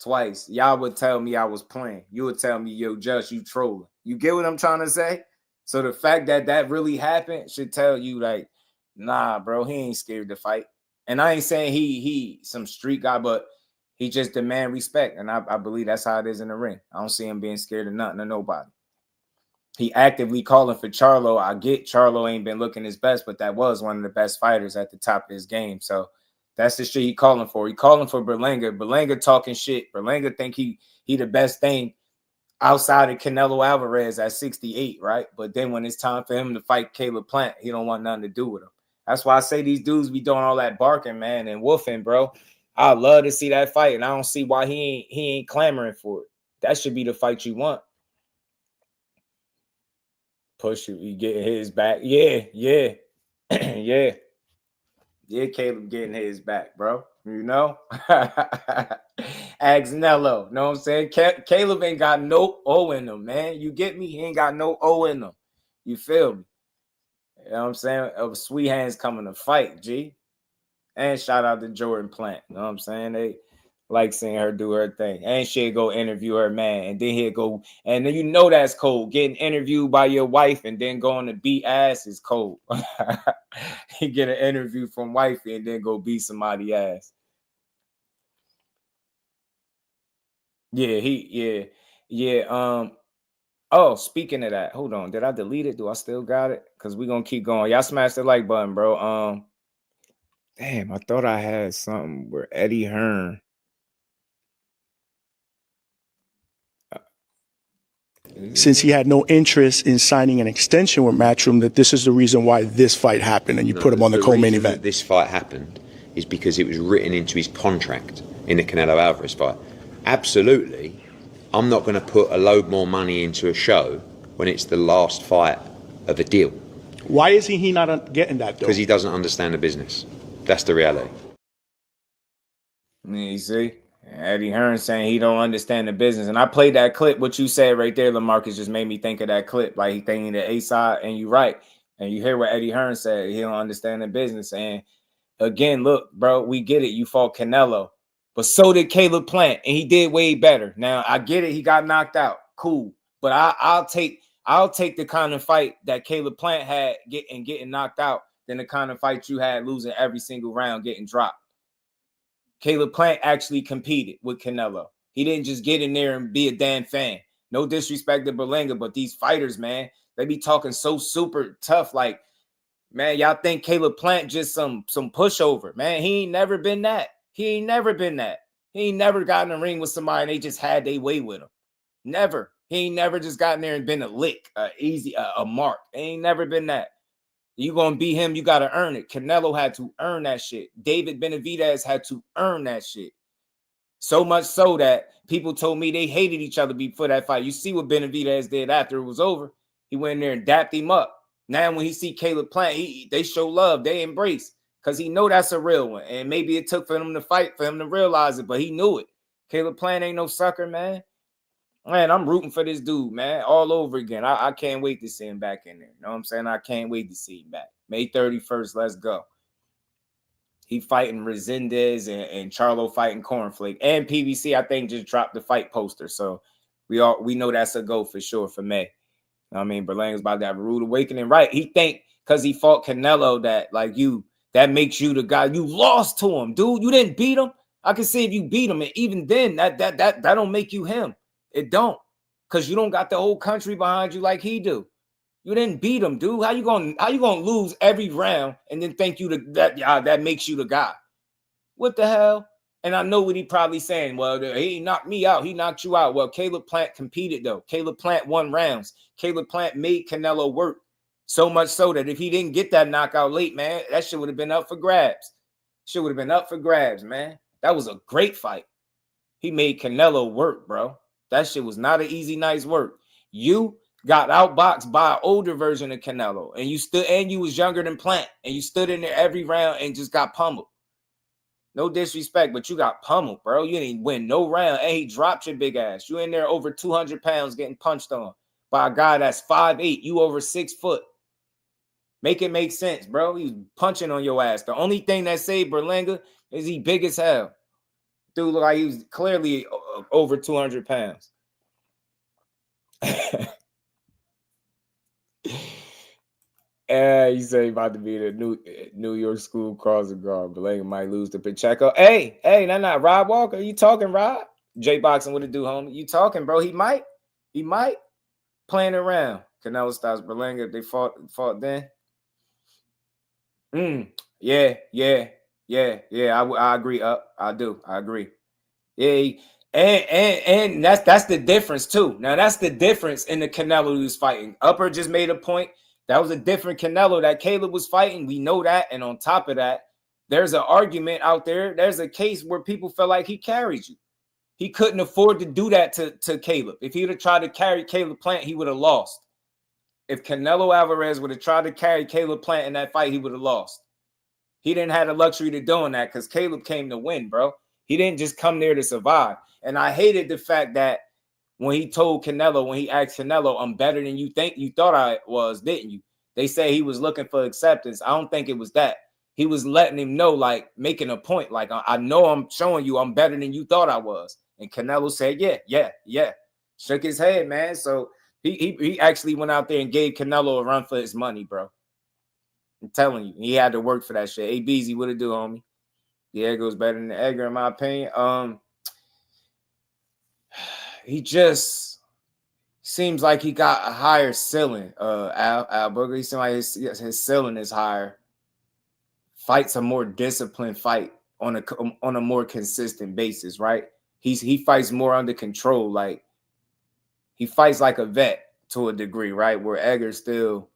twice, y'all would tell me I was playing. You would tell me, yo, Just, you trolling. You get what I'm trying to say? So the fact that really happened should tell you, like, nah, bro, he ain't scared to fight. And I ain't saying he some street guy, but he just demand respect. And I believe that's how it is in the ring. I don't see him being scared of nothing or nobody. He actively calling for Charlo. I get Charlo ain't been looking his best, but that was one of the best fighters at the top of his game. So that's the shit he calling for. He calling for Berlanga. Berlanga talking shit. Berlanga think he the best thing outside of Canelo Alvarez at 68, right? But then when it's time for him to fight Caleb Plant, he don't want nothing to do with him. That's why I say these dudes be doing all that barking, man, and woofing, bro. I love to see that fight, and I don't see why he ain't clamoring for it. That should be the fight you want. Push you, he getting his back. Yeah. Yeah, Caleb getting his back, bro. You know? Agnello, know what I'm saying? Caleb ain't got no O in him, man. You get me? He ain't got no O in him. You feel me? You know what I'm saying? Of Sweet Hands coming to fight, G. And shout out to Jordan Plant. You know what I'm saying? They like seeing her do her thing. And she'll go interview her man. And then he'll go, and then you know that's cold. Getting interviewed by your wife and then going to beat ass is cold. He get an interview from wifey and then go beat somebody ass. Yeah. Oh, speaking of that, hold on. Did I delete it? Do I still got it? Because we're gonna keep going. Y'all smash the like button, bro. Damn, I thought I had something where Eddie Hearn. Since he had no interest in signing an extension with Matchroom, that this is the reason why this fight happened, and you put him on the co-main event. This fight happened is because it was written into his contract in the Canelo Alvarez fight. Absolutely, I'm not going to put a load more money into a show when it's the last fight of a deal. Why is he not getting that, though? Because he doesn't understand the business. That's the reality. You see? Eddie Hearn saying he don't understand the business. And I played that clip. What you said right there, LaMarcus, just made me think of that clip. Like he thinking the A-side, and you're right. And you hear what Eddie Hearn said. He don't understand the business. And again, look, bro, we get it. You fought Canelo. But so did Caleb Plant. And he did way better. Now, I get it. He got knocked out. Cool. But I'll take the kind of fight that Caleb Plant had getting knocked out than the kind of fight you had losing every single round, getting dropped. Caleb Plant actually competed with Canelo. He didn't just get in there and be a damn fan. No disrespect to Berlanga, but these fighters, man, they be talking so super tough. Like, Man, y'all think Caleb Plant just some pushover. Man, he ain't never been that. He ain't never been that. He ain't never got in the ring with somebody and they just had their way with him. Never. He ain't never just gotten there and been a lick, a mark. He ain't never been that. You gonna beat him, you gotta earn it. Canelo had to earn that shit. David Benavidez had to earn that shit. So much so that people told me they hated each other before that fight. You see what Benavidez did after it was over? He went in there and dapped him up. Now when he see Caleb Plant, they show love, they embrace, because he know that's a real one. And maybe it took for him to fight, for him to realize it, but he knew it. Caleb Plant ain't no sucker, man. Man, I'm rooting for this dude, man, all over again. I can't wait to see him back in there. You know what I'm saying? I can't wait to see him back. May 31st, let's go. He fighting Resendez and Charlo fighting Cornflake. And PBC, I think, just dropped the fight poster. So we know that's a go for sure for May. You know what I mean? Berlanga's about to have a rude awakening. Right. He think because he fought Canelo that, like, that makes you the guy. You lost to him, dude. You didn't beat him. I can see if you beat him. And even then, that don't make you him. It don't, because you don't got the whole country behind you like he do. You didn't beat him, dude. How you gonna lose every round and then think that makes you the guy? What the hell? And I know what he probably saying. Well, he knocked me out. He knocked you out. Well, Caleb Plant competed though. Caleb Plant won rounds. Caleb Plant made Canelo work so much so that if he didn't get that knockout late, man, that shit would have been up for grabs. Shit would have been up for grabs, man. That was a great fight. He made Canelo work, bro. That shit was not an easy night's work. You got outboxed by an older version of Canelo, and you was younger than Plant, and you stood in there every round and just got pummeled. No disrespect, but you got pummeled, bro. You didn't win no round, and he dropped your big ass. You in there over 200 pounds getting punched on by a guy that's 5'8", you over 6 foot. Make it make sense, bro. He was punching on your ass. The only thing that saved Berlanga is he big as hell. Dude looked like he was clearly over 200 pounds. You say about to be the New York School crossing guard. Berlanga might lose to Pacheco. Hey, not Rob Walker. You talking, Rob? J-Boxing, what it do, homie? You talking, bro? He might. Playing around. Canelo stops Berlanga if they fought then. Yeah. I agree. I agree. Yeah, and that's the difference too. Now that's the difference in the Canelo who's fighting. Upper just made a point. That was a different Canelo that Caleb was fighting. We know that. And on top of that, there's an argument out there. There's a case where people feel like he carried you. He couldn't afford to do that to Caleb. If he would have tried to carry Caleb Plant, he would have lost. If Canelo Alvarez would have tried to carry Caleb Plant in that fight, he would have lost. He didn't have the luxury to doing that because Caleb came to win, bro. He didn't just come there to survive. And I hated the fact that when he told Canelo, when he asked Canelo, I'm better than you thought I was, didn't you? They say he was looking for acceptance. I don't think it was that. He was letting him know, like, making a point, like, I know I'm showing you I'm better than you thought I was. And Canelo said, yeah. Shook his head, man. So he actually went out there and gave Canelo a run for his money, bro. I'm telling you, he had to work for that shit. Hey, Beezy, what it do, homie? Diego's better than Edgar, in my opinion. He just seems like he got a higher ceiling. Al Booger, he seems like his ceiling is higher. Fights a more disciplined fight on a more consistent basis, right? He fights more under control. Like, he fights like a vet to a degree, right? Where Edgar still,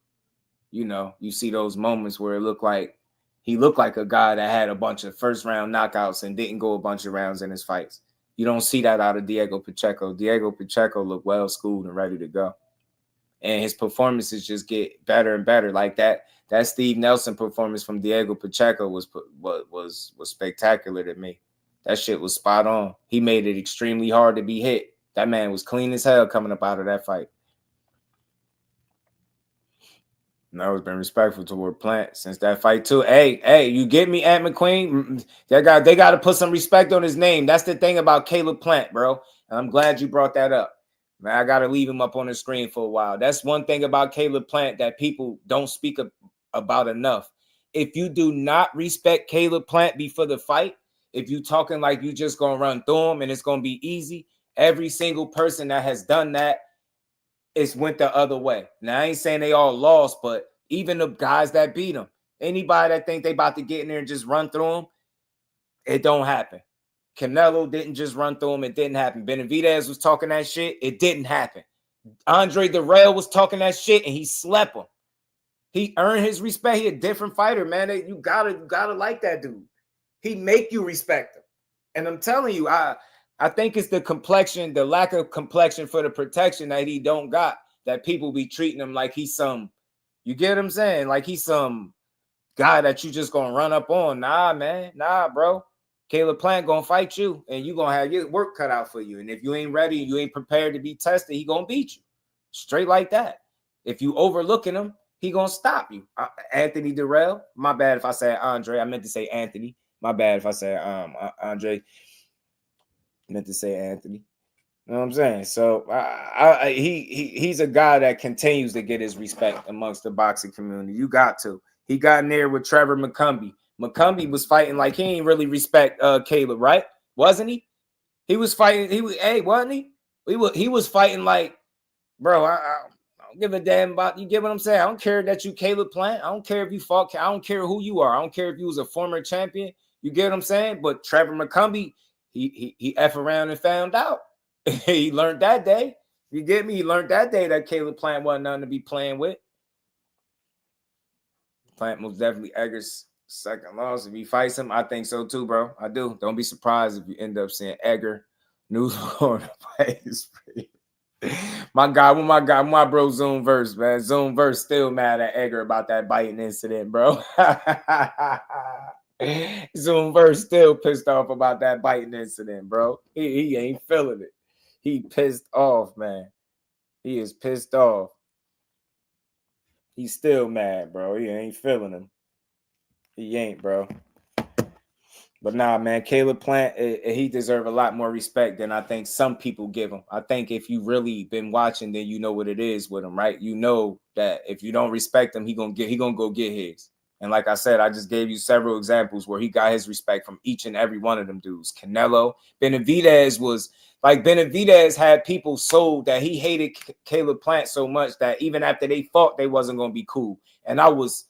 you see those moments where he looked like a guy that had a bunch of first round knockouts and didn't go a bunch of rounds in his fights. You don't see that out of Diego Pacheco. Diego Pacheco looked well schooled and ready to go. And his performances just get better and better. Like that Steve Nelson performance from Diego Pacheco was spectacular to me. That shit was spot on. He made it extremely hard to be hit. That man was clean as hell coming up out of that fight. And I was been respectful toward Plant since that fight too. Hey, you get me, Ant McQueen? They got to put some respect on his name. That's the thing about Caleb Plant, bro. And I'm glad you brought that up. Man, I got to leave him up on the screen for a while. That's one thing about Caleb Plant that people don't speak about enough. If you do not respect Caleb Plant before the fight, if you talking like you just going to run through him and it's going to be easy, every single person that has done that, it's went the other way. Now, I ain't saying they all lost, but Even the guys that beat him. Anybody that think they about to get in there and just run through him, it don't happen. Canelo didn't just run through him. It didn't happen. Benavidez was talking that shit. It didn't happen. Andre Dirrell was talking that shit, and he slept him. He earned his respect. He a different fighter, man. You gotta like that dude. He make you respect him. And I'm telling you, I think it's the complexion, the lack of complexion for the protection that he don't got, that people be treating him like he's some, you get what I'm saying? Like he's some guy that you just gonna run up on. Nah, man. Nah, bro. Caleb Plant gonna fight you, and you gonna have your work cut out for you. And if you ain't ready, you ain't prepared to be tested, he gonna beat you. Straight like that. If you overlooking him, he gonna stop you. Anthony Dirrell, my bad if I said Andre. I meant to say Anthony. My bad if I said Andre. I meant to say Anthony. You know what I'm saying? So he's a guy that continues to get his respect amongst the boxing community. You got to. He got in there with Trevor McCumbee. McCumbee was fighting like he ain't really respect Caleb, right? Wasn't he? He was fighting. Wasn't he? He was fighting like, bro, I don't give a damn about, you get what I'm saying? I don't care that you Caleb Plant. I don't care if you fought. I don't care who you are. I don't care if you was a former champion. You get what I'm saying? But Trevor McCumbee, he F around and found out. He learned that day. You get me? He learned that day that Caleb Plant wasn't nothing to be playing with. Plant most definitely Edgar's second loss. If he fights him, I think so too, bro. I do. Don't be surprised if you end up seeing Edgar news on the fight. My bro Zoom Verse, man. Zoom Verse still mad at Edgar about that biting incident, bro. Zoom Verse still pissed off about that biting incident, bro. He ain't feeling it. He pissed off, man. He is pissed off. He's still mad, bro. He ain't feeling him. He ain't, bro. But nah, man, Caleb Plant, he deserves a lot more respect than I think some people give him. I think if you really been watching, then you know what it is with him, right? You know that if you don't respect him, he gonna go get his. And like I said, I just gave you several examples where he got his respect from each and every one of them dudes. Canelo, Benavidez was like, Benavidez had people sold that he hated Caleb Plant so much that even after they fought, they wasn't gonna be cool. And I was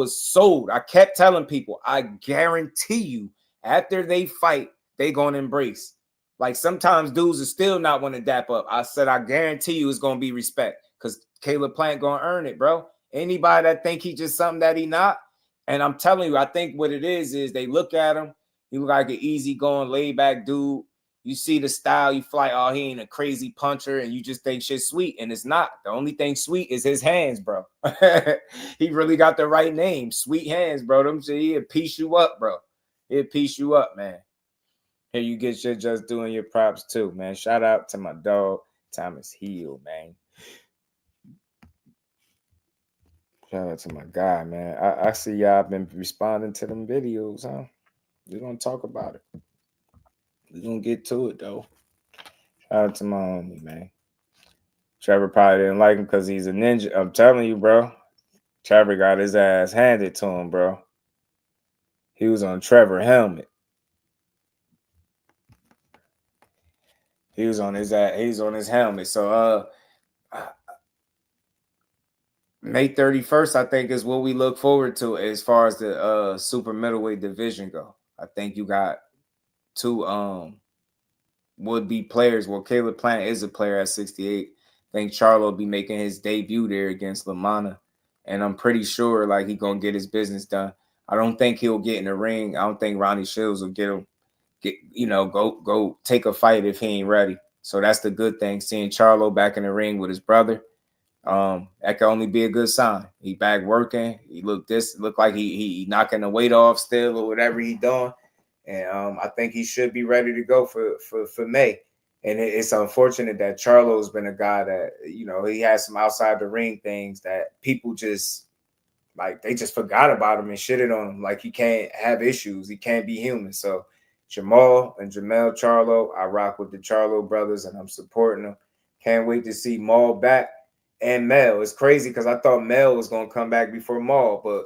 sold. I kept telling people, I guarantee you, after they fight, they gonna embrace. Like sometimes dudes are still not want to dap up. I said, I guarantee you it's gonna be respect because Caleb Plant gonna earn it, bro. Anybody that think he just something that he not, and I'm telling you, I think what it is they look at him. He look like an easygoing, laid back dude. You see the style, you fly, oh, he ain't a crazy puncher, and you just think shit's sweet, and it's not. The only thing sweet is his hands, bro. He really got the right name, Sweet Hands, bro. Them shit, he'll piece you up, bro. He'll piece you up, man. Here you get your just doing your props too, man. Shout out to my dog, Thomas Hill, man. Shout out to my guy, man. I see y'all been responding to them videos, huh? We're going to talk about it. We're going to get to it, though. Shout out to my homie, man. Trevor probably didn't like him because he's a ninja. I'm telling you, bro. Trevor got his ass handed to him, bro. He was on Trevor helmet. He was on his helmet. So May 31st, I think, is what we look forward to as far as the super middleweight division go. I think you got two would-be players. Well, Caleb Plant is a player at 68. I think Charlo will be making his debut there against Lamont. And I'm pretty sure like he's gonna get his business done. I don't think he'll get in the ring. I don't think Ronnie Shields will go take a fight if he ain't ready. So that's the good thing. Seeing Charlo back in the ring with his brother, that can only be a good sign. He back working. He looked like he knocking the weight off still or whatever he doing. And I think he should be ready to go for May. And it's unfortunate that Charlo's been a guy that, he has some outside the ring things that people just like, they just forgot about him and shitted on him. Like he can't have issues. He can't be human. So Jamal and Jamel Charlo, I rock with the Charlo brothers and I'm supporting them. Can't wait to see Maul back and Mel. It's crazy because I thought Mel was going to come back before Maul, but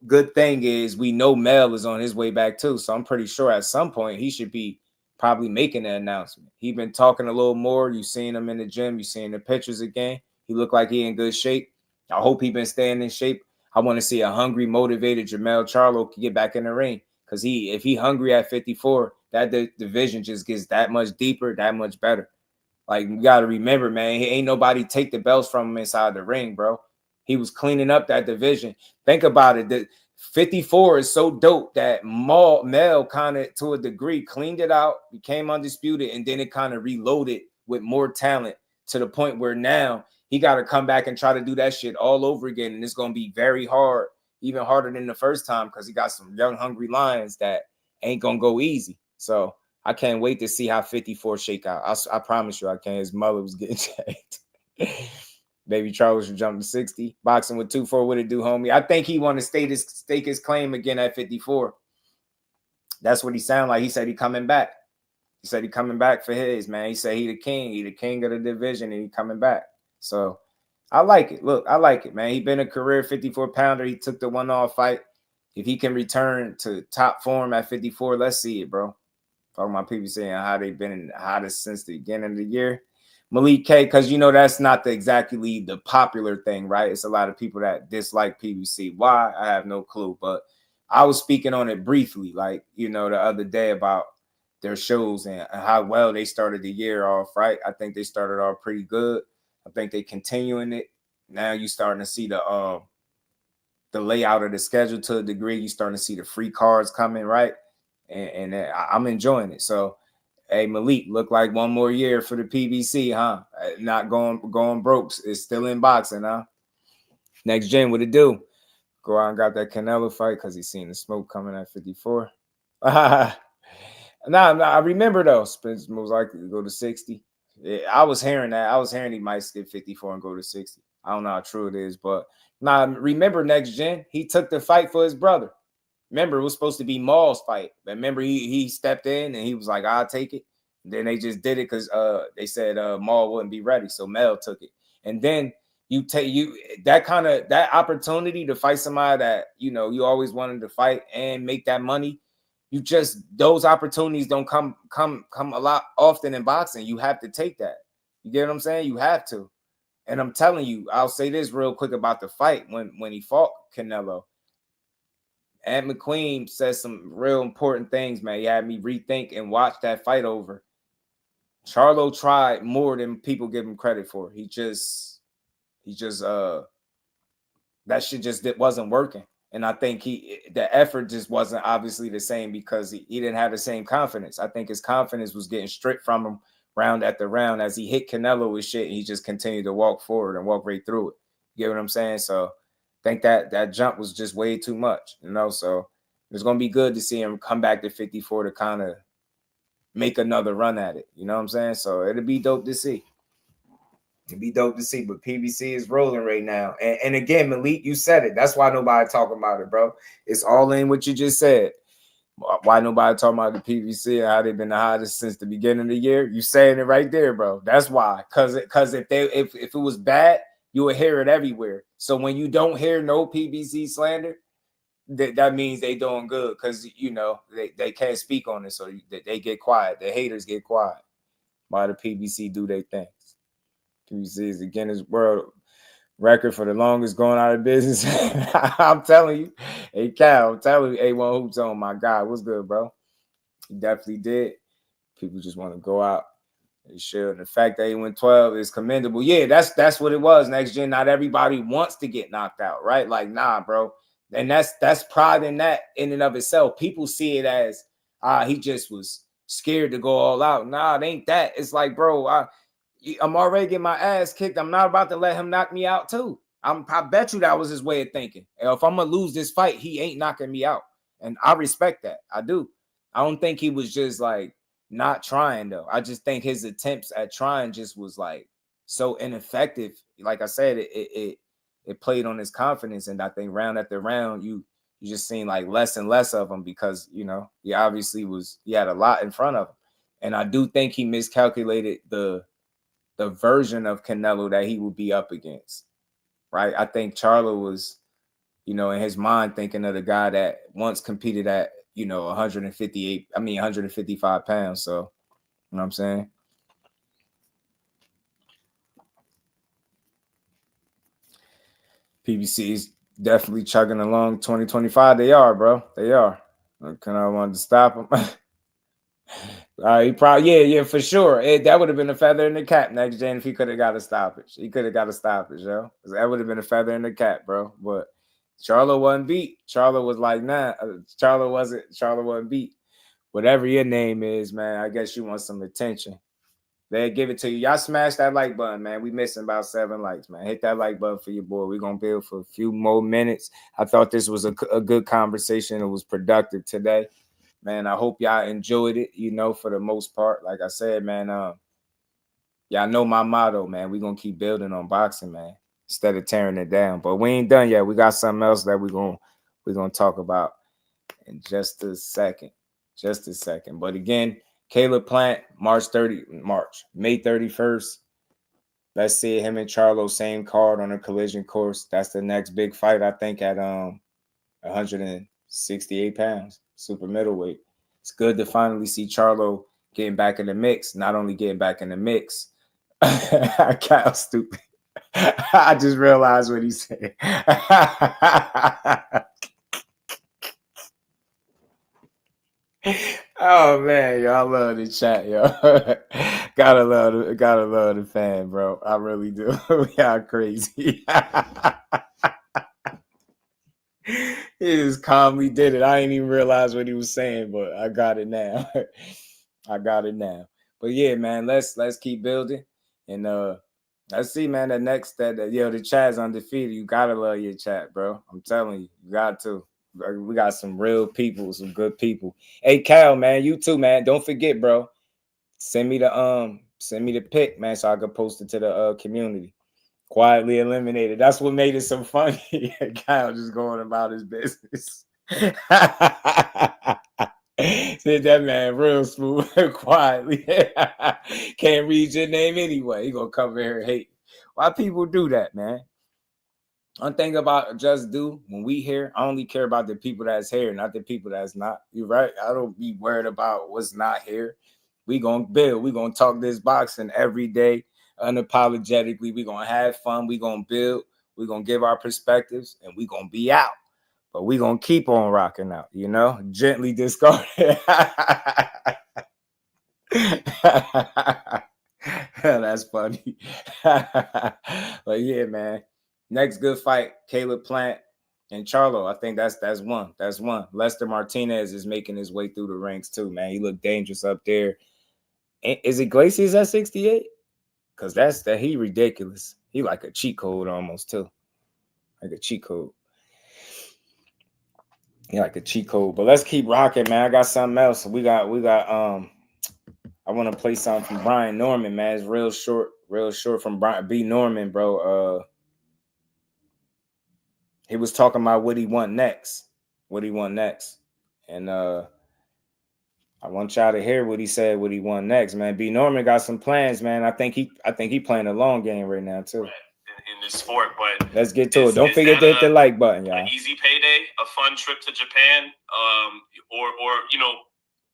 good thing is we know Mel is on his way back too. So I'm pretty sure at some point he should be probably making an announcement. He been talking a little more. You seen him in the gym. You seen the pictures again. He looked like he in good shape. I hope he been staying in shape. I want to see a hungry, motivated Jermell Charlo get back in the ring. Because if he hungry at 54, that division just gets that much deeper, that much better. Like, you got to remember, man, ain't nobody take the belts from him inside the ring, bro. He was cleaning up that division. Think about it. The 54 is so dope that Mel kind of, to a degree, cleaned it out, became undisputed, and then it kind of reloaded with more talent to the point where now he got to come back and try to do that shit all over again. And it's going to be very hard, even harder than the first time, because he got some young, hungry lions that ain't going to go easy. So I can't wait to see how 54 shake out. I promise you I can. His mother was getting checked. Baby Charles should jump to 60. Boxing with 2-4. What it do, homie? I think he want to stake his claim again at 54. That's what he sound like. He said he coming back. He said he coming back for his, man. He said he the king. He the king of the division, and he coming back. So I like it. Look, I like it, man. He been a career 54-pounder. He took the one-off fight. If he can return to top form at 54, let's see it, bro. Talking about people saying how they've been in the hottest since the beginning of the year. Malik K, because you know that's not exactly the popular thing, right? It's a lot of people that dislike PBC. Why? I have no clue. But I was speaking on it briefly, like, you know, the other day about their shows and how well they started the year off, right? I think they started off pretty good. I think they continuing it. Now you starting to see the layout of the schedule to a degree. You starting to see the free cards coming, right? And I'm enjoying it. So, hey, Malik, look like one more year for the PBC, huh? Not going broke. It's still in boxing, huh? Next gen, what it do? Go out and got that Canelo fight because he's seen the smoke coming at 54. Nah, I remember though. Spence most likely to go to 60. Yeah, I was hearing that. I was hearing he might skip 54 and go to 60. I don't know how true it is, but nah, remember next gen, he took the fight for his brother. Remember, it was supposed to be Maul's fight. But remember, he stepped in and he was like, I'll take it. And then they just did it because they said Maul wouldn't be ready. So Mel took it. And then that opportunity to fight somebody that, you know, you always wanted to fight and make that money. Those opportunities don't come a lot often in boxing. You have to take that. You get what I'm saying? You have to. And I'm telling you, I'll say this real quick about the fight when he fought Canelo. Ed McQueen says some real important things, man. He had me rethink and watch that fight over. Charlo tried more than people give him credit for. He just that shit just wasn't working. And I think the effort just wasn't obviously the same because he didn't have the same confidence. I think his confidence was getting stripped from him round after round as he hit Canelo with shit. And he just continued to walk forward and walk right through it. You get what I'm saying? So I think that jump was just way too much, you know. So it's gonna be good to see him come back to 54 to kind of make another run at it. You know what I'm saying? So it'll be dope to see. It'd be dope to see. But PBC is rolling right now. And again, Malik, you said it. That's why nobody talking about it, bro. It's all in what you just said. Why nobody talking about the PBC and how they've been the hottest since the beginning of the year? You saying it right there, bro. That's why. Because if it was bad, you would hear it everywhere. So when you don't hear no PBC slander, that means they doing good because, you know, they can't speak on it. So they get quiet. The haters get quiet. Why the PBC do their things. PBC is the Guinness World Record for the longest going out of business. I'm telling you. Hey, Cal, I'm telling you. A1 Hoops on, my God. What's good, bro? He definitely did. People just want to go out. They should. The fact that he went 12 is commendable. Yeah, that's what it was. Next gen, not everybody wants to get knocked out, right? Like, nah, bro. And that's pride in that in and of itself. People see it as he just was scared to go all out. Nah, it ain't that. It's like, bro, I'm already getting my ass kicked. I'm not about to let him knock me out too. I bet you that was his way of thinking. If I'm gonna lose this fight, he ain't knocking me out, and I respect that. I do. I don't think he was just like not trying though. I just think his attempts at trying just was like so ineffective. Like I said, it played on his confidence, and I think round after round, you just seen like less and less of him because, you know, he had a lot in front of him, and I do think he miscalculated the version of Canelo that he would be up against, right? I think Charlo was, you know, in his mind thinking of the guy that once competed at, you know, 155 pounds. So, you know what I'm saying? PBC is Definitely chugging along 2025. They are, bro. They are. Can I want to stop him? He probably, yeah, for sure. That would have been a feather in the cap next gen if he could have got a stoppage. He could have got a stoppage, yo. That would have been a feather in the cap, bro. But Charlo wasn't beat. Charlo was like, nah. Charlo wasn't beat. Whatever your name is, man, I guess you want some attention. They give it to you. Y'all smash that like button, man. We missing about 7 likes, man. Hit that like button for your boy. We're going to build for a few more minutes. I thought this was a good conversation. It was productive today. Man, I hope y'all enjoyed it, for the most part. Like I said, man, y'all know my motto, man. We're going to keep building on boxing, man, instead of tearing it down. But we ain't done yet. We got something else that we're gonna talk about in just a second. But again, Caleb Plant, May 31st. Let's see him and Charlo, same card on a collision course. That's the next big fight, I think, at 168 pounds, super middleweight. It's good to finally see Charlo getting back in the mix. Not only getting back in the mix, I got stupid. I just realized what he said. Oh man, y'all love the chat, yo. gotta love the fan, bro. I really do. Y'all crazy. He just calmly did it. I didn't even realize what he was saying, but I got it now. But yeah, man, let's keep building. And let's see, man. The chat's undefeated. You gotta love your chat, bro. I'm telling you, you got to. We got some real people, some good people. Hey, Cal, man, you too, man. Don't forget, bro. Send me the pic, man, so I can post it to the community. Quietly eliminated. That's what made it so funny. Cal just going about his business. Said that man real smooth, quietly. Can't read your name anyway. He gonna come here and hate. Why people do that, man? One thing about Just Do, when we here, I only care about the people that's here, not the people that's not. You're right. I don't be worried about what's not here. We gonna build. We gonna talk this boxing every day, unapologetically. We gonna have fun. We gonna build. We gonna give our perspectives, and we gonna be out. But we gonna keep on rocking out. Gently discarded. That's funny. But yeah, man. Next good fight, Caleb Plant and Charlo. I think that's one. That's one. Lester Martinez is making his way through the ranks too, man. He looked dangerous up there. Is it Glaciers at 68? Because he ridiculous. He like a cheat code almost too. Like a cheat code. Like a cheat code. But let's keep rocking, man. I got something else. We got I want to play something from Brian Norman, man. It's real short from Brian B. Norman, bro. He was talking about what he want next. And I want y'all to hear what he said, what he want next, man. B. Norman got some plans, man. I think he playing a long game right now, too. In this sport, but let's get to it. Don't forget to hit the like button, y'all. An easy payday, a fun trip to Japan, or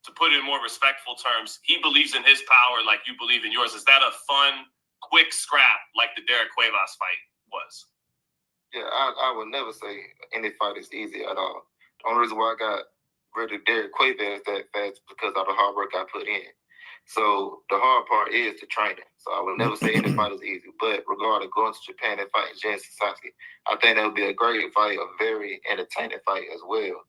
to put it in more respectful terms, he believes in his power like you believe in yours. Is that a fun, quick scrap like the Derek Cuevas fight was? Yeah, I would never say any fight is easy at all. The only reason why I got rid of Derek Cuevas that fast because of the hard work I put in. So the hard part is the training. So I would never say any fight is easy. But regarding going to Japan and fighting Jen Sasaki, I think that would be a great fight, a very entertaining fight as well.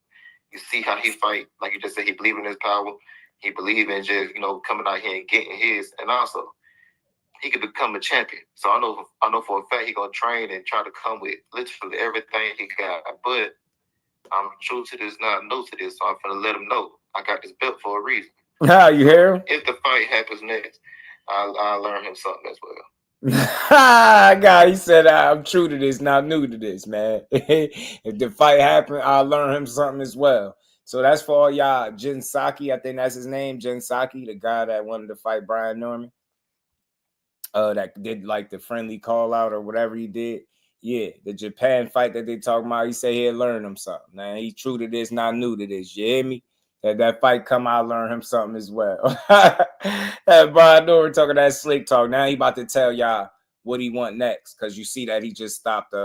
You see how he fight, like you just said, he believe in his power. He believe in just, coming out here and getting his. And also, he could become a champion. So I know for a fact he gonna train and try to come with literally everything he got. But I'm true to this, not new to this, so I'm gonna let him know I got this belt for a reason. You hear him? If the fight happens next, I'll learn him something as well. God, he said I'm true to this, not new to this, man. If the fight happens, I'll learn him something as well. So that's for all y'all. Jin Saki, I think that's his name, Jin Saki, the guy that wanted to fight Brian Norman. That did like the friendly call out or whatever he did. Yeah, the Japan fight that they talking about, he said he'll learn him something. Man, he true to this, not new to this. You hear me? That fight come out, learn him something as well. That Brian Norman talking that slick talk. Now he about to tell y'all what he want next, because you see that he just stopped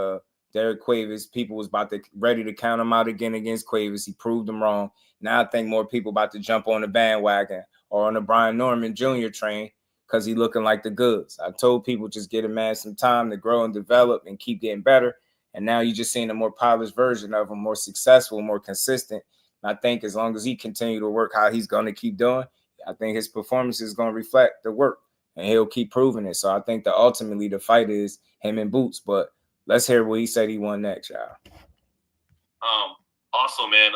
Derek Cuevas. People was ready to count him out again against Cuevas. He proved them wrong. Now I think more people about to jump on the bandwagon or on the Brian Norman Jr. train because he looking like the goods. I told people just get a man some time to grow and develop and keep getting better. And now you're just seeing a more polished version of him, more successful, more consistent. And I think as long as he continue to work how he's going to keep doing, I think his performance is going to reflect the work. And he'll keep proving it. So I think that ultimately the fight is him and Boots. But let's hear what he said he won next, y'all. Also, man,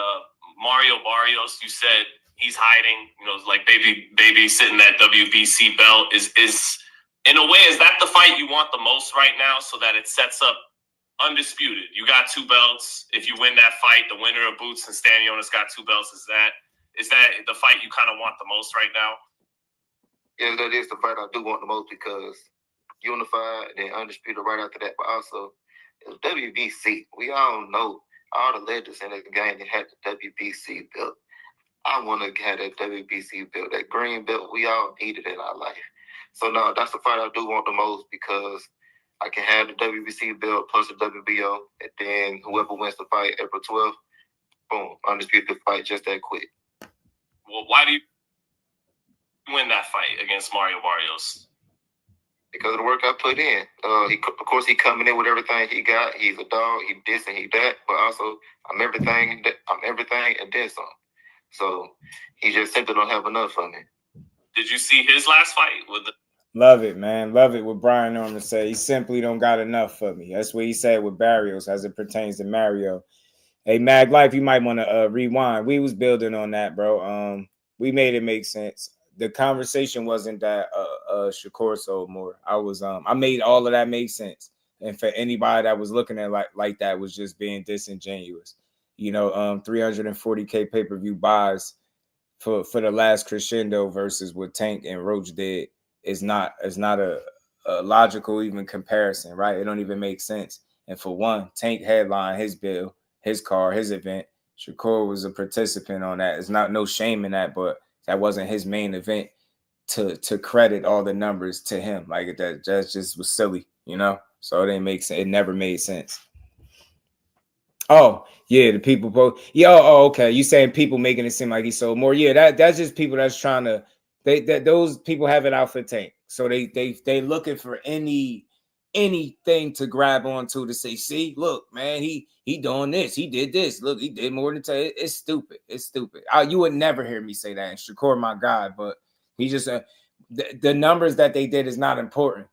Mario Barrios, you said he's hiding. You know, like baby sitting that WBC belt. Is in a way, is that the fight you want the most right now, so that it sets up undisputed? You got 2 belts. If you win that fight, the winner of Boots and Stanionis got 2 belts. Is that the fight you kind of want the most right now? Yeah, that is the fight I do want the most because unified and then undisputed right after that. But also, it's WBC. We all know all the legends in the game that had the WBC belt. I want to have that WBC belt, that green belt we all needed in our life. So, no, that's the fight I do want the most because I can have the WBC belt plus the WBO, and then whoever wins the fight April 12th, boom, undisputed fight just that quick. Well, why do you win that fight against Mario Barrios? Because of the work I put in. Of course, he coming in with everything he got. He's a dog. He this and he that. But also, I'm everything and then some. So he just simply don't have enough for me. Did you see his last fight with the? Love it, man. Love it. What Brian Norman said. He simply don't got enough for me. That's what he said with Barrios as it pertains to Mario. Hey, Mag Life, you might want to rewind. We was building on that, bro. We made it make sense. The conversation wasn't that Shakur sold more. I made all of that make sense. And for anybody that was looking at like that was just being disingenuous. You know, 340K pay-per-view buys for the last Crescendo versus what Tank and Roach did is not a logical even comparison, right? It don't even make sense. And for one, Tank headline his bill, his car, his event. Shakur was a participant on that. It's not no shame in that, but that wasn't his main event to credit all the numbers to him. Like that just was silly, you know? So it didn't make sense. It never made sense. Oh, yeah, the people both. Yeah, okay. You saying people making it seem like he sold more. Yeah, that's just people that's trying to those people have it out for Tank. So they looking for anything to grab onto to say, see, look, man, he doing this, he did this, look, he did more than Tank. It's stupid. You would never hear me say that. And Shakur, my God, but he just the numbers that they did is not important.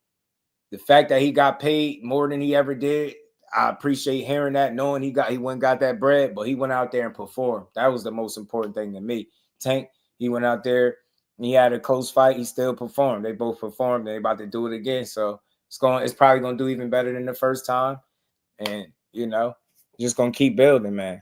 The fact that he got paid more than he ever did, I appreciate hearing that, knowing he went and got that bread, but he went out there and performed. That was the most important thing to me. Tank, he went out there, he had a close fight, he still performed. They both performed, they about to do it again. So it's probably gonna do even better than the first time. And you know, just gonna keep building, man.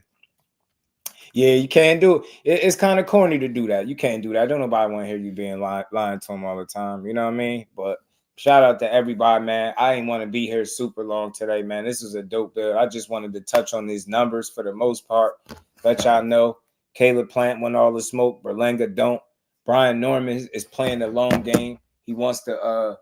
Yeah, you can't do it. It's kind of corny to do that. You can't do that. Don't nobody want to hear you being lying to them all the time. You know what I mean? But shout out to everybody, man. I didn't want to be here super long today, man. This is a dope build. I just wanted to touch on these numbers for the most part. Let y'all know Caleb Plant won all the smoke. Berlanga don't. Brian Norman is playing the long game. He wants to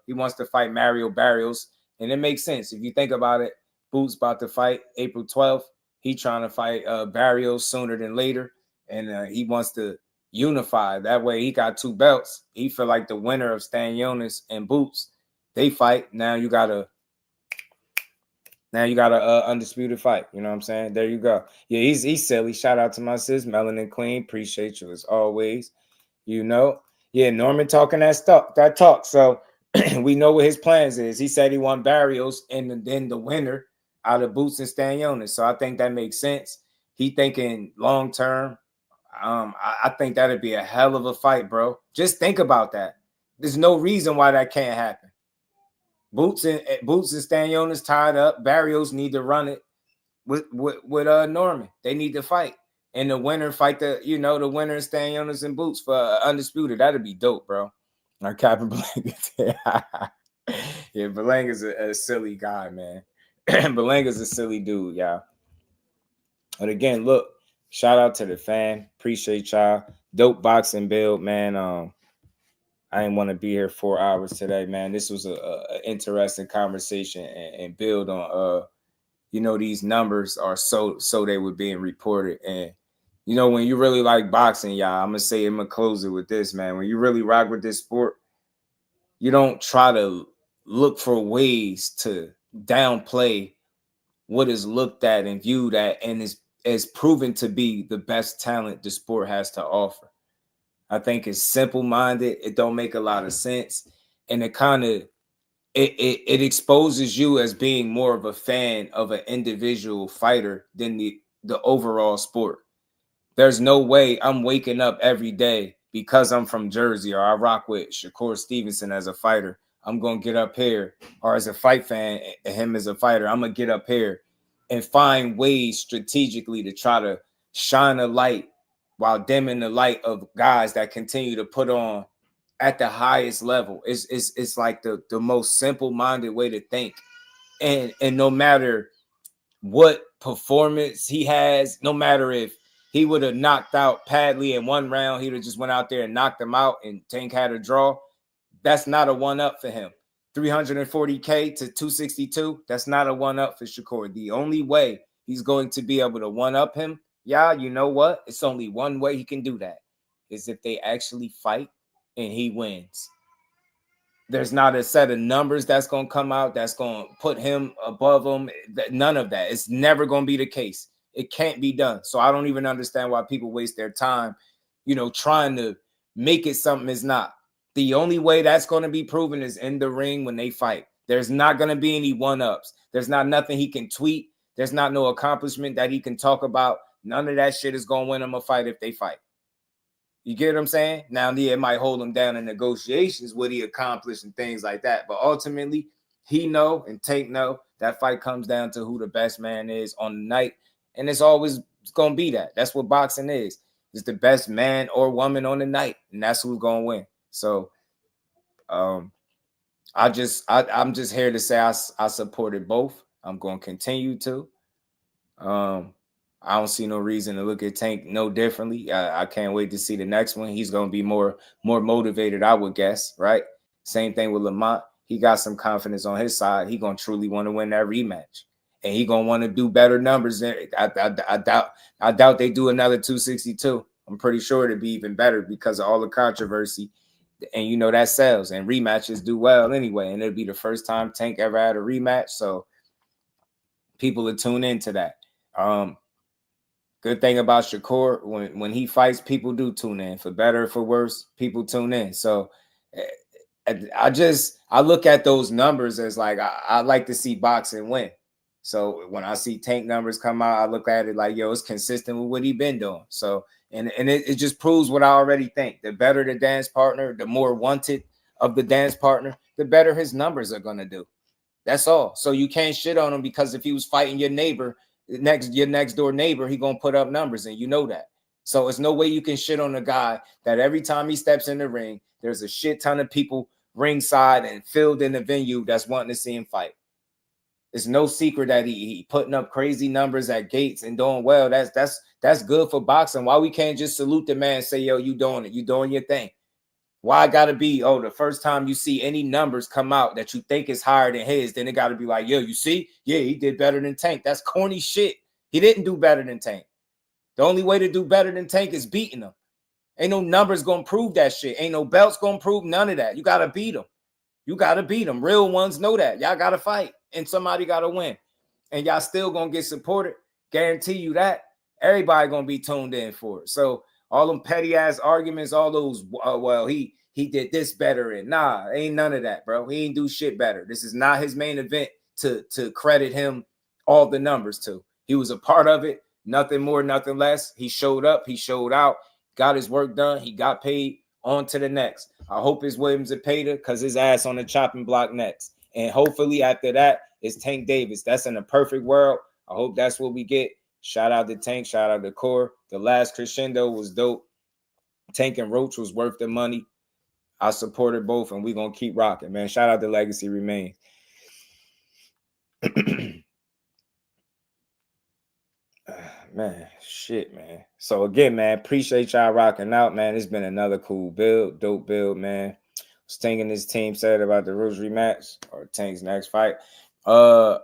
fight Mario Barrios, and it makes sense if you think about it. Boots about to fight April 12th. He trying to fight Barrios sooner than later, and he wants to unify. That way, he got 2 belts. He feel like the winner of Stanionis and Boots. They fight. Now you got a undisputed fight. You know what I'm saying? There you go. Yeah, he's silly. Shout out to my sis, Melanin Queen. Appreciate you as always. You know, yeah, Norman talking that talk. So we know what his plans is. He said he won Barrios and then the winner out of Boots and Stanionis. So I think that makes sense. He thinking long term. I think that'd be a hell of a fight, bro. Just think about that. There's no reason why that can't happen. Boots and Stanionis tied up. Barrios need to run it with Norman. They need to fight. And the winner fight the winner of Stanionis and Boots for undisputed. That'd be dope, bro. Our Captain Berlanga. Yeah, Berlanga's a silly guy, man. Berlanga's a silly dude, y'all. But again, look, shout out to the fan. Appreciate y'all. Dope boxing build, man. I didn't want to be here 4 hours today, man. This was a interesting conversation and build on you know, these numbers are so they were being reported. And, you know, when you really like boxing, y'all, I'm going to close it with this, man. When you really rock with this sport, you don't try to look for ways to downplay what is looked at and viewed at and is proven to be the best talent the sport has to offer. I think it's simple-minded. It don't make a lot of sense. And it kind of it exposes you as being more of a fan of an individual fighter than the overall sport. There's no way I'm waking up every day because I'm from Jersey or I rock with Shakur Stevenson as a fighter. I'm going to get up here, or as a fight fan, him as a fighter, I'm going to get up here and find ways strategically to try to shine a light while dimming the light of guys that continue to put on at the highest level. It's like the most simple-minded way to think. And no matter what performance he has, no matter if he would have knocked out Padley in one round, he'd have just went out there and knocked him out and Tank had a draw. That's not a one-up for him. 340K to 262, that's not a one-up for Shakur. The only way he's going to be able to one-up him, yeah, you know what? It's only one way he can do that, is if they actually fight and he wins. There's not a set of numbers that's going to come out that's going to put him above him. None of that. It's never going to be the case. It can't be done. So I don't even understand why people waste their time, you know, trying to make it something it's not. The only way that's going to be proven is in the ring when they fight. There's not going to be any one-ups. There's not nothing he can tweet. There's not no accomplishment that he can talk about. None of that shit is going to win him a fight if they fight. You get what I'm saying? Now, yeah, it might hold him down in negotiations, what he accomplished and things like that. But ultimately, he know and Tank know that fight comes down to who the best man is on the night. And it's always going to be that. That's what boxing is. It's the best man or woman on the night. And that's who's going to win. So I'm just here to say I supported both. I'm going to continue to. I don't see no reason to look at Tank no differently. I can't wait to see the next one. He's going to be more motivated, I would guess, right? Same thing with Lamont. He got some confidence on his side. He going to truly want to win that rematch. And he going to want to do better numbers. I doubt they do another 262. I'm pretty sure it'd be even better because of all the controversy. And you know that sells. And rematches do well anyway. And it'll be the first time Tank ever had a rematch. So people will tune into that. Good thing about Shakur, when he fights, people do tune in. For better or for worse, people tune in. So I look at those numbers as like I like to see boxing win. So when I see Tank numbers come out, I look at it like, yo, it's consistent with what he's been doing. So and it just proves what I already think. The better the dance partner, the more wanted of the dance partner, the better his numbers are gonna do. That's all. So you can't shit on him because if he was fighting your neighbor, your next door neighbor, he gonna put up numbers, and you know that. So it's no way you can shit on a guy that every time he steps in the ring, there's a shit ton of people ringside and filled in the venue that's wanting to see him fight. It's no secret that he putting up crazy numbers at gates and doing well. That's good for boxing. Why we can't just salute the man and say, yo, you doing it, you doing your thing? Why it gotta be, the first time you see any numbers come out that you think is higher than his, then it gotta be like, yo, you see? Yeah, he did better than Tank. That's corny shit. He didn't do better than Tank. The only way to do better than Tank is beating him. Ain't no numbers gonna prove that shit. Ain't no belts gonna prove none of that. You gotta beat him. You gotta beat him. Real ones know that. Y'all gotta fight, and somebody gotta win. And y'all still gonna get supported. Guarantee you that. Everybody gonna be tuned in for it. So all them petty ass arguments, all those, well, he did this better, and nah, ain't none of that, bro. He ain't do shit better. This is not his main event to credit him all the numbers to. He was a part of it, nothing more, nothing less. He showed up, he showed out, got his work done, he got paid. On to the next. I hope it's Williams and Pater because his ass on the chopping block next. And hopefully after that, it's Tank Davis. That's in a perfect world. I hope that's what we get. Shout out to Tank. Shout out to Core. The last Crescendo was dope. Tank and Roach was worth the money. I supported both, and we're going to keep rocking, man. Shout out to Legacy Remains. Man, shit, man. So again, man, appreciate y'all rocking out, man. It's been another cool build, dope build, man. What's Tank and his team said about the Roach rematch or Tank's next fight? I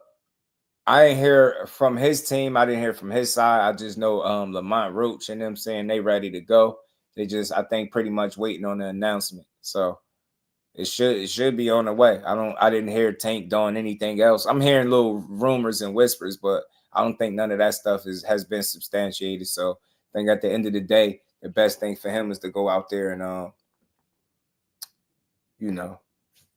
I didn't hear from his team. I didn't hear from his side. I just know Lamont, Roach, and them saying they ready to go. They just, I think, pretty much waiting on the announcement. So it should be on the way. I didn't hear Tank doing anything else. I'm hearing little rumors and whispers, but I don't think none of that stuff has been substantiated. So I think at the end of the day, the best thing for him is to go out there and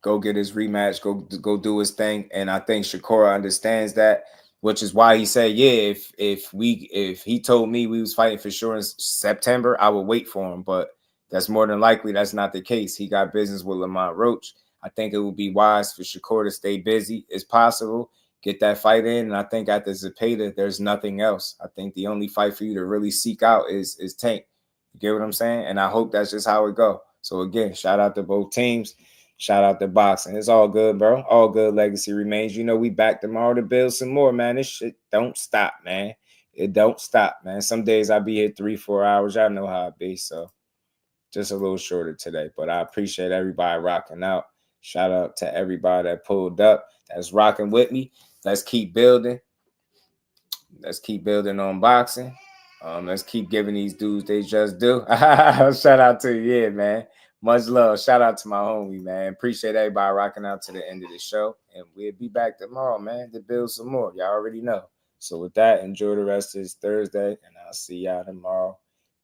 go get his rematch, go do his thing. And I think Shakur understands that, which is why he said, yeah, if he told me we was fighting for sure in September, I would wait for him. But that's more than likely that's not the case. He got business with Lamont Roach. I think it would be wise for Shakur to stay busy as possible, get that fight in. And I think after Zepeda, there's nothing else. I think the only fight for you to really seek out is Tank. You get what I'm saying? And I hope that's just how it go. So again, shout out to both teams. Shout out to boxing. It's all good, bro. All good. Legacy remains. We back tomorrow to build some more, man. This shit don't stop, man. It don't stop, man. Some days I be here 3-4 hours. Y'all know how it be. So just a little shorter today. But I appreciate everybody rocking out. Shout out to everybody that pulled up, that's rocking with me. Let's keep building. Let's keep building on boxing. Let's keep giving these dudes they just do. Shout out to you, yeah, man. Much love. Shout out to my homie, man. Appreciate everybody rocking out to the end of the show. And we'll be back tomorrow, man, to build some more. Y'all already know. So with that, enjoy the rest of this Thursday, and I'll see y'all tomorrow.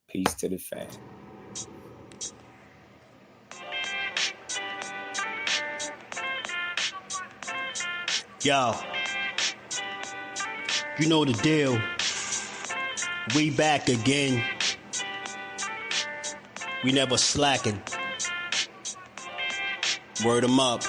Peace to the fam. Yo, you know the deal. We back again. We never slacking. Word 'em up.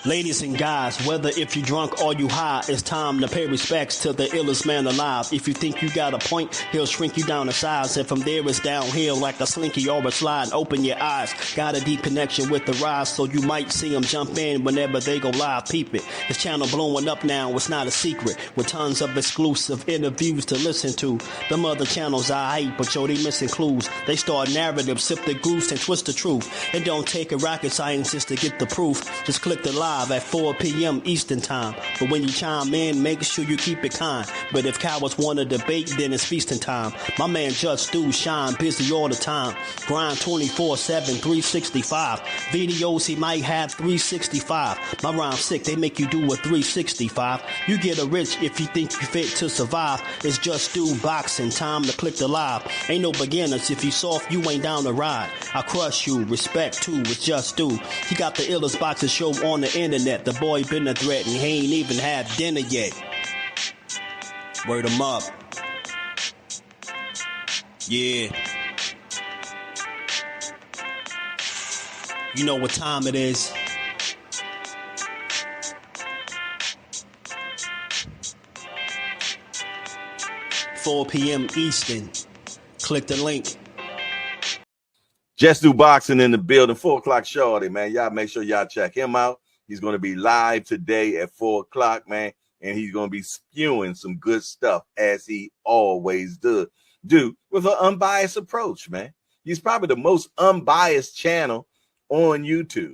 Ladies and guys, whether if you drunk or you high, it's time to pay respects to the illest man alive. If you think you got a point, he'll shrink you down to size. And from there it's downhill like a slinky or a slide. Open your eyes, got a deep connection with the rise, so you might see him jump in whenever they go live. Peep it, this channel blowing up now, it's not a secret. With tons of exclusive interviews to listen to. Them other channels I hate, but yo, they missing clues. They start narratives, sip the goose and twist the truth. It don't take a rocket scientist to get the proof. Just click the live at 4 p.m. Eastern time. But when you chime in, make sure you keep it kind. But if cowards want to debate, then it's feasting time. My man Jusdu shine busy all the time. Grind 24/7, 365. Videos he might have 365. My rhyme sick, they make you do a 365. You get a rich if you think you fit to survive. It's Jusdueboxing, time to click the live. Ain't no beginners, if you soft, you ain't down to ride. I crush you, respect too, it's Jusdu. He got the illest boxing show on the internet. The boy been a threat and he ain't even had dinner yet. Word 'em up. Yeah. You know what time it is. $4 p.m. Eastern. Click the link. Jusdueboxing in the building, 4 o'clock shorty, man. Y'all make sure y'all check him out. He's going to be live today at 4 o'clock, man. And he's going to be spewing some good stuff as he always do with an unbiased approach, man. He's probably the most unbiased channel on YouTube.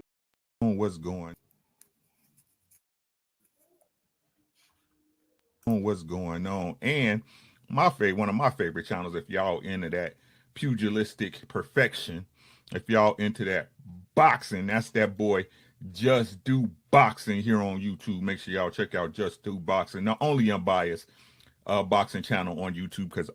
What's going on? And one of my favorite channels, if y'all into that pugilistic perfection, if y'all into that boxing, that's that boy Jusdueboxing here on YouTube. Make sure y'all check out Jusdueboxing, the only unbiased boxing channel on YouTube, because